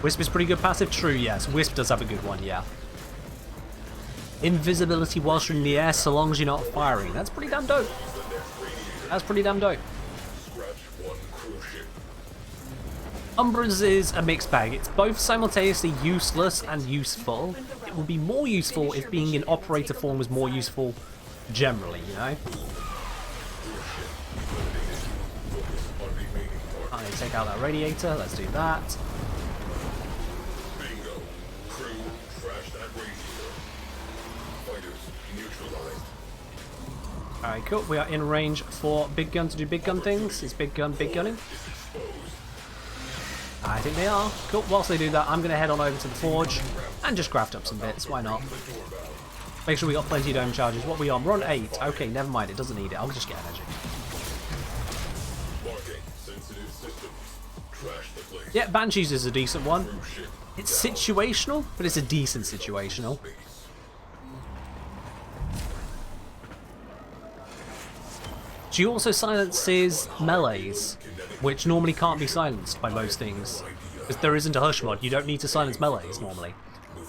Wisp is pretty good passive, true, yes. Wisp does have a good one, yeah. Invisibility whilst you're in the air, so long as you're not firing. That's pretty damn dope. That's pretty damn dope. Umbra's is a mixed bag. It's both simultaneously useless and useful. It would be more useful if being in operator form was more useful generally, you know? I need to take out that radiator. Let's do that. Bingo. Crew, trash that radiator. Fighters neutralized. Alright, cool. We are in range for big gun to do big gun things. Is big gunning? I think they are. Cool. Whilst they do that, I'm going to head on over to the forge and just craft up some bits. Why not? Make sure we got plenty of dome charges. What are we on? We're on 8. Okay, never mind. It doesn't need it. I'll just get energy. Yeah, Banshees is a decent one. It's situational, but it's a decent situational. She also silences melees, which normally can't be silenced by most things. Because there isn't a hush mod, you don't need to silence melees normally.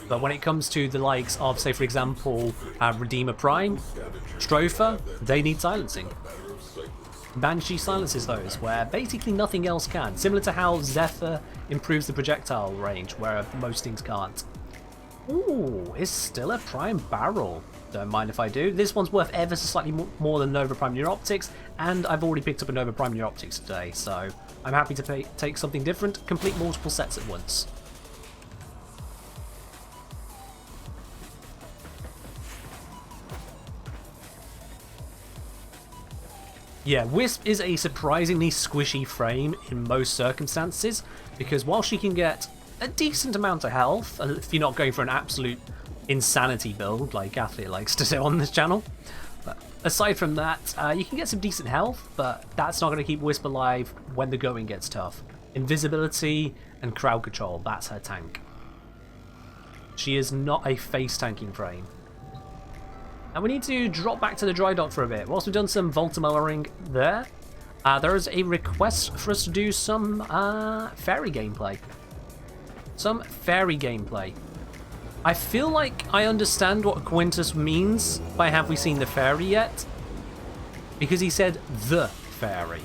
But when it comes to the likes of, say for example, Redeemer Prime, Stropher, they need silencing. Banshee silences those, where basically nothing else can. Similar to how Zephyr improves the projectile range, where most things can't. Ooh, it's still a Prime Barrel. Don't mind if I do. This one's worth ever so slightly more than Nova Prime Neuroptics, and I've already picked up a Nova Prime Neuroptics today, so I'm happy to take something different, complete multiple sets at once. Yeah, Wisp is a surprisingly squishy frame in most circumstances, because while she can get a decent amount of health, if you're not going for an absolute insanity build like Athlete likes to do on this channel, but aside from that, you can get some decent health, but that's not going to keep Wisp alive when the going gets tough. Invisibility and crowd control, that's her tank. She is not a face tanking frame. And we need to drop back to the dry dock for a bit. Whilst we've done some Voltamelering there, there is a request for us to do some fairy gameplay. Some fairy gameplay. I feel like I understand what Quintus means by have we seen the fairy yet? Because he said the fairy.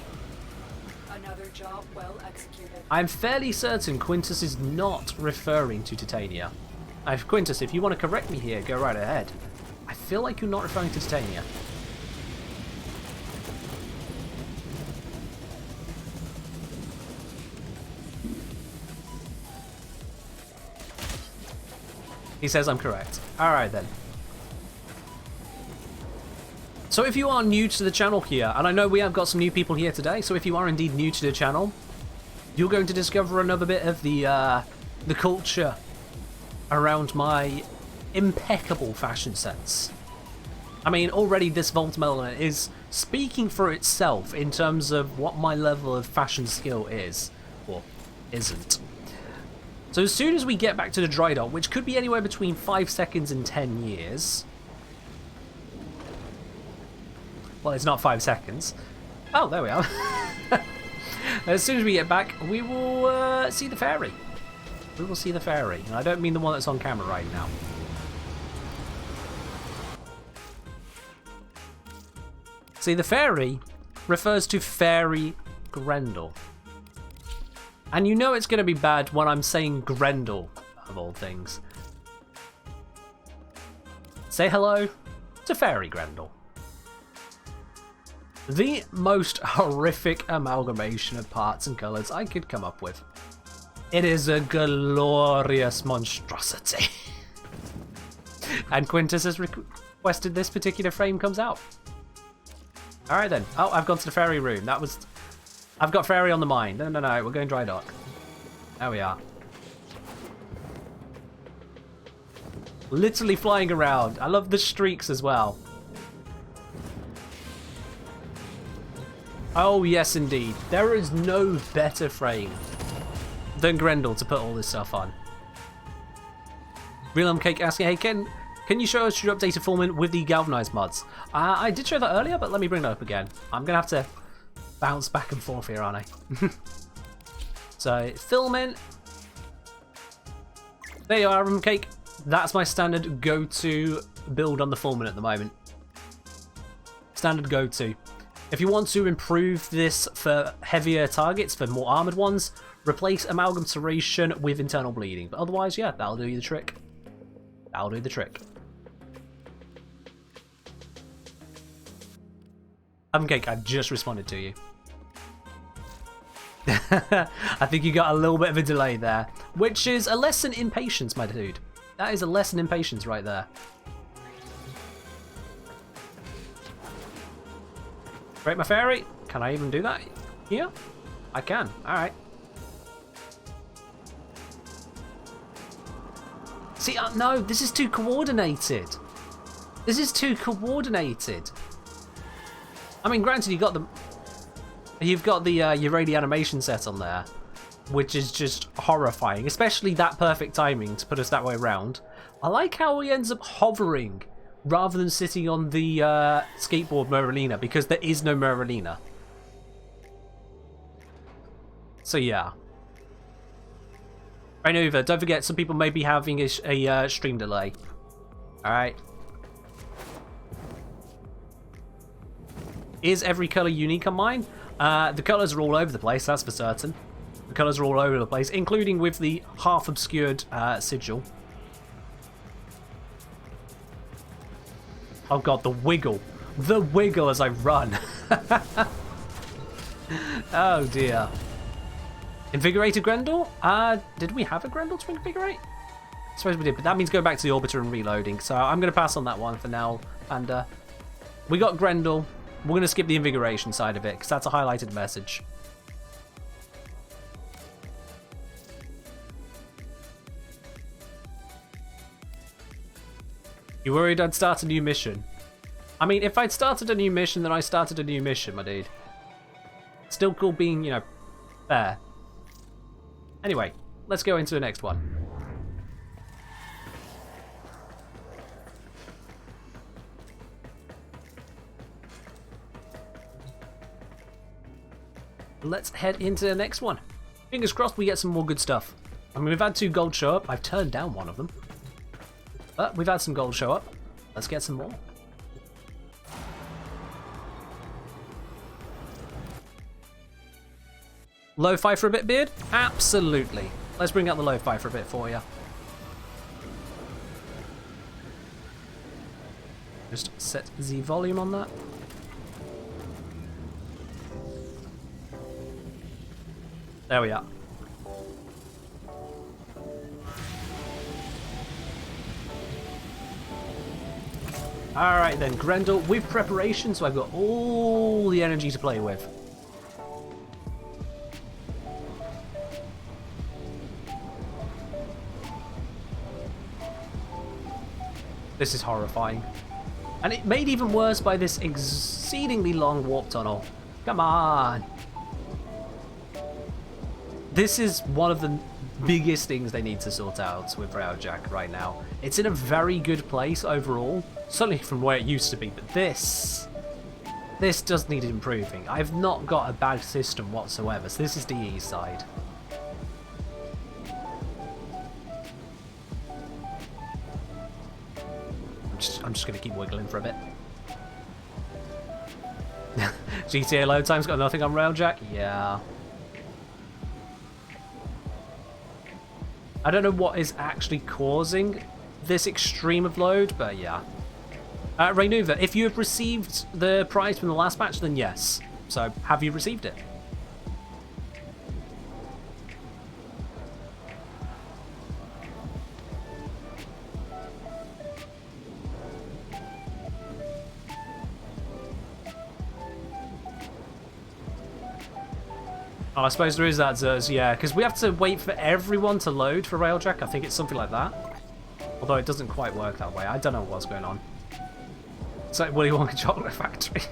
Another job well executed. I'm fairly certain Quintus is not referring to Titania. Quintus, if you want to correct me here, go right ahead. I feel like you're not referring to Titania. He says I'm correct. Alright then. So if you are new to the channel here, and I know we have got some new people here today, so if you are indeed new to the channel, you're going to discover another bit of the culture around my impeccable fashion sense. I mean, already this Voltamelon is speaking for itself in terms of what my level of fashion skill is, or isn't. So as soon as we get back to the dry dock, which could be anywhere between 5 seconds and 10 years. Well, it's not 5 seconds. Oh, there we are. As soon as we get back, we will see the fairy. We will see the fairy. And I don't mean the one that's on camera right now. See, the fairy refers to Fairy Grendel. And you know it's going to be bad when I'm saying Grendel, of all things. Say hello to Fairy Grendel. The most horrific amalgamation of parts and colours I could come up with. It is a glorious monstrosity. And Quintus has requested this particular frame comes out. Alright then. Oh, I've gone to the fairy room. That was... I've got fairy on the mind. No, we're going dry dock. There we are. Literally flying around. I love the streaks as well. Oh, yes, indeed. There is no better frame than Grendel to put all this stuff on. Realm Cake asking, hey, can you show us your updated filming with the galvanized mods? I did show that earlier, but let me bring it up again. I'm going to have to bounce back and forth here, aren't I? So, filming. There you are, Realm Cake. That's my standard go-to build on the filming at the moment. Standard go-to. If you want to improve this for heavier targets, for more armoured ones, replace Amalgam Serration with Internal Bleeding. But otherwise, yeah, that'll do you the trick. That'll do the trick. Cake, I just responded to you. I think you got a little bit of a delay there, which is a lesson in patience, my dude. That is a lesson in patience right there. Break my fairy. Can I even do that here? I can. Alright. See, no, this is too coordinated. This is too coordinated. I mean, granted, you've got the your radio animation set on there, which is just horrifying, especially that perfect timing to put us that way around. I like how he ends up hovering rather than sitting on the skateboard Merlina, because there is no Merlina. So yeah. Right over. Don't forget, some people may be having a stream delay. Alright. Is every colour unique on mine? The colours are all over the place, that's for certain. The colours are all over the place, including with the half-obscured sigil. Oh god, the wiggle. The wiggle as I run. Oh dear. Invigorated Grendel? Did we have a Grendel to invigorate? I suppose we did, but that means going back to the orbiter and reloading. So I'm going to pass on that one for now. And we got Grendel. We're going to skip the invigoration side of it, because that's a highlighted message. You worried I'd start a new mission? I mean, if I'd started a new mission, then I started a new mission, my dude. Still cool being, you know, fair. Anyway, let's go into the next one. Let's head into the next one. Fingers crossed we get some more good stuff. I mean, we've had 2 gold show up. I've turned down one of them. But we've had some gold show up. Let's get some more. Lo-fi for a bit, Beard? Absolutely. Let's bring out the lo-fi for a bit for you. Just set the volume on that. There we are. Alright then, Grendel with preparation, so I've got all the energy to play with. This is horrifying. And it made even worse by this exceedingly long warp tunnel. Come on! This is one of the biggest things they need to sort out with Railjack right now. It's in a very good place overall, certainly from where it used to be, but this does need improving. I've not got a bad system whatsoever, so this is DE's side. I'm just going to keep wiggling for a bit. GTA load time's got nothing on Railjack? Yeah. I don't know what is actually causing this extreme of load, but yeah. Raynuva, if you have received the prize from the last match, then yes. So, have you received it? Oh, I suppose there is that, Zers, yeah, because we have to wait for everyone to load for Railjack. I think it's something like that. Although it doesn't quite work that way. I don't know what's going on. It's like Willy Wonka Chocolate Factory.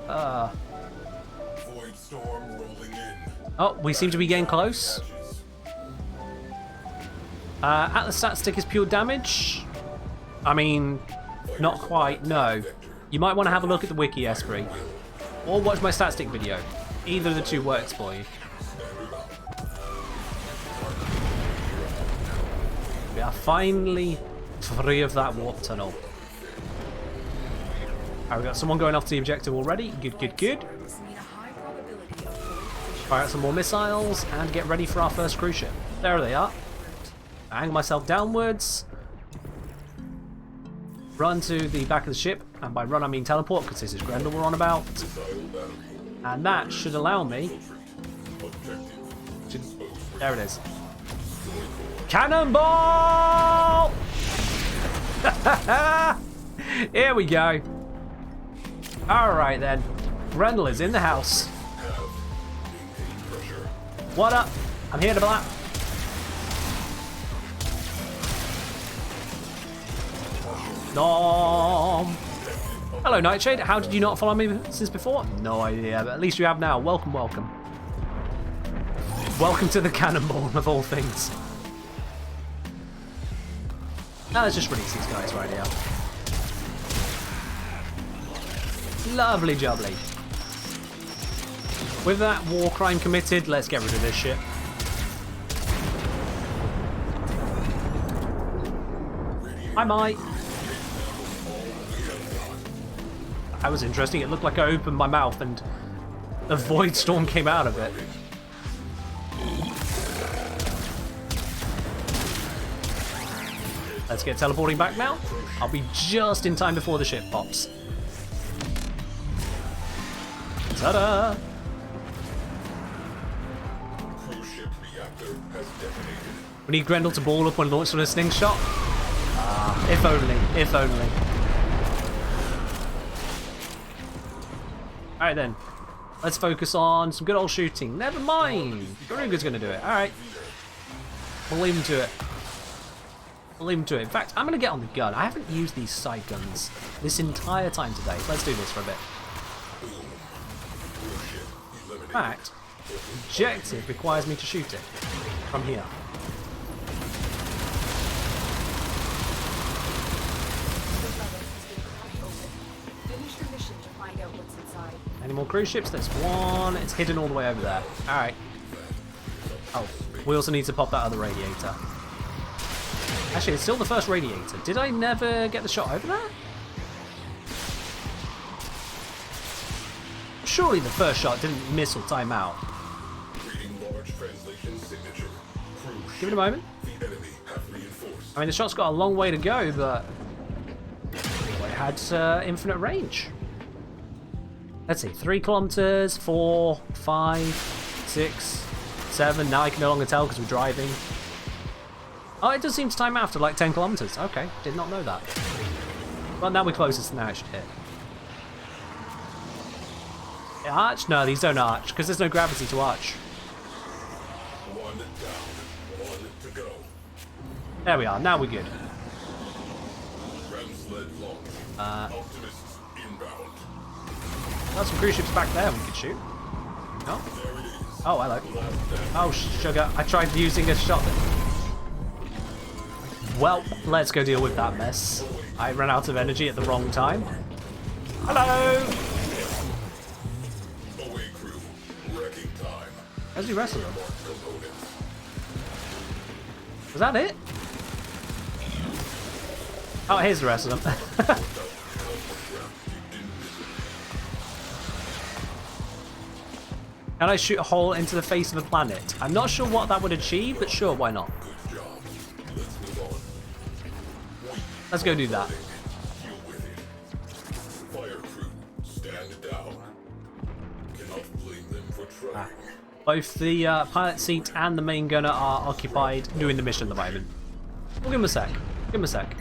Void storm rolling in. Oh, we seem to be getting close. Atlas stat stick is pure damage. I mean, not quite, no. You might want to have a look at the wiki, Esprit. Or watch my stat stick video. Either of the two works for you. We are finally free of that warp tunnel. Alright, we got someone going off to the objective already. Good, good, good. Fire out some more missiles and get ready for our first cruise ship. There they are. Hang myself downwards. Run to the back of the ship. And by run I mean teleport, because this is Grendel we're on about. And that should allow me There it is. Cannonball! Here we go. Alright then. Grendel is in the house. What up? I'm here to blap. No. Hello, Nightshade. How did you not follow me since before? No idea, but at least you have now. Welcome, welcome. Welcome to the Cannonball, of all things. Now let's just release these guys right here. Lovely jubbly. With that war crime committed, let's get rid of this shit. I might. That was interesting. It looked like I opened my mouth and a void storm came out of it. Let's get teleporting back now. I'll be just in time before the ship pops. Ta-da! Cruise ship reactor has detonated. We need Grendel to ball up when launched on a slingshot. Ah, if only, if only. Alright then. Let's focus on some good old shooting. Never mind. Garuga's gonna do it. Alright. We'll leave him to it. We'll leave him to it. In fact, I'm gonna get on the gun. I haven't used these side guns this entire time today. Let's do this for a bit. In fact, objective requires me to shoot it from here. Finish your mission to find out what's inside. Any more cruise ships? There's one. It's hidden all the way over there. Alright. Oh, we also need to pop that other radiator. Actually, it's still the first radiator. Did I never get the shot over there? Surely the first shot didn't miss or time out. Give it a moment. I mean, the shot's got a long way to go, but it had infinite range. Let's see, 3 kilometers, 4, 5, 6, 7. Now I can no longer tell because we're driving. Oh, it does seem to time after like 10 kilometers. Okay, did not know that. Well, now we're closest and now it should hit. Arch? No, these don't arch because there's no gravity to arch. One down, one to go. There we are. Now we're good. Optimists inbound. Got some cruise ships back there we could shoot. No? Oh, hello. Oh, sugar. I tried using a shot. Well, let's go deal with that mess. I ran out of energy at the wrong time. Hello! Away crew. Wrecking time. Where's the rest of them? Was that it? Oh, here's the rest of them. Can I shoot a hole into the face of a planet? I'm not sure what that would achieve, but sure, why not? Good job. Let's move on. Let's go do that. Deal with it. Fire crew, stand down. Cannot blame them for trying. Both the pilot seat and the main gunner are occupied doing the mission at the moment. We'll give him a sec. Give him a sec.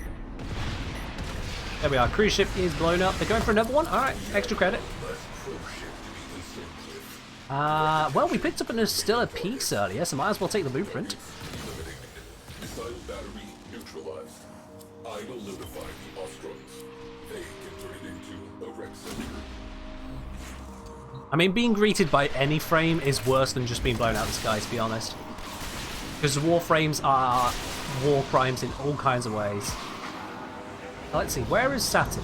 There we are. Cruise ship is blown up. They're going for another one? Alright, extra credit. Well, we picked up still a piece earlier, so might as well take the blueprint. Missile battery neutralized. I will notify the Ostrons. They can turn it into a rec center. I mean, being greeted by any frame is worse than just being blown out of the sky, to be honest. Because Warframes are war crimes in all kinds of ways. Let's see, where is Saturn?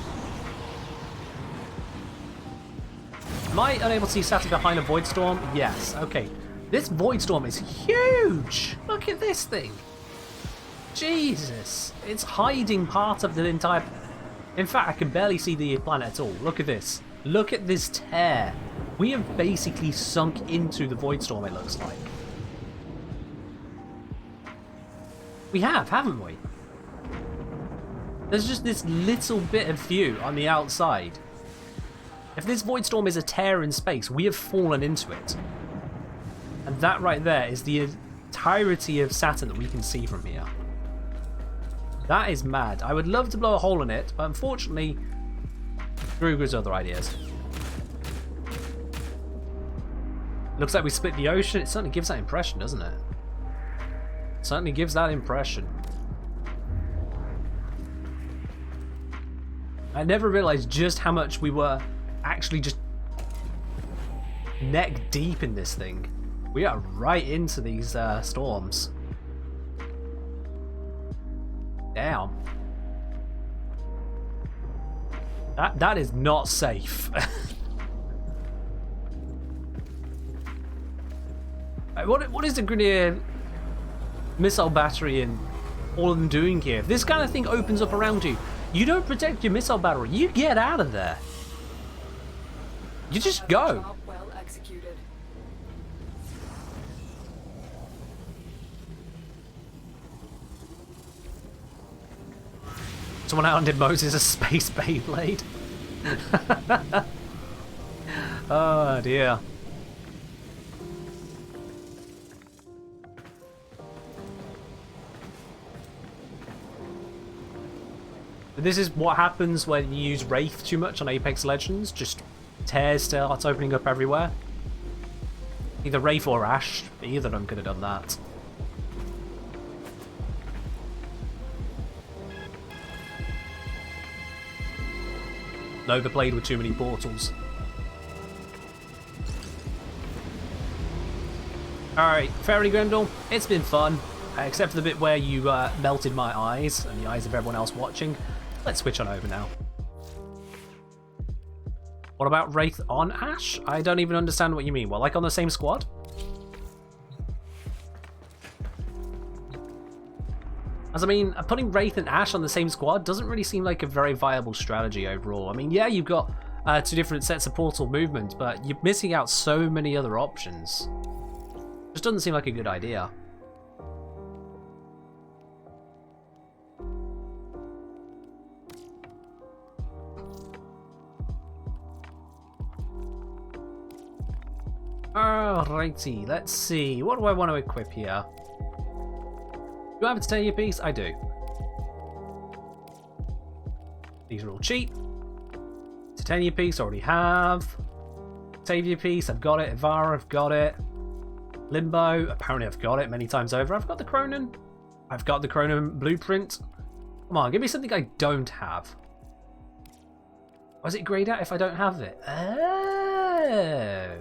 Am I unable to see Saturn behind a void storm? Yes, okay. This void storm is huge! Look at this thing! Jesus! It's hiding part of the entire... In fact, I can barely see the planet at all. Look at this. Look at this tear. We have basically sunk into the void storm, it looks like. We have, haven't we? There's just this little bit of view on the outside. If this void storm is a tear in space, we have fallen into it. And that right there is the entirety of Saturn that we can see from here. That is mad. I would love to blow a hole in it, but unfortunately, screw has other ideas. Looks like we split the ocean. It certainly gives that impression, doesn't it? Certainly gives that impression. I never realized just how much we were actually just neck deep in this thing. We are right into these storms. Damn. That is not safe. What is the Grenadier missile battery and all of them doing here? If this kind of thing opens up around you, you don't protect your missile battery. You get out of there. You just go. Job well executed. Someone outdid Moses a space Beyblade. Oh dear. This is what happens when you use Wraith too much on Apex Legends. Just tears starts opening up everywhere. Either Wraith or Ash. Either of them could have done that. Overplayed with too many portals. Alright, Fairy Grendel, it's been fun. Except for the bit where you melted my eyes and the eyes of everyone else watching. Let's switch on over now. What about Wraith on Ash? I don't even understand what you mean. Well, like on the same squad? As I mean, putting Wraith and Ash on the same squad doesn't really seem like a very viable strategy overall. I mean, yeah, you've got two different sets of portal movement, but you're missing out so many other options. Just doesn't seem like a good idea. Alrighty, let's see. What do I want to equip here? Do I have a titanium piece? I do. These are all cheap. Titanium piece, already have. Octavia piece, I've got it. Ivara, I've got it. Limbo, apparently I've got it many times over. I've got the Cronin. I've got the Cronin blueprint. Come on, give me something I don't have. Was it grayed out if I don't have it? Oh.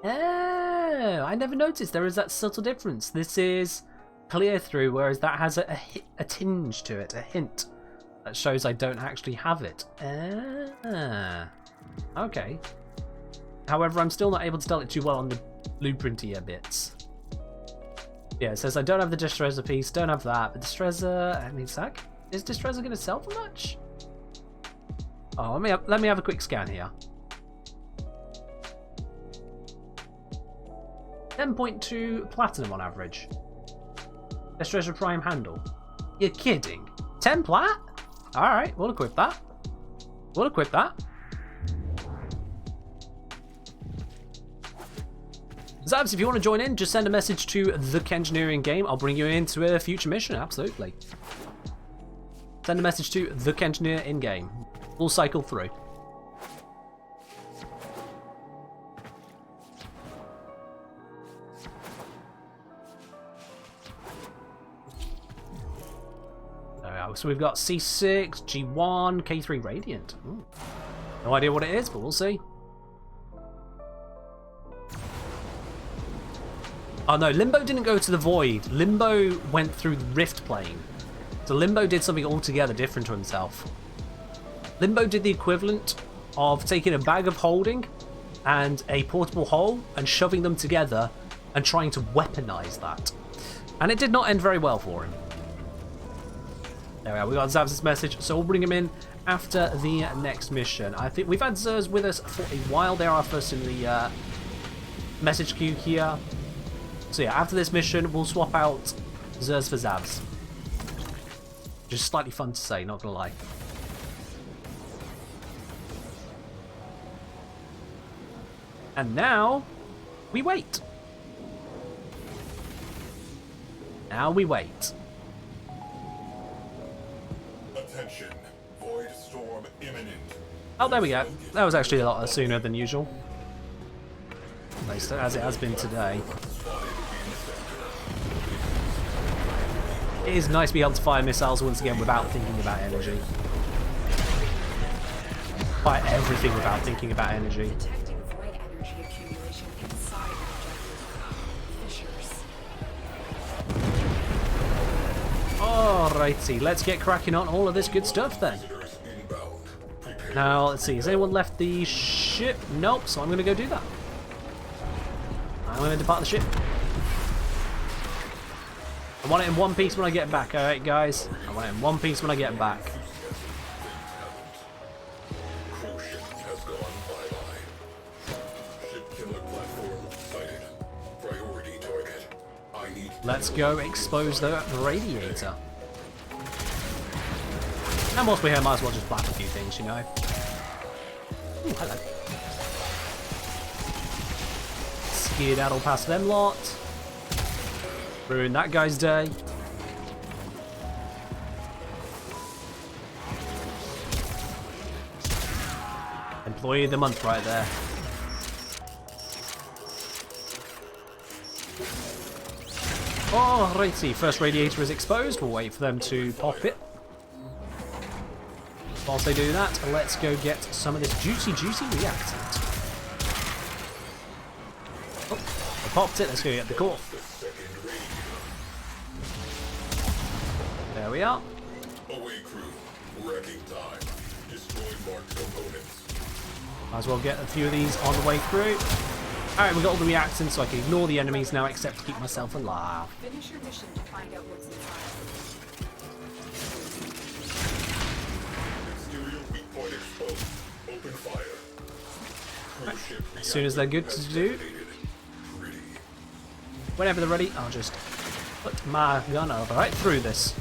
Oh, I never noticed there is that subtle difference. This is clear through, whereas that has a tinge to it, a hint that shows I don't actually have it. Okay. However, I'm still not able to tell it too well on the blueprintier bits. Yeah, it says I don't have the Distrezor piece, don't have that, but Distrezor, I mean, is Distrezor going to sell for much? Oh, let me have a quick scan here. 10.2 platinum on average. Distrezor Prime handle. You're kidding. 10 plat? Alright, we'll equip that. We'll equip that. Zabs, if you want to join in, just send a message to the Kengineering Game. I'll bring you into a future mission, absolutely. Send a message to the Kengineer in game. We'll cycle through. So we've got C6, G1, K3 Radiant. Ooh. No idea what it is, but we'll see. Oh no, Limbo didn't go to the Void. Limbo went through the Rift Plane. So Limbo did something altogether different to himself. Limbo did the equivalent of taking a bag of holding and a portable hole and shoving them together and trying to weaponize that. And it did not end very well for him. There we are, we got Zabs' message, so we'll bring him in after the next mission. I think we've had Zers with us for a while. They are first in the message queue here. So yeah, after this mission, we'll swap out Zers for Zabs. Just slightly fun to say, not gonna lie. And now, we wait. Now we wait. Attention. Void storm imminent. Oh, there we go. That was actually a lot sooner than usual. At least as it has been today. It is nice to be able to fire missiles once again without thinking about energy. Fire everything without thinking about energy. Detecting void energy accumulation inside objective fissures. Alrighty, let's get cracking on all of this good stuff then. Visitors inbound. Prepare. Now, let's see, has anyone left the ship? Nope, so I'm going to go do that. I'm going to depart the ship. I want it in one piece when I get back, alright guys? I want it in one piece when I get back. Cruise ship has gone bye-bye. Ship killer platform sighted. Priority target. I need... Let's go expose the radiator. And whilst we're here, might as well just blast a few things, you know. Ooh, hello. Skedaddle past them lot. Ruin that guy's day. Employee of the month right there. Alrighty, first radiator is exposed. We'll wait for them to pop it. Whilst they do that, let's go get some of this juicy reactant. Oh, I popped it. Let's go get the core. There we are. Away crew. Wrecking time. Destroy marked components. Might as well get a few of these on the way through. Alright, we got all the reactants, so I can ignore the enemies now, except to keep myself alive. Finish your mission to find out what's inside. Exterior weak point exposed. Open fire. Cruise ship As soon as they're good to do, ready. whenever they're ready, I'll just put my gun over right through this.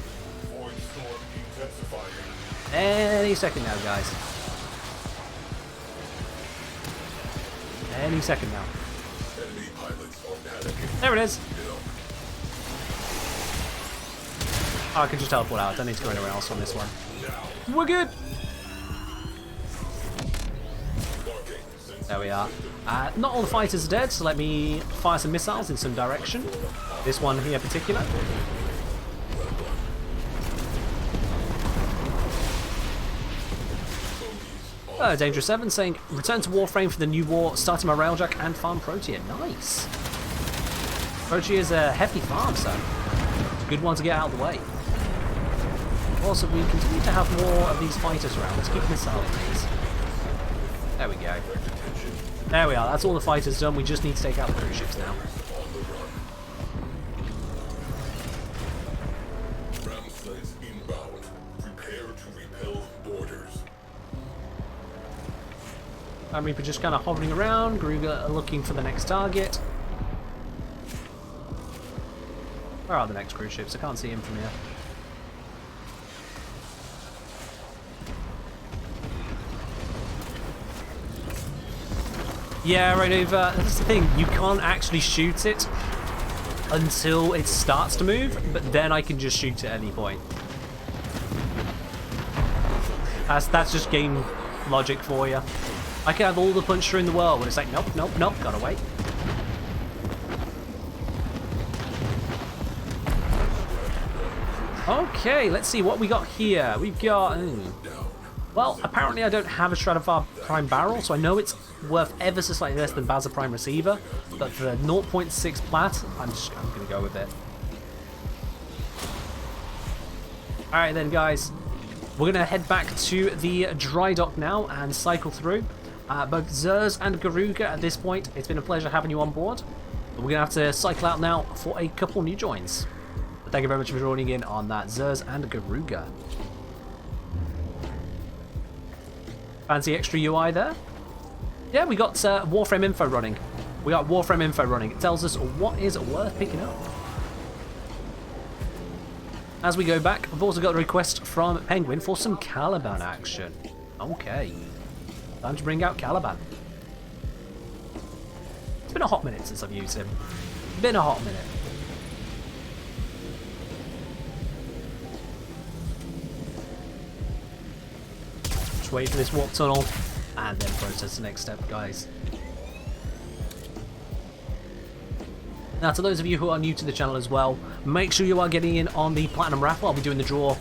Void storm intensifying. Any second now, guys. Any second now. Enemy pilots are panicking. There it is. Get up. Oh, I can just teleport out. I don't need to go anywhere else on this one. We're good. There we are. Not all the fighters are dead, so let me fire some missiles in some direction. This one here in particular. Dangerous 7 saying, return to Warframe for the new war, starting my railjack and farm Protea. Nice. Protea is a heavy farm, so it's a good one to get out of the way. Also, we continue to have more of these fighters around. Let's keep missiling these. There we go. There we are. That's all the fighters done. We just need to take out the cruise ships now. Ramsleds inbound. Prepare to repel boarders. Reaper just kind of hovering around. Gruger looking for the next target. Where are the next cruise ships? I can't see him from here. Yeah, right over. That's the thing. You can't actually shoot it until it starts to move, but then I can just shoot at any point. That's just game logic for you. I can have all the puncher in the world, but it's like, nope, nope, nope, gotta wait. Okay, let's see what we got here. We've got... well, apparently I don't have a Stradivar Prime barrel, so I know it's worth ever so slightly less than Vaza Prime receiver, but for the 0.6 plat, I'm gonna go with it. Alright then, guys. We're gonna head back to the dry dock now and cycle through. Both Zers and Garuga at this point. It's been a pleasure having you on board. But we're going to have to cycle out now for a couple new joins. But thank you very much for joining in on that, Zers and Garuga. Fancy extra UI there? Yeah, we got Warframe info running. We got Warframe info running. It tells us what is worth picking up. As we go back, I've also got a request from Penguin for some Caliban action. Okay. Time to bring out Caliban. It's been a hot minute since I've used him. Been a hot minute. wait for this warp tunnel, and then process the next step, guys. Now, to those of you who are new to the channel as well, make sure you are getting in on the Platinum Raffle. I'll be doing the draw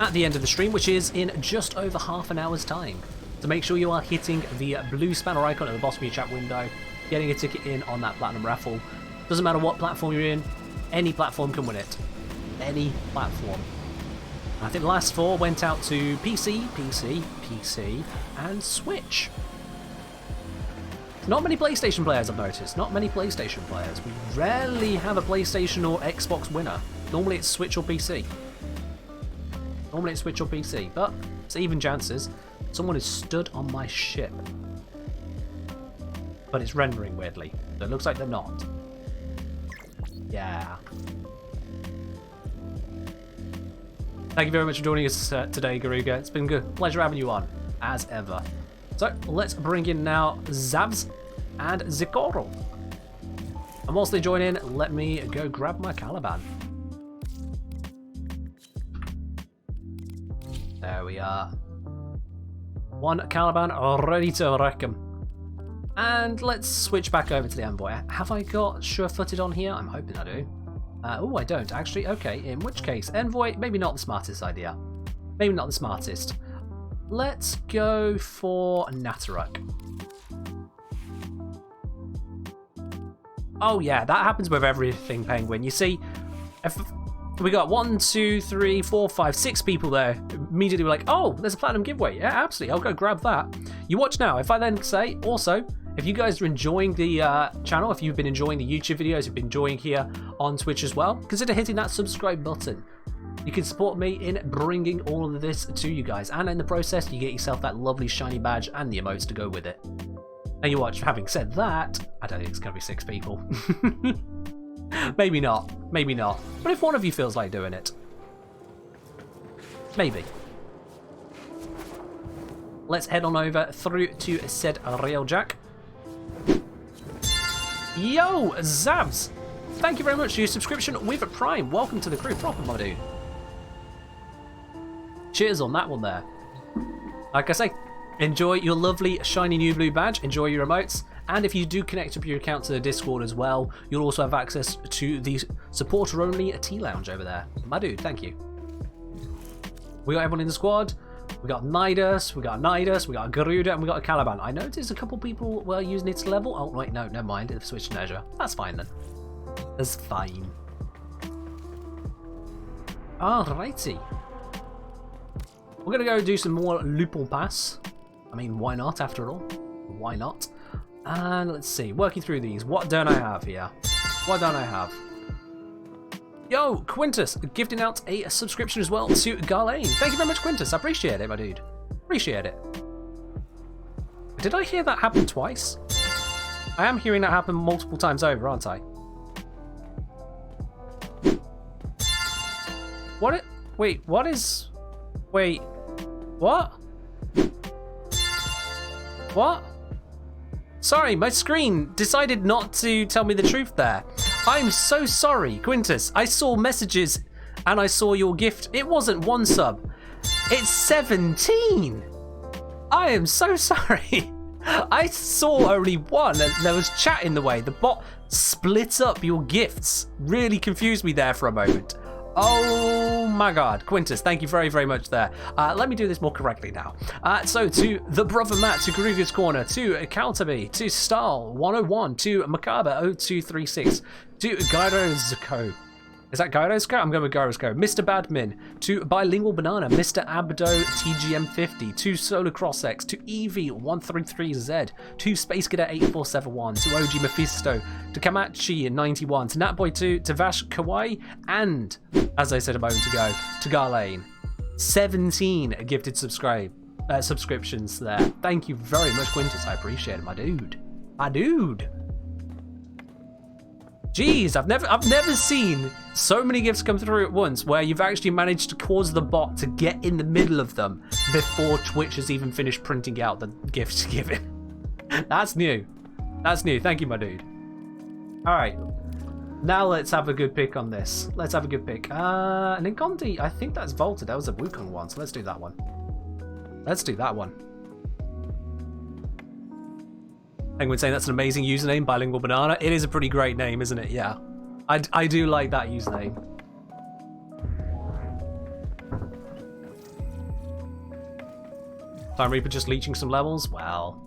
at the end of the stream, which is in just over half an hour's time. So make sure you are hitting the blue spanner icon at the bottom of your chat window, getting a ticket in on that Platinum Raffle. Doesn't matter what platform you're in, any platform can win it. Any platform. I think the last 4 went out to PC, and Switch. Not many PlayStation players, I've noticed. Not many PlayStation players. We rarely have a PlayStation or Xbox winner. Normally it's Switch or PC. But it's even chances. Someone is stood on my ship. But it's rendering weirdly. So it looks like they're not. Yeah. Thank you very much for joining us today, Garuga. It's been a good pleasure having you on, as ever. So let's bring in now Zavs and Zikoro. And whilst they join in, let me go grab my Caliban. There we are. One Caliban ready to wreck him. And let's switch back over to the Envoy. Have I got sure-footed on here? I'm hoping I do. Oh, I don't actually. Okay, in which case, Envoy, maybe not the smartest idea. Maybe not the smartest. Let's go for Nataruk. Oh yeah, that happens with everything, Penguin. You see, if we got 1, 2, 3, 4, 5, 6 people there, immediately we're like, oh, there's a platinum giveaway. Yeah, absolutely, I'll go grab that. You watch now. If I then say, also, if you guys are enjoying the channel, if you've been enjoying the YouTube videos, you've been enjoying here on Twitch as well, consider hitting that subscribe button. You can support me in bringing all of this to you guys, and in the process, you get yourself that lovely shiny badge and the emotes to go with it. Now you watch, having said that, I don't think it's going to be 6 people. Maybe not, maybe not. But if one of you feels like doing it, maybe. Let's head on over through to said Railjack. Yo, Zabs! Thank you very much for your subscription with Prime. Welcome to the crew, proper my dude. Cheers on that one there. Like I say, enjoy your lovely shiny new blue badge, enjoy your emotes, and if you do connect up your account to the Discord as well, you'll also have access to the supporter-only tea lounge over there. My dude, thank you. We got everyone in the squad. We got Nidus, we got Garuda, and we got a Caliban. I noticed a couple people were using its level. Oh, wait, no, never mind. They've switched to Nezha. That's fine then. That's fine. Alrighty. We're going to go do some more Lupul Pass. I mean, why not, after all? Why not? And let's see, working through these. What don't I have here? What don't I have? Yo, Quintus, gifting out a subscription as well to Garlane. Thank you very much, Quintus. I appreciate it, my dude. Appreciate it. Did I hear that happen twice? I am hearing that happen multiple times over, aren't I? What? Wait, what is... Wait, what? What? Sorry, my screen decided not to tell me the truth there. I'm so sorry, Quintus. I saw messages and I saw your gift. It wasn't 1 sub. It's 17. I am so sorry. I saw only 1 and there was chat in the way. The bot split up your gifts. Really confused me there for a moment. Oh my god, Quintus, thank you very, very much there. Let me do this more correctly now. So to the brother Matt, to Garuga's Corner, to Caltaby, to Stahl 101, to Macabre 0236, to Gyro's Co. Is that Gyro's Co? I'm going with Gyro's Co. Mr. Badmin, to Bilingual Banana, Mr. Abdo TGM50, to Solar Cross X, to Eevee133Z, to Space Cadet 8471, to OG Mephisto, to Kamachi91, to Natboy2, to Vash Kawaii, and, as I said a moment ago, to Garlane. 17 gifted subscriptions there. Thank you very much, Quintus. I appreciate it, my dude. My dude. Jeez, I've never seen so many gifts come through at once where you've actually managed to cause the bot to get in the middle of them before Twitch has even finished printing out the gifts given. That's new. That's new. Thank you, my dude. All right. Now let's have a good pick on this. Let's have a good pick. An Incondi, I think that's vaulted. That was a Wukong one, so let's do that one. Let's do that one. Penguin saying that's an amazing username, Bilingual Banana. It is a pretty great name, isn't it? Yeah. I do like that username. Time Reaper just leeching some levels? Well,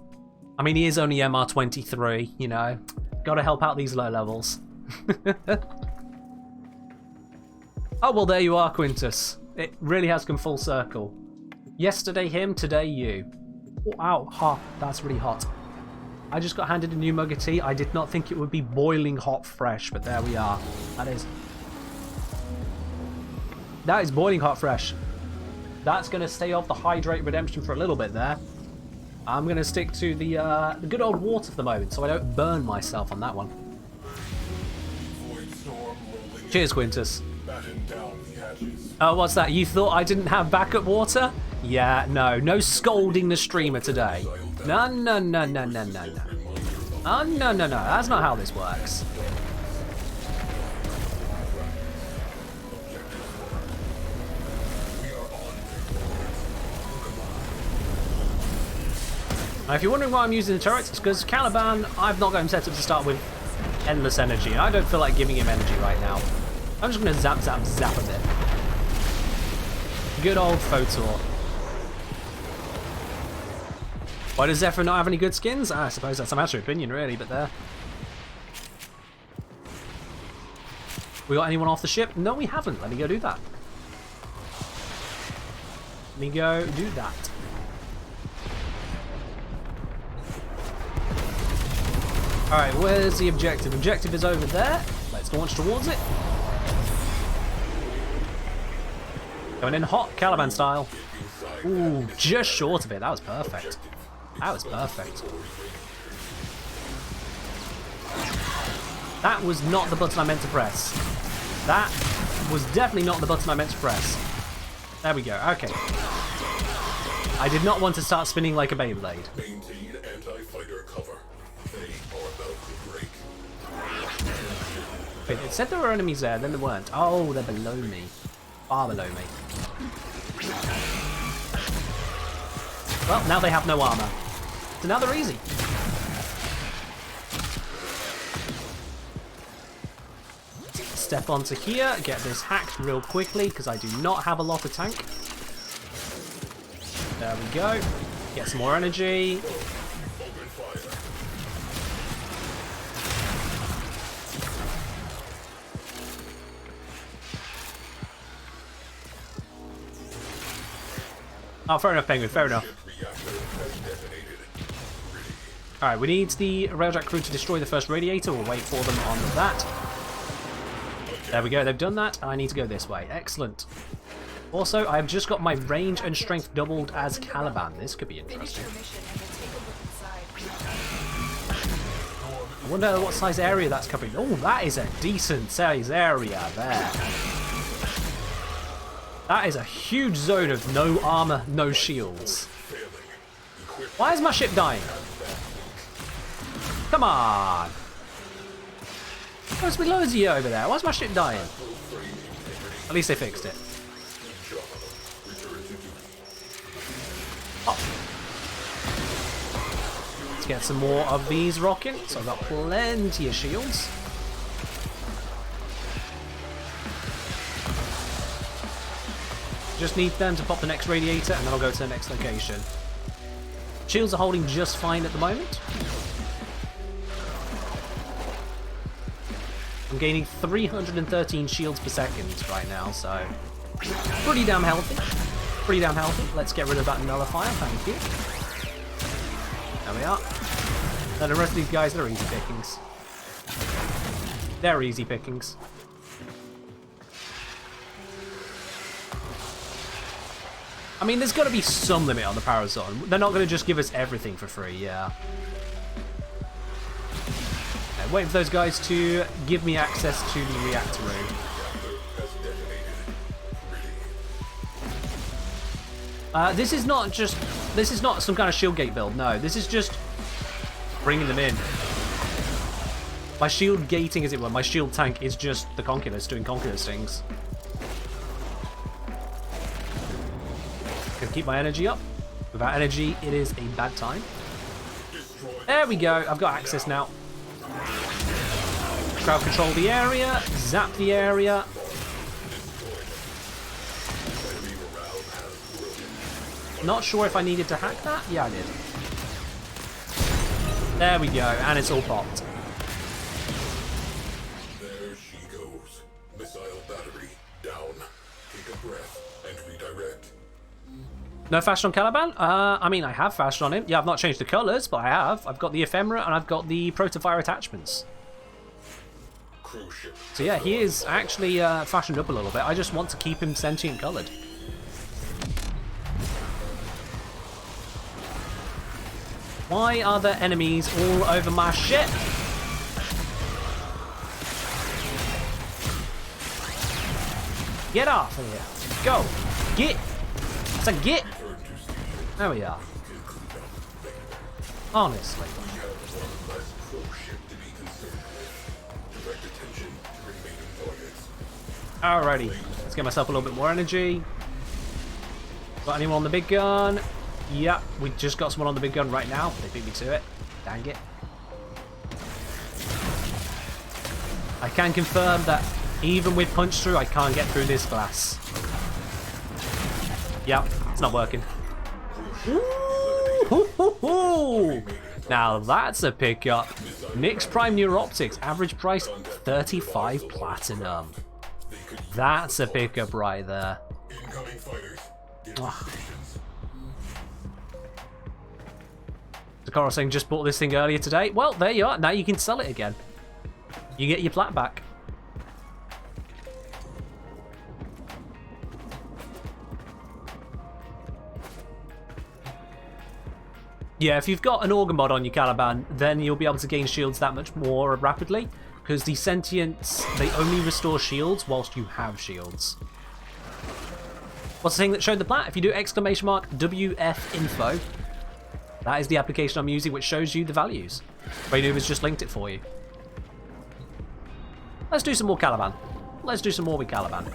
I mean, he is only MR23, you know. Gotta help out these low levels. Oh, well, there you are, Quintus. It really has come full circle. Yesterday him, today you. Oh, ow, hot. That's really hot. I just got handed a new mug of tea. I did not think it would be boiling hot fresh, but there we are. That is boiling hot fresh. That's going to stay off the hydrate redemption for a little bit there. I'm going to stick to the good old water for the moment, so I don't burn myself on that one. Cheers, Quintus. Oh, what's that? You thought I didn't have backup water? Yeah, no scolding the streamer today. No. Oh, no. That's not how this works. Now, if you're wondering why I'm using the turrets, it's because Caliban, I've not got him set up to start with endless energy. I don't feel like giving him energy right now. I'm just going to zap a bit. Good old Photor. Why does Zephyr not have any good skins? I suppose that's a matter of opinion, really, but there. We got anyone off the ship? No, we haven't. Let me go do that. Alright, where's the objective? Objective is over there. Let's launch towards it. Going in hot, Caliban style. Ooh, just short of it. That was perfect. That was perfect. That was not the button I meant to press. That was definitely not the button I meant to press. There we go. Okay. I did not want to start spinning like a Beyblade. Maintain anti-fighter cover. They are about to break. Wait, it said there were enemies there, then there weren't. Oh, they're below me. Far below me. Well, now they have no armor. So now they're easy. Step onto here, get this hacked real quickly, because I do not have a lot of tank. There we go. Get some more energy. Oh, fair enough, Penguin, fair enough. Alright, we need the Railjack crew to destroy the first radiator. We'll wait for them on that. There we go, they've done that. I need to go this way. Excellent. Also, I've just got my range and strength doubled as Caliban. This could be interesting. I wonder what size area that's covering. Oh, that is a decent size area there. That is a huge zone of no armor, no shields. Why is my ship dying? Come on! There's loads of you over there. Why is my ship dying? At least they fixed it. Oh. Let's get some more of these rocking. So I've got plenty of shields. Just need them to pop the next radiator and then I'll go to the next location. Shields are holding just fine at the moment. I'm gaining 313 shields per second right now, so pretty damn healthy. Pretty damn healthy. Let's get rid of that nullifier, thank you. There we are. Now the rest of these guys, they're easy pickings. They're easy pickings. I mean, there's got to be some limit on the power zone. They're not going to just give us everything for free, yeah. Okay, wait for those guys to give me access to the reactor room. This is not some kind of shield gate build, no. This is just bringing them in. My shield gating, as it were, my shield tank is just the Conculus doing Conculus things. Gonna keep my energy up. Without energy, it is a bad time. There we go. I've got access now. Crowd control the area. Zap the area. Not sure if I needed to hack that. Yeah, I did. There we go. And it's all popped. There she goes. Missile battery down. Take a breath and redirect. No fashion on Caliban? I mean, I have fashion on him. Yeah, I've not changed the colours, but I have. I've got the ephemera and I've got the protofire attachments. Cruise ship. So yeah, he is actually fashioned up a little bit. I just want to keep him sentient coloured. Why are there enemies all over my ship? Get off of here. Go. Get. I said get. There we are. Honestly. Alrighty. Let's get myself a little bit more energy. Got anyone on the big gun? Yep, we just got someone on the big gun right now. They beat me to it. Dang it. I can confirm that even with punch through, I can't get through this glass. Yep, it's not working. Ooh, now that's a pickup. Nyx Prime Neuroptics, average price 35 platinum. That's a pickup right there. Incoming fighters. Sakura saying just bought this thing earlier today. Well, there you are. Now you can sell it again. You get your plat back. Yeah, if you've got an Organ mod on your Caliban, then you'll be able to gain shields that much more rapidly, because the Sentients, they only restore shields whilst you have shields. What's the thing that showed the plat? If you do !WF info, that is the application I'm using which shows you the values. Raynuva's just linked it for you. Let's do some more Caliban. Let's do some more with Caliban.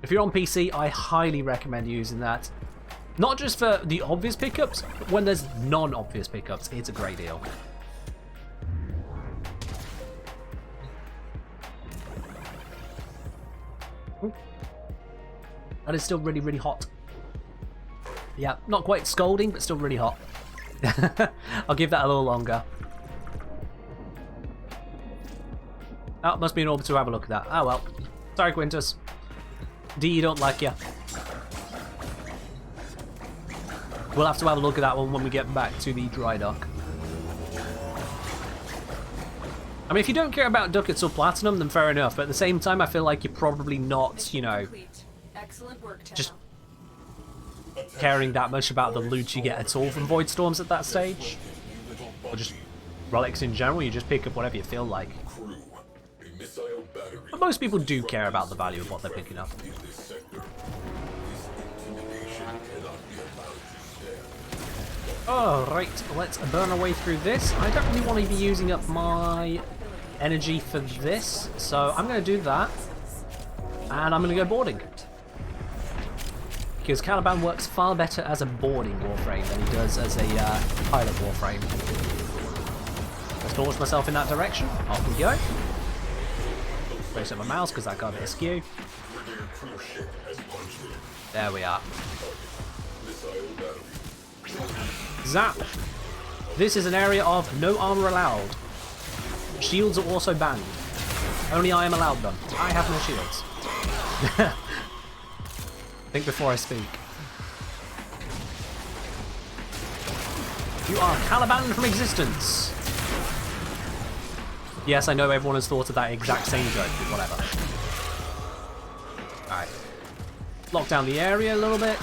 If you're on PC, I highly recommend using that. Not just for the obvious pickups, but when there's non-obvious pickups, it's a great deal. Ooh. That is still really, really hot. Yeah, not quite scalding, but still really hot. I'll give that a little longer. Oh, must be an orbital to have a look at that. Oh well. Sorry, Quintus. D don't like you. We'll have to have a look at that one when we get back to the dry dock. I mean, if you don't care about ducats or platinum, then fair enough. But at the same time, I feel like you're probably not, you know, just caring that much about the loot you get at all from Void Storms at that stage. Or just relics in general, you just pick up whatever you feel like. But most people do care about the value of what they're picking up. Alright, let's burn our way through this. I don't really want to be using up my energy for this, so I'm going to do that. And I'm going to go boarding. Because Caliban works far better as a boarding Warframe than he does as a pilot Warframe. Let's launch myself in that direction. Off we go. Place up my mouse because that got a bit askew. There we are. Zap! This is an area of no armor allowed. Shields are also banned. Only I am allowed them. I have no shields. Think before I speak. You are Caliban from existence. Yes, I know everyone has thought of that exact same joke, but whatever. Alright. Lock down the area a little bit.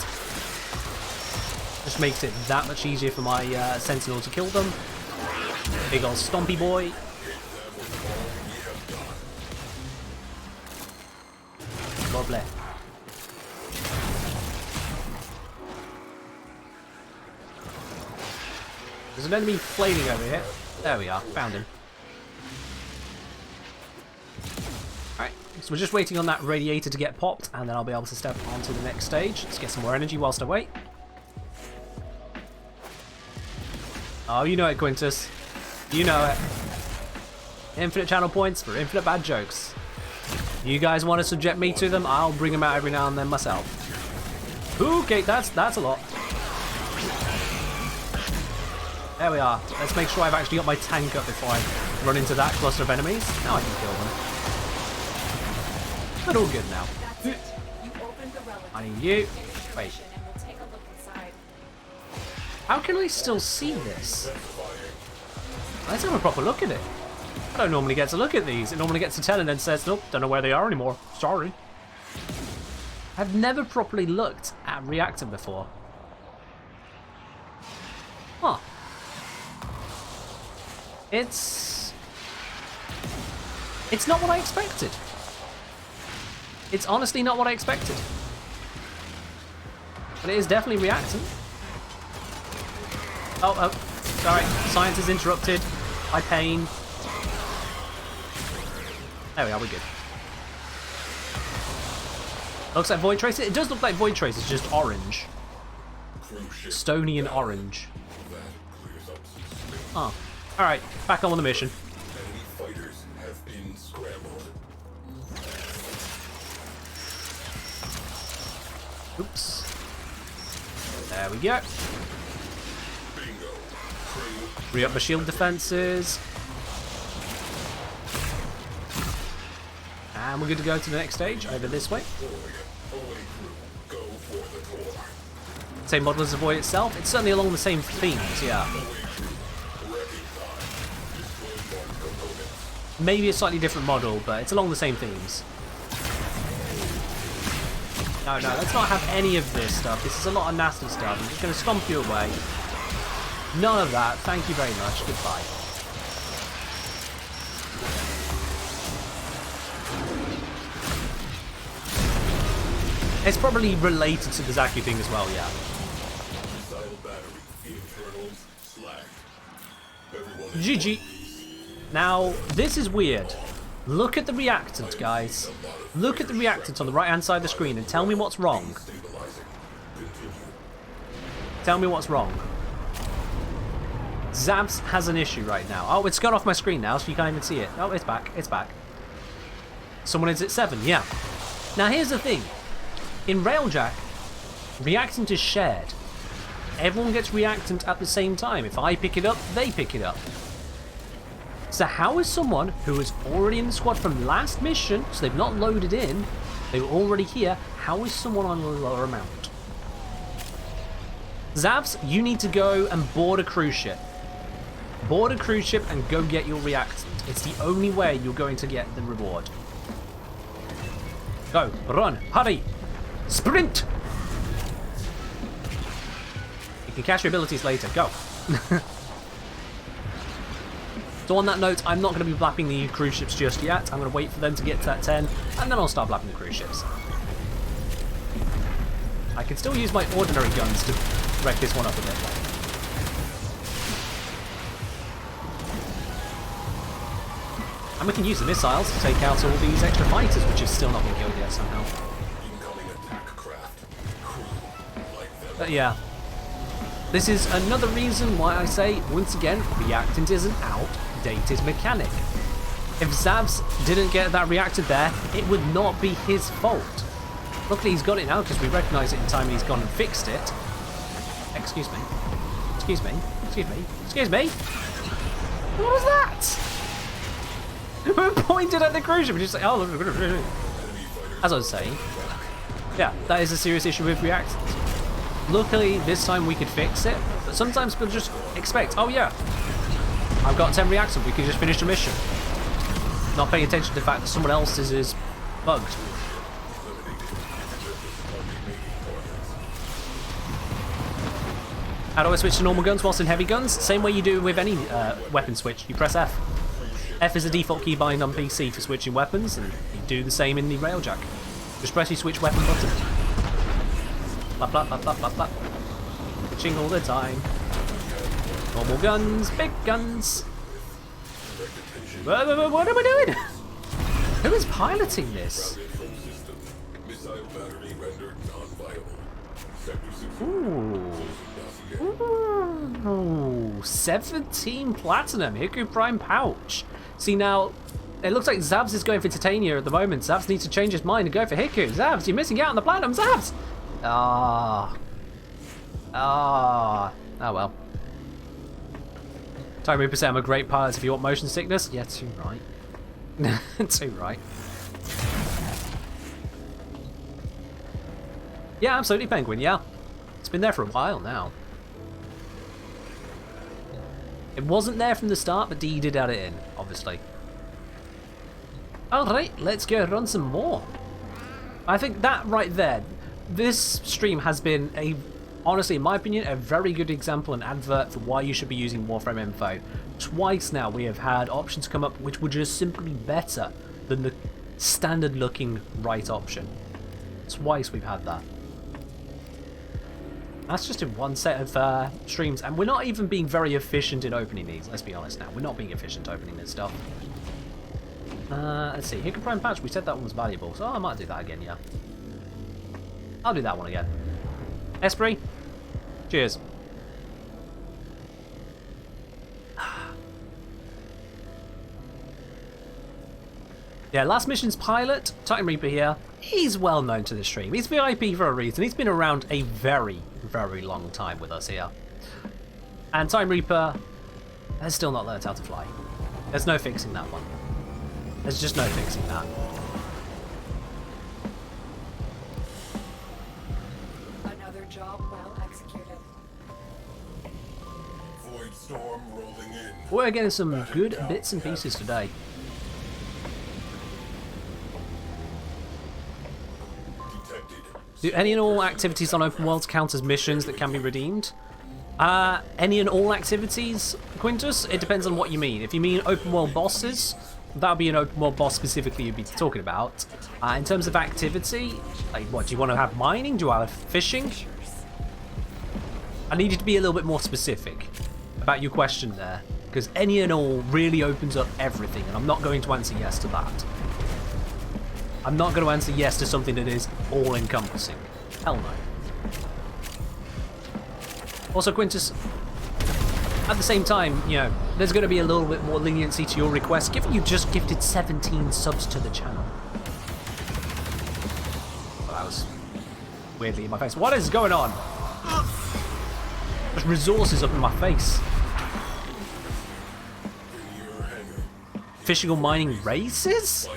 Just makes it that much easier for my Sentinel to kill them. Big old stompy boy. Lovely. There's an enemy flaming over here. There we are, found him. Alright, so we're just waiting on that radiator to get popped, and then I'll be able to step onto the next stage. Let's get some more energy whilst I wait. Oh, you know it, Quintus. You know it. Infinite channel points for infinite bad jokes. You guys want to subject me to them? I'll bring them out every now and then myself. Okay, that's a lot. There we are. Let's make sure I've actually got my tank up before I run into that cluster of enemies. Now I can kill them. But all good now. That's it. You opened the relic. I need you. Finish your Wait. mission and we'll take a look inside. How can we still see this? Let's have a proper look at it. I don't normally get to look at these. It normally gets to 10 and then says, nope, don't know where they are anymore. Sorry. I've never properly looked at reactor before. Huh. It's not what I expected. It's honestly not what I expected. But it is definitely reactant. Oh, sorry. Science is interrupted by pain. There we are, we're good. Looks like Void Trace. It does look like Void Trace, it's just orange. Stony and orange. Oh. Alright, back on with the mission. Enemy fighters have been scrambled. Oops. There we go. Bingo. Crew. Re-up my shield defenses. And we're good to go to the next stage, over this way. Go for the core. Same model as the Void itself. It's certainly along the same themes, yeah. Maybe a slightly different model, but it's along the same themes. No, let's not have any of this stuff. This is a lot of nasty stuff. I'm just going to stomp you away. None of that. Thank you very much. Goodbye. It's probably related to the Zaku thing as well, yeah. Missile battery. Internals slacked. Everyone is GG. Now, this is weird. Look at the reactant, guys. Look at the reactant on the right-hand side of the screen and tell me what's wrong. stabilizing. Continue. Tell me what's wrong. Zabs has an issue right now. Oh, it's gone off my screen now, so you can't even see it. Oh, it's back. It's back. Someone is at 7, yeah. Now, here's the thing. In Railjack, reactant is shared. Everyone gets reactant at the same time. If I pick it up, they pick it up. So how is someone who is already in the squad from last mission, so they've not loaded in, they were already here, how is someone on a lower amount? Zabs, you need to go and board a cruise ship. Board a cruise ship and go get your reactant. It's the only way you're going to get the reward. Go, run, hurry, sprint! You can cash your abilities later, go. So on that note, I'm not going to be blapping the cruise ships just yet. I'm going to wait for them to get to that 10, and then I'll start blapping the cruise ships. I can still use my ordinary guns to wreck this one up a bit. And we can use the missiles to take out all these extra fighters, which have still not been killed yet somehow. Incoming attack craft. Crew. Like them. But yeah. This is another reason why I say, once again, reactant is an outdated mechanic. If Zabs didn't get that reactor there, it would not be his fault. Luckily he's got it now because we recognise it in time and he's gone and fixed it. Excuse me. Excuse me. Excuse me. Excuse me. What was that? We pointed at the cruise ship and just like, oh, look. As I was saying, yeah, that is a serious issue with reactants. Luckily, this time we could fix it, but sometimes people just expect, oh yeah, I've got 10 reactors, we can just finish the mission. Not paying attention to the fact that someone else's is bugged. How do I switch to normal guns whilst in heavy guns? Same way you do with any weapon switch, you press F. F is the default keybind on PC for switching weapons, and you do the same in the Railjack. Just press your switch weapon button. Blap, blap, blap, blap, blap, blap. Switching all the time. Normal guns, big guns. What am I doing? Who is piloting this? Routed from system. Missile battery rendered non-viable. Sector 6. Ooh. Closing dossier. Ooh. 17 platinum. Hiku Prime pouch. See now, it looks like Zabs is going for Titania at the moment. Zabs needs to change his mind and go for Hiku. Zabs, you're missing out on the platinum. Zabs! Ah. Ah. Oh well. Time Reaper said I'm a great pilot if you want motion sickness. Yeah, too right. Too right. Yeah, absolutely, Penguin, yeah. It's been there for a while now. It wasn't there from the start, but D did add it in, obviously. Alright, let's go run some more. I think that right there, this stream has been a, honestly, in my opinion, a very good example and advert for why you should be using Warframe info. Twice now we have had options come up which were just simply better than the standard looking right option. Twice we've had that. That's just in one set of streams, and we're not even being very efficient in opening these, let's be honest now. We're not being efficient opening this stuff. Let's see, Hiku Prime Patch, we said that one was valuable, so I might do that again, yeah. I'll do that one again. Esprit, cheers. Yeah, last mission's pilot, Titan Reaper here. He's well known to the stream. He's VIP for a reason. He's been around a very, very long time with us here. And Titan Reaper has still not learned how to fly. There's no fixing that one. There's just no fixing that. Another job well executed. Void storm rolling in. We're getting some good bits and pieces today. Detected. Do any and all activities on open worlds count as missions that can be redeemed? Any and all activities, Quintus? It depends on what you mean. If you mean open world bosses, that would be an open world boss specifically you'd be talking about. In terms of activity, like what, do you want to have mining? Do you want to have fishing? I need you to be a little bit more specific about your question there, because any and all really opens up everything, and I'm not going to answer yes to that. I'm not going to answer yes to something that is all-encompassing. Hell no. Also, Quintus, at the same time, you know, there's going to be a little bit more leniency to your request, given you just gifted 17 subs to the channel. Well, that was weirdly in my face. What is going on? There's resources up in my face. Fishing or mining races?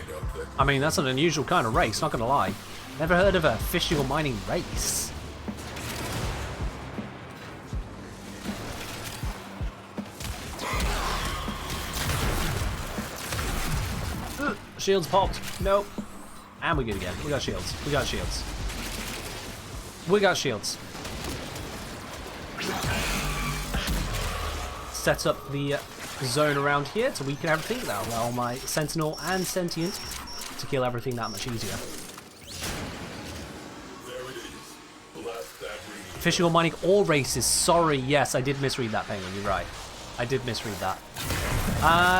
I mean, that's an unusual kind of race, not gonna lie. Never heard of a fishing or mining race. Shields popped. Nope. And we're good again. We got shields. We got shields. We got shields. Set up the zone around here to weaken everything. That'll allow my Sentinel and Sentient to kill everything that much easier. Fishing or mining or races. Sorry, yes, I did misread that, Penguin. You're right. I did misread that.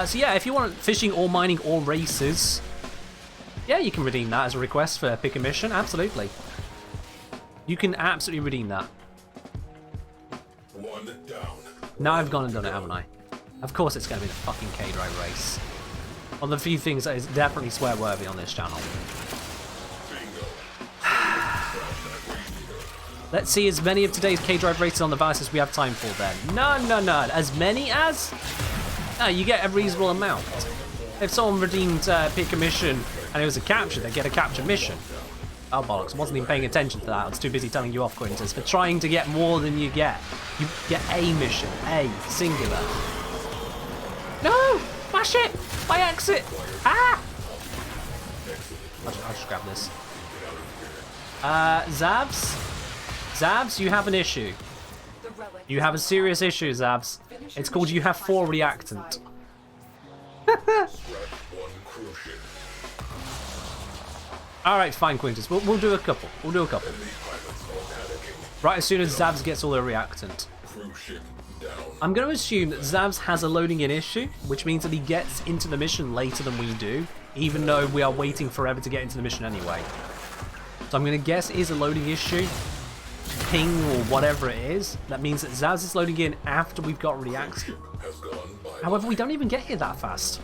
So yeah, if you want fishing or mining or races, yeah, you can redeem that as a request for pick a mission. Absolutely. You can absolutely redeem that. One down. Now I've gone and done it, haven't I? Of course it's going to be the fucking K-Drive race. One of the few things that is definitely swear-worthy on this channel. Let's see as many of today's K-Drive races on the device as we have time for then. No. As many as? No, you get a reasonable amount. If someone redeemed pick a mission and it was a capture, they get a capture mission. Oh bollocks, I wasn't even paying attention to that. I was too busy telling you off, Quintus. For trying to get more than you get a mission. A, singular. No! Mash it! My exit! Ah! I'll just grab this. Zabs, you have an issue. You have a serious issue, Zabs. It's called you have 4 reactant. Alright, fine, Quintus. We'll do a couple. We'll do a couple. Right as soon as Zabs gets all their reactant. Cruise ship down. I'm going to assume that Zavs has a loading in issue, which means that he gets into the mission later than we do, even though we are waiting forever to get into the mission anyway. So I'm going to guess it is a loading issue, ping or whatever it is. That means that Zavs is loading in after we've got reacted. However, we don't even get here that fast.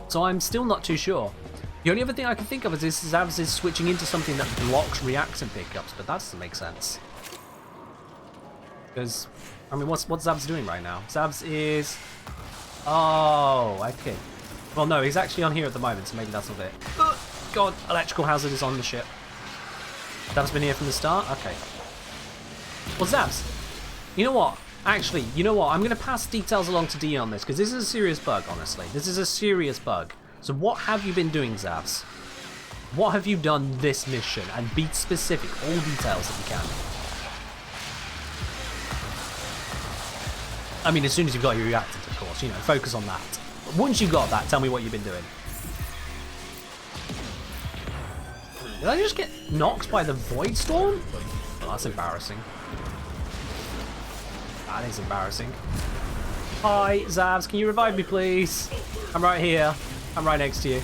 So I'm still not too sure. The only other thing I can think of is this Zavs is switching into something that blocks reactant pickups, but that doesn't make sense. Because, I mean, what's Zavs doing right now? Zavs is... Oh, okay. Well, no, he's actually on here at the moment, so maybe that's not it. God, electrical hazard is on the ship. Zavs been here from the start? Okay. Well, Zavs, you know what? Actually, you know what? I'm going to pass details along to Dean on this, because this is a serious bug, honestly. This is a serious bug. So what have you been doing, Zavs? What have you done this mission? And be specific, all details if you can. I mean, as soon as you've got your reactant, of course, you know, focus on that. But once you've got that, tell me what you've been doing. Did I just get knocked by the Void Storm? Oh, that's embarrassing. That is embarrassing. Hi, Zavs, can you revive me, please? I'm right here. I'm right next to you.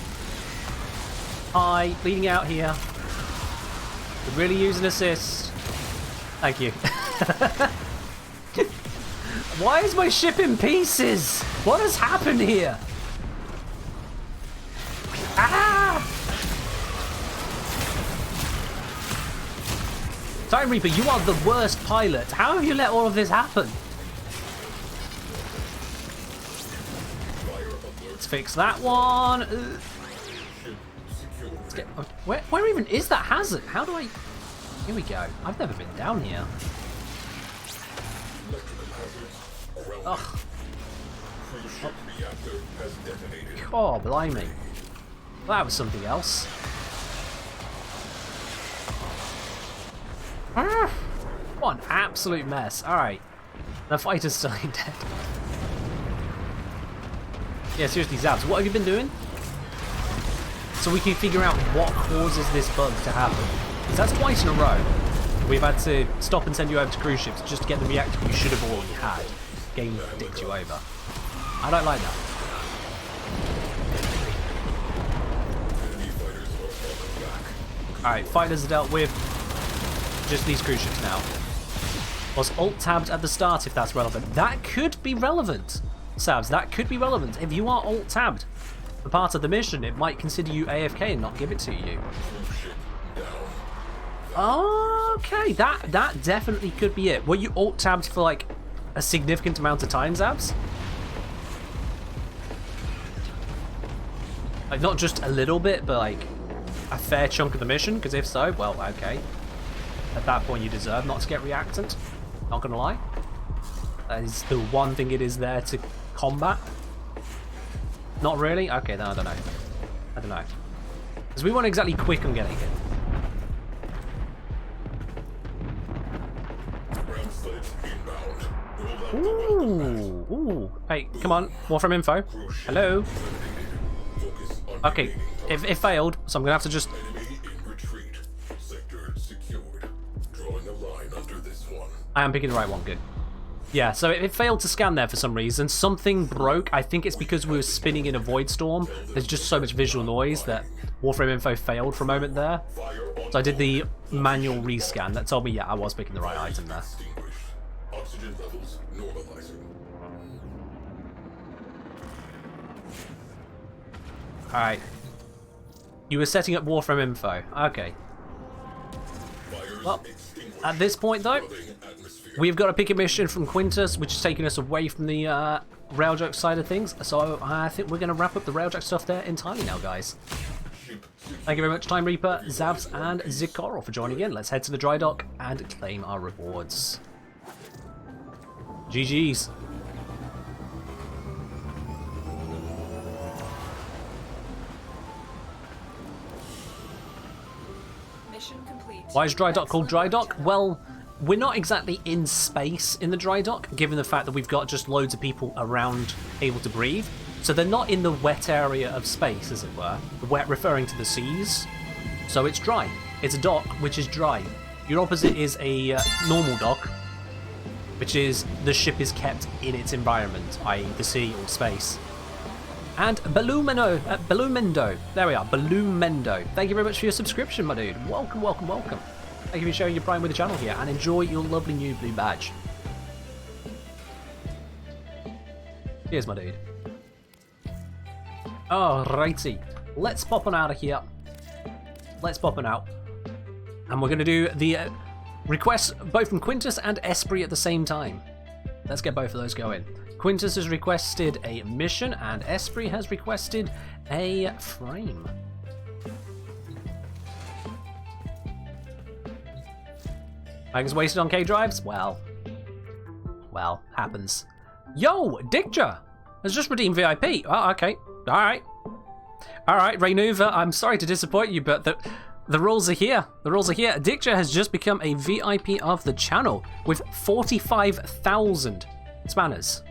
Hi, bleeding out here. Could really use an assist. Thank you. Why is my ship in pieces? What has happened here? Ah! Time Reaper, you are the worst pilot. How have you let all of this happen? Let's fix that one. Let's get, where even is that hazard? How do I... Here we go. I've never been down here. Ugh. Oh, blimey. Well, that was something else. What an absolute mess. Alright. The fighter's still dead. Yeah, seriously, Zavs, what have you been doing? So we can figure out what causes this bug to happen. Because that's twice in a row. We've had to stop and send you over to cruise ships just to get the reactor you should have already had. Game dicked you over. I don't like that. Alright, fighters are dealt with. Just these cruise ships now. Was alt-tabbed at the start if that's relevant. That could be relevant, Savs. That could be relevant. If you are alt-tabbed for part of the mission, it might consider you AFK and not give it to you. Okay, that definitely could be it. Were you alt-tabbed for like a significant amount of time, Zavs? Like not just a little bit, but like a fair chunk of the mission? Because if so, well, okay. At that point you deserve not to get reactant. Not gonna lie. That is the one thing it is there to combat. Not really? Okay, then I don't know. I don't know. Because we weren't exactly quick on getting it. Ooh, ooh. Hey, come on. Warframe info. Hello. Okay, it failed, so I'm gonna have to just... I am picking the right one, good. Yeah, so it failed to scan there for some reason. Something broke. I think it's because we were spinning in a void storm. There's just so much visual noise that Warframe info failed for a moment there. So I did the manual rescan that told me, yeah, I was picking the right item there. Oxygen levels normalizing. Alright. You were setting up Warframe info. Okay. Well, at this point though, we've got to pick a mission from Quintus, which is taking us away from the Railjack side of things. So I think we're going to wrap up the Railjack stuff there entirely now, guys. Thank you very much, Time Reaper, Zavs, and Zikoro for joining in. Let's head to the dry dock and claim our rewards. GG's. Mission complete. Why is dry dock called dry dock? Well, we're not exactly in space in the dry dock, given the fact that we've got just loads of people around able to breathe. So they're not in the wet area of space, as it were. The wet referring to the seas. So it's dry. It's a dock which is dry. Your opposite is a normal dock, which is the ship is kept in its environment, i.e. the sea or space. And Ballumendo, there we are, Ballumendo. Thank you very much for your subscription, my dude. Welcome, welcome, welcome. Thank you for sharing your Prime with the channel here, and enjoy your lovely new blue badge. Cheers, my dude. Alrighty, let's pop on out of here. Let's pop on out. And we're going to do the requests both from Quintus and Esprit at the same time. Let's get both of those going. Quintus has requested a mission and Esprit has requested a frame. Mags wasted on K drives? Well, happens. Yo, Dickja has just redeemed VIP. Oh, okay. Alright, Raynuva, I'm sorry to disappoint you, but the rules are here. The rules are here. Dickja has just become a VIP of the channel with 45,000 spanners.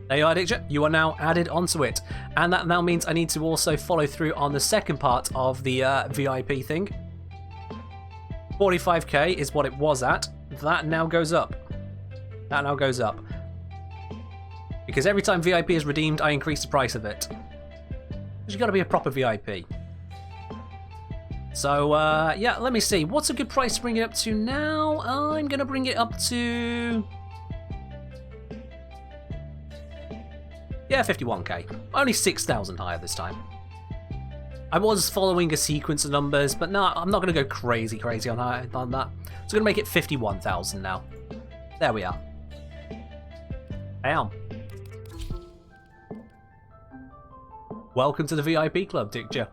There you are, Dickja. You are now added onto it. And that now means I need to also follow through on the second part of the VIP thing. 45k is what it was at. That now goes up. That now goes up. Because every time VIP is redeemed, I increase the price of it. You've got to be a proper VIP. So, yeah, let me see. What's a good price to bring it up to now? I'm going to bring it up to... yeah, 51k. Only 6,000 higher this time. I was following a sequence of numbers, but no, I'm not going to go crazy on that. So I'm going to make it 51,000 now. There we are. Bam. Welcome to the VIP club, Dickja.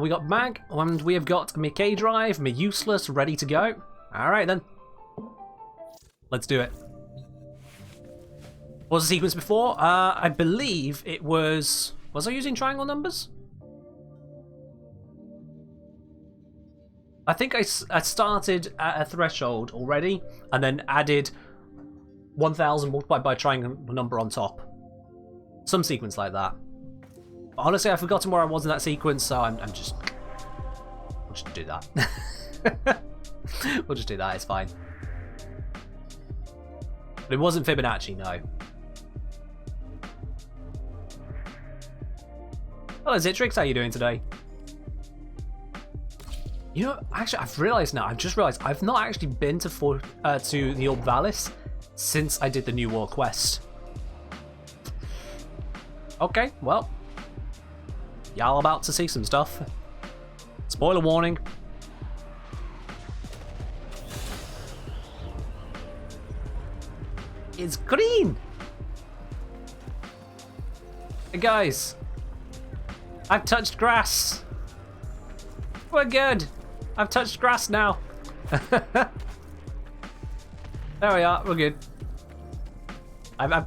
We got Mag, and we have got my K drive, my useless, ready to go. Alright then. Let's do it. What was the sequence before? I believe it was... was I using triangle numbers? I think I started at a threshold already, and then added 1,000 multiplied by a triangle number on top. Some sequence like that. But honestly, I've forgotten where I was in that sequence, so we'll just do that. We'll just do that, it's fine. But it wasn't Fibonacci, no. Hello Zitrix, how you doing today? You know, actually, I've just realised I've not actually been to the Old Valis since I did the New War quest. Okay, well, y'all about to see some stuff. Spoiler warning. It's green! Hey guys, I've touched grass. We're good. I've touched grass now. There we are, we're good.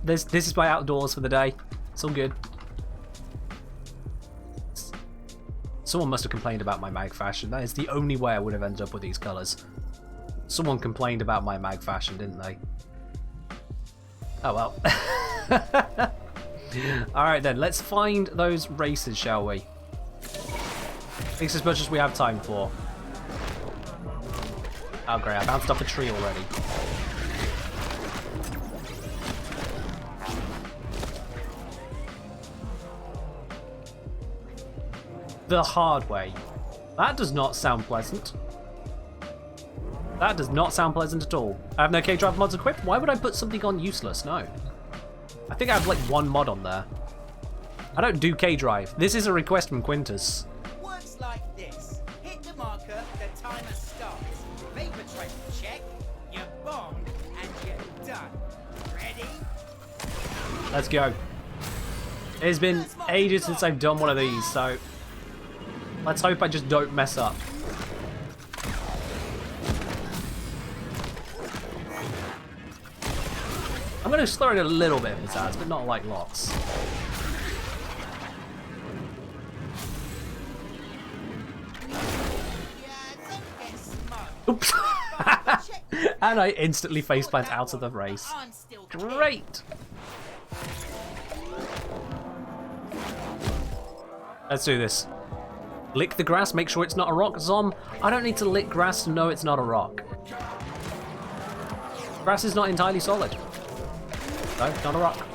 This is my outdoors for the day. It's all good. Someone must have complained about my mag fashion. That is the only way I would have ended up with these colours. Someone complained about my mag fashion, didn't they? Oh well. Alright then, let's find those races, shall we? At least as much as we have time for. Oh great, I bounced off a tree already. The hard way. That does not sound pleasant. That does not sound pleasant at all. I have no K-Drive mods equipped? Why would I put something on useless? No. I think I have like one mod on there. I don't do K-Drive. This is a request from Quintus. Works like this. Hit the marker, the timer starts. Vapor trail check, you're bombed, and you're done. Ready? Let's go. It's been ages since I've done one of these, so let's hope I just don't mess up. I'm going to slow it a little bit, Pizzazz, but not like lots. Oops. And I instantly faceplant out of the race. Great. Let's do this. Lick the grass, make sure it's not a rock. Zom, I don't need to lick grass to know it's not a rock. Grass is not entirely solid. No, not a rock.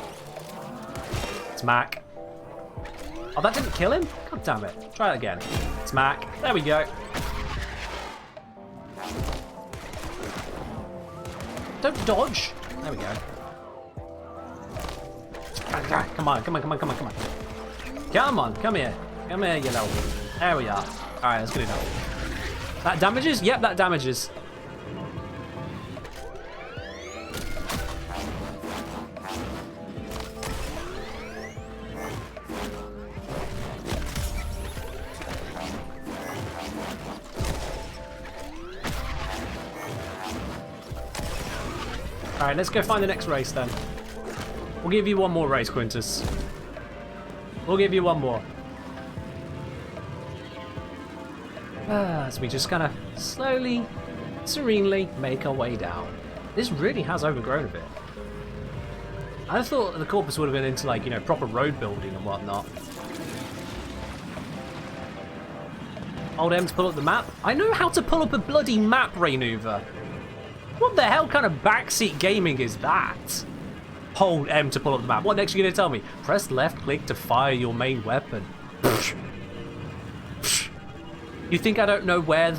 Smack. Oh, that didn't kill him? God damn it. Try it again. Smack. There we go. Don't dodge. There we go. Come on, come on, come on, come on, come on. Come on, come here. Come here, you little. There we are. Alright, that's good enough. That damages? Yep, that damages. Alright, let's go find the next race then. We'll give you one more race, Quintus. We'll give you one more. As we just kind of slowly, serenely make our way down. This really has overgrown a bit. I thought the corpus would have been into, like, you know, proper road building and whatnot. Hold M to pull up the map. I know how to pull up a bloody map, Raynuva. What the hell kind of backseat gaming is that? Hold M to pull up the map. What next are you going to tell me? Press left click to fire your main weapon. You think I don't know where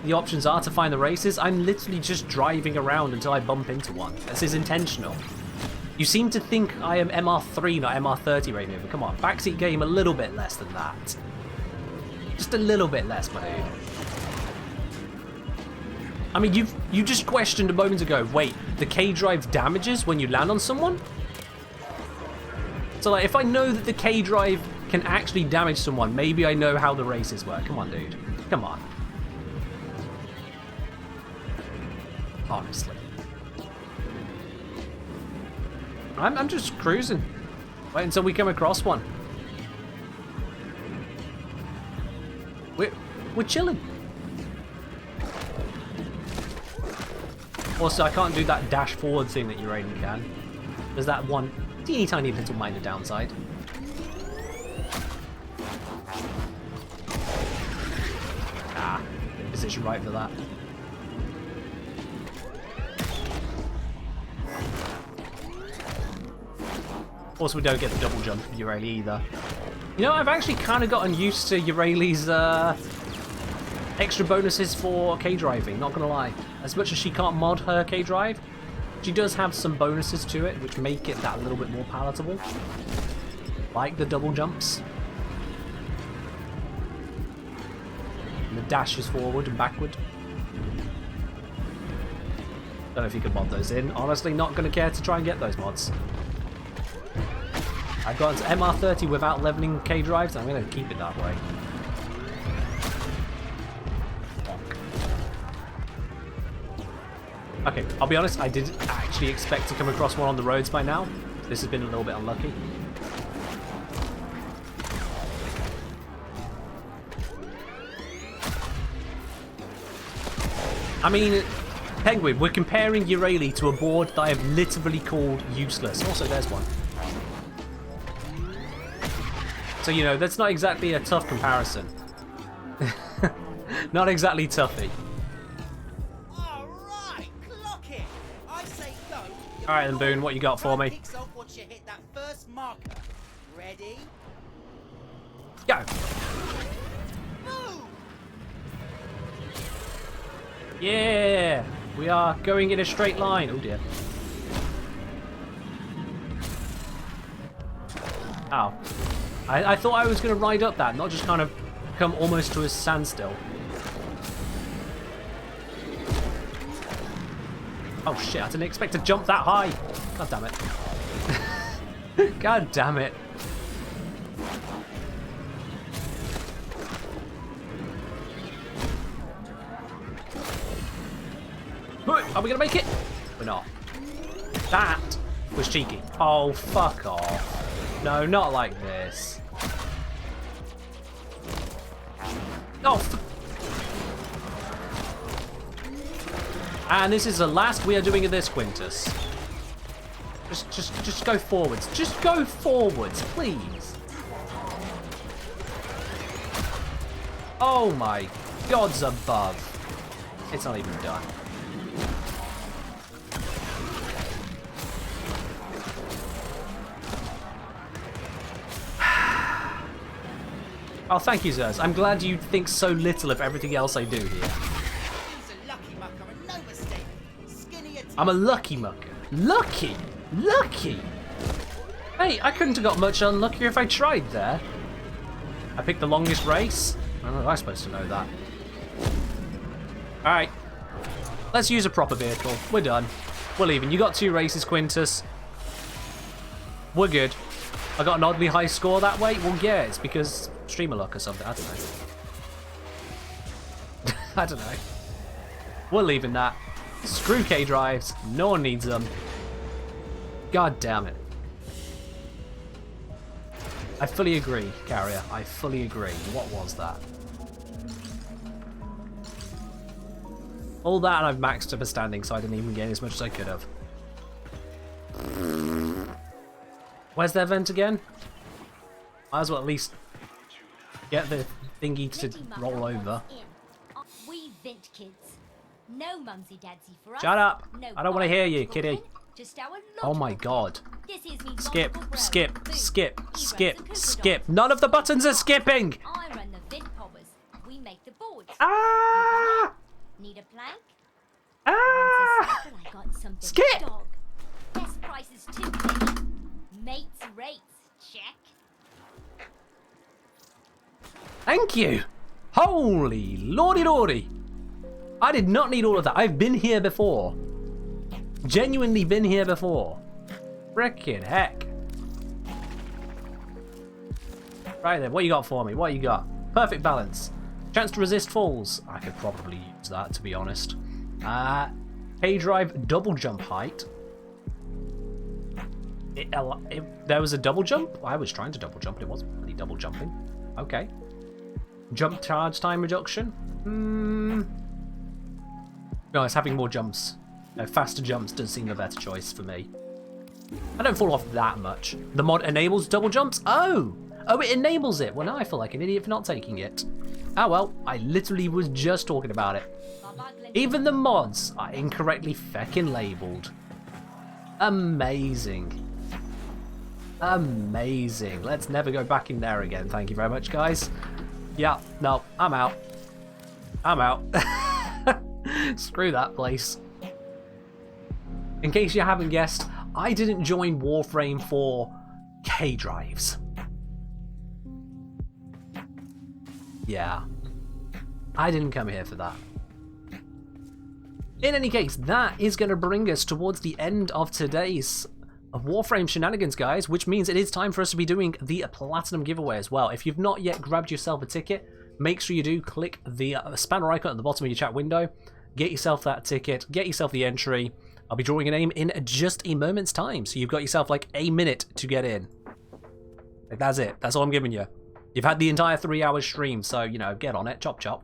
the options are to find the races? I'm literally just driving around until I bump into one. This is intentional. You seem to think I am MR3, not MR30 right now. But come on, backseat game a little bit less than that. Just a little bit less, my dude. I mean, you just questioned a moment ago, wait, the K-drive damages when you land on someone? So, like, if I know that the K-drive can actually damage someone, maybe I know how the races work. Come on, dude. Come on. Honestly. I'm just cruising. Wait until we come across one. We're chilling. Also, I can't do that dash forward thing that Uranium can. There's that one teeny tiny little minor downside. Ah, position right for that. Also, we don't get the double jump from Urayli either. You know, I've actually kind of gotten used to Urayli's extra bonuses for K-driving, not gonna lie. As much as she can't mod her K-drive, she does have some bonuses to it which make it that little bit more palatable. Like the double jumps. And the dashes forward and backward. Don't know if you can mod those in. Honestly, not gonna care to try and get those mods. I've got into MR30 without leveling K-drives, and I'm gonna keep it that way. Okay, I'll be honest, I didn't actually expect to come across one on the roads by now. This has been a little bit unlucky. I mean, Penguin, we're comparing Urayli to a board that I have literally called useless. Also, there's one. So, you know, that's not exactly a tough comparison. Not exactly toughy. Alright then, Boone, what you got for me? Once you hit that first marker. Ready? Go! Move! Yeah! We are going in a straight line. Oh dear. Ow. I thought I was going to ride up that, not just kind of come almost to a standstill. Oh shit, I didn't expect to jump that high. God damn it. God damn it. Are we gonna make it? We're not. That was cheeky. Oh, fuck off. No, not like this. Oh, and this is the last we are doing of this, Quintus. Just go forwards. Just go forwards, please. Oh my gods above. It's not even done. Oh, thank you, Zers. I'm glad you think so little of everything else I do here. He's a lucky mucker and no mistake. Skinny at I'm a lucky mucker. Lucky? Lucky? Hey, I couldn't have got much unluckier if I tried there. I picked the longest race? How was I supposed to know that? Alright. Let's use a proper vehicle. We're done. We're leaving. You got 2 races, Quintus. We're good. I got an oddly high score that way? Well, yeah, it's because streamer luck or something. I don't know. I don't know. We're leaving that. Screw K-drives. No one needs them. God damn it. I fully agree, Carrier. I fully agree. What was that? All that and I've maxed up a standing, so I didn't even gain as much as I could have. Where's their vent again? Might as well at least get the thingy to roll over. We vent kids. No mumsy dadsy for us. Shut up! No I don't want to hear you, biological kitty. Just our Oh my logical god. This is me Skip, logical skip, bro. Boom. skip, He skip, runs the skip. Kuka None of the buttons are skipping! I run the vent poppers. We make the boards. Ah! Need a plank? Ah! Once a I got something. Skip! Dog. Best prices too, baby. Mates rates. Check. Thank you! Holy lordy lordy! I did not need all of that. I've been here before. Genuinely been here before. Frickin' heck. Right then, what you got for me? What you got? Perfect balance. Chance to resist falls. I could probably use that, to be honest. K-drive double jump height. There was a double jump? I was trying to double jump, but it wasn't really double jumping. Okay. Jump charge time reduction? No, it's having more jumps. No, faster jumps does seem a better choice for me. I don't fall off that much. The mod enables double jumps? Oh! Oh, it enables it! Well, now I feel like an idiot for not taking it. Ah well, I literally was just talking about it. Even the mods are incorrectly feckin' labelled. Amazing. Amazing. Let's never go back in there again. Thank you very much, guys. Yeah, no, I'm out. I'm out. Screw that place. In case you haven't guessed, I didn't join Warframe for K-drives. Yeah. I didn't come here for that. In any case, that is going to bring us towards the end of today's Warframe shenanigans, guys, which means it is time for us to be doing the Platinum giveaway as well. If you've not yet grabbed yourself a ticket, make sure you do click the spanner icon at the bottom of your chat window. Get yourself that ticket, get yourself the entry. I'll be drawing a name in just a moment's time, so you've got yourself like a minute to get in. Like, that's it. That's all I'm giving you. You've had the entire 3-hour stream, so, you know, get on it. Chop, chop.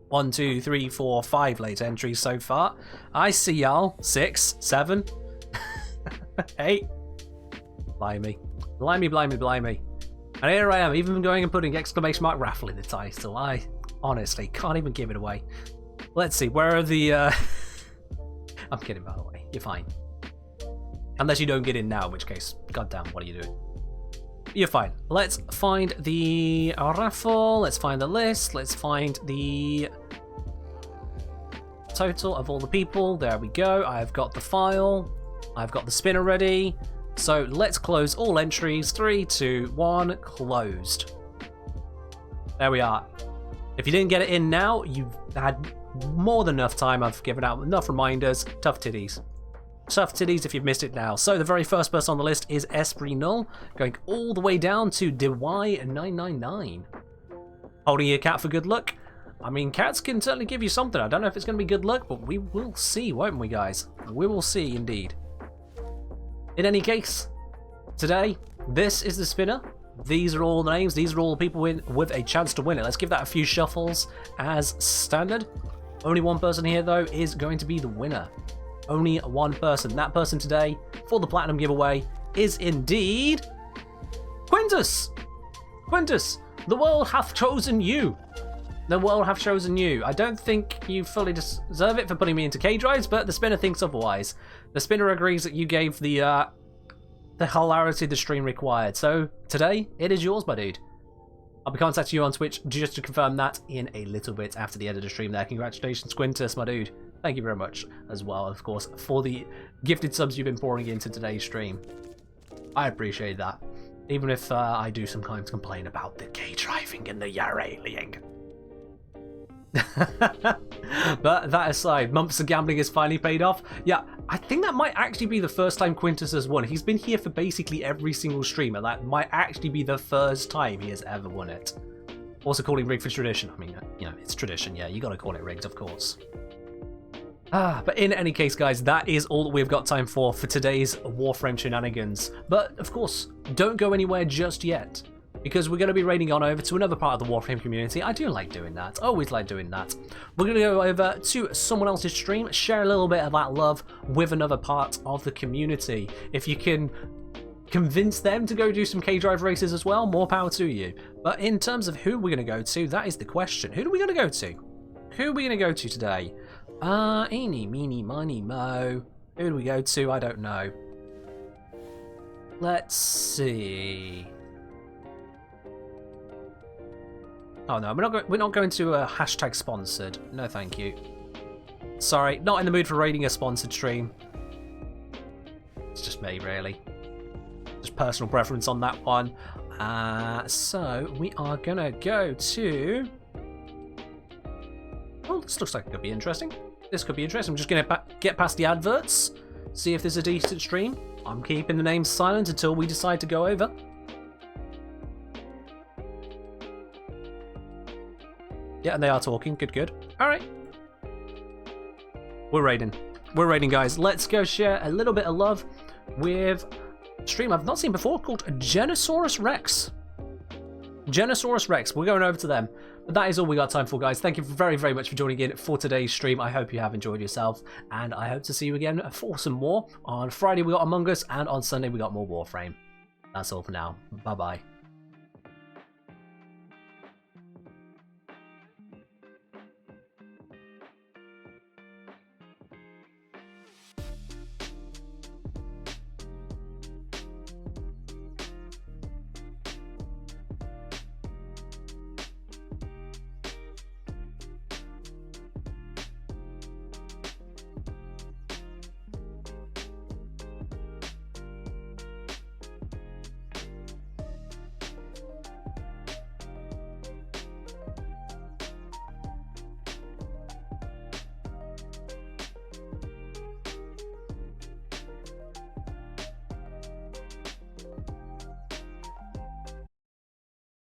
1, 2, 3, 4, 5 late entries so far. I see y'all. 6, 7, 8. Blimey. Blimey, blimey, blimey. And here I am, even going and putting exclamation mark raffle in the title. I honestly can't even give it away. Let's see, where are the... I'm kidding, by the way. You're fine. Unless you don't get in now, in which case, goddamn, what are you doing? You're fine. Let's find the raffle. Let's find the list. Let's find the total of all the people. There we go. I've got the file. I've got the spinner ready. So let's close all entries. 3, 2, 1, closed. There we are. If you didn't get it in now, you've had more than enough time. I've given out enough reminders. Tough titties. Tough titties if you've missed it now. So the very first person on the list is Esprit Null, going all the way down to DeY999. Holding your cat for good luck. I mean, cats can certainly give you something. I don't know if it's going to be good luck, but we will see, won't we, guys? We will see, indeed. In any case, today, this is the spinner. These are all the names. These are all the people with a chance to win it. Let's give that a few shuffles as standard. Only one person here, though, is going to be the winner. Only one person. That person today, for the Platinum giveaway, is indeed... Quintus! Quintus, the world hath chosen you. The world hath chosen you. I don't think you fully deserve it for putting me into K-drives, but the spinner thinks otherwise. The spinner agrees that you gave the hilarity the stream required. So, today, it is yours, my dude. I'll be contacting you on Twitch just to confirm that in a little bit after the end of the stream there. Congratulations, Quintus, my dude. Thank you very much as well, of course, for the gifted subs you've been pouring into today's stream. I appreciate that. Even if I do sometimes complain about the gay driving and the yarailing. But that aside, months of gambling has finally paid off. Yeah, I think that might actually be the first time Quintus has won. He's been here for basically every single stream, and that might actually be the first time he has ever won it. Also calling rigged for tradition. I mean, you know, it's tradition, yeah, you gotta call it rigged, of course. But in any case, guys, that is all that we've got time for today's Warframe shenanigans. But, of course, don't go anywhere just yet, because we're going to be raiding on over to another part of the Warframe community. I do like doing that. Always like doing that. We're going to go over to someone else's stream, share a little bit of that love with another part of the community. If you can convince them to go do some K-Drive races as well, more power to you. But in terms of who we're going to go to, that is the question. Who are we going to go to? Who are we going to go to today? Eeny, meeny, miny, mo. Who do we go to? I don't know. Let's see. Oh no, we're not going to a hashtag sponsored. No, thank you. Sorry, not in the mood for raiding a sponsored stream. It's just me, really. Just personal preference on that one. So we are gonna go to. Oh, this looks like it could be interesting. This could be interesting. I'm just going to get past the adverts, see if there's a decent stream. I'm keeping the names silent until we decide to go over. Yeah, and they are talking. Good, good. All right. We're raiding. We're raiding, guys. Let's go share a little bit of love with a stream I've not seen before called Genosaurus Rex. Genosaurus Rex. We're going over to them. But that is all we got time for, guys. Thank you very, very much for joining in for today's stream. I hope you have enjoyed yourself, and I hope to see you again for some more. On Friday, we got Among Us, and on Sunday, we got more Warframe. That's all for now. Bye-bye.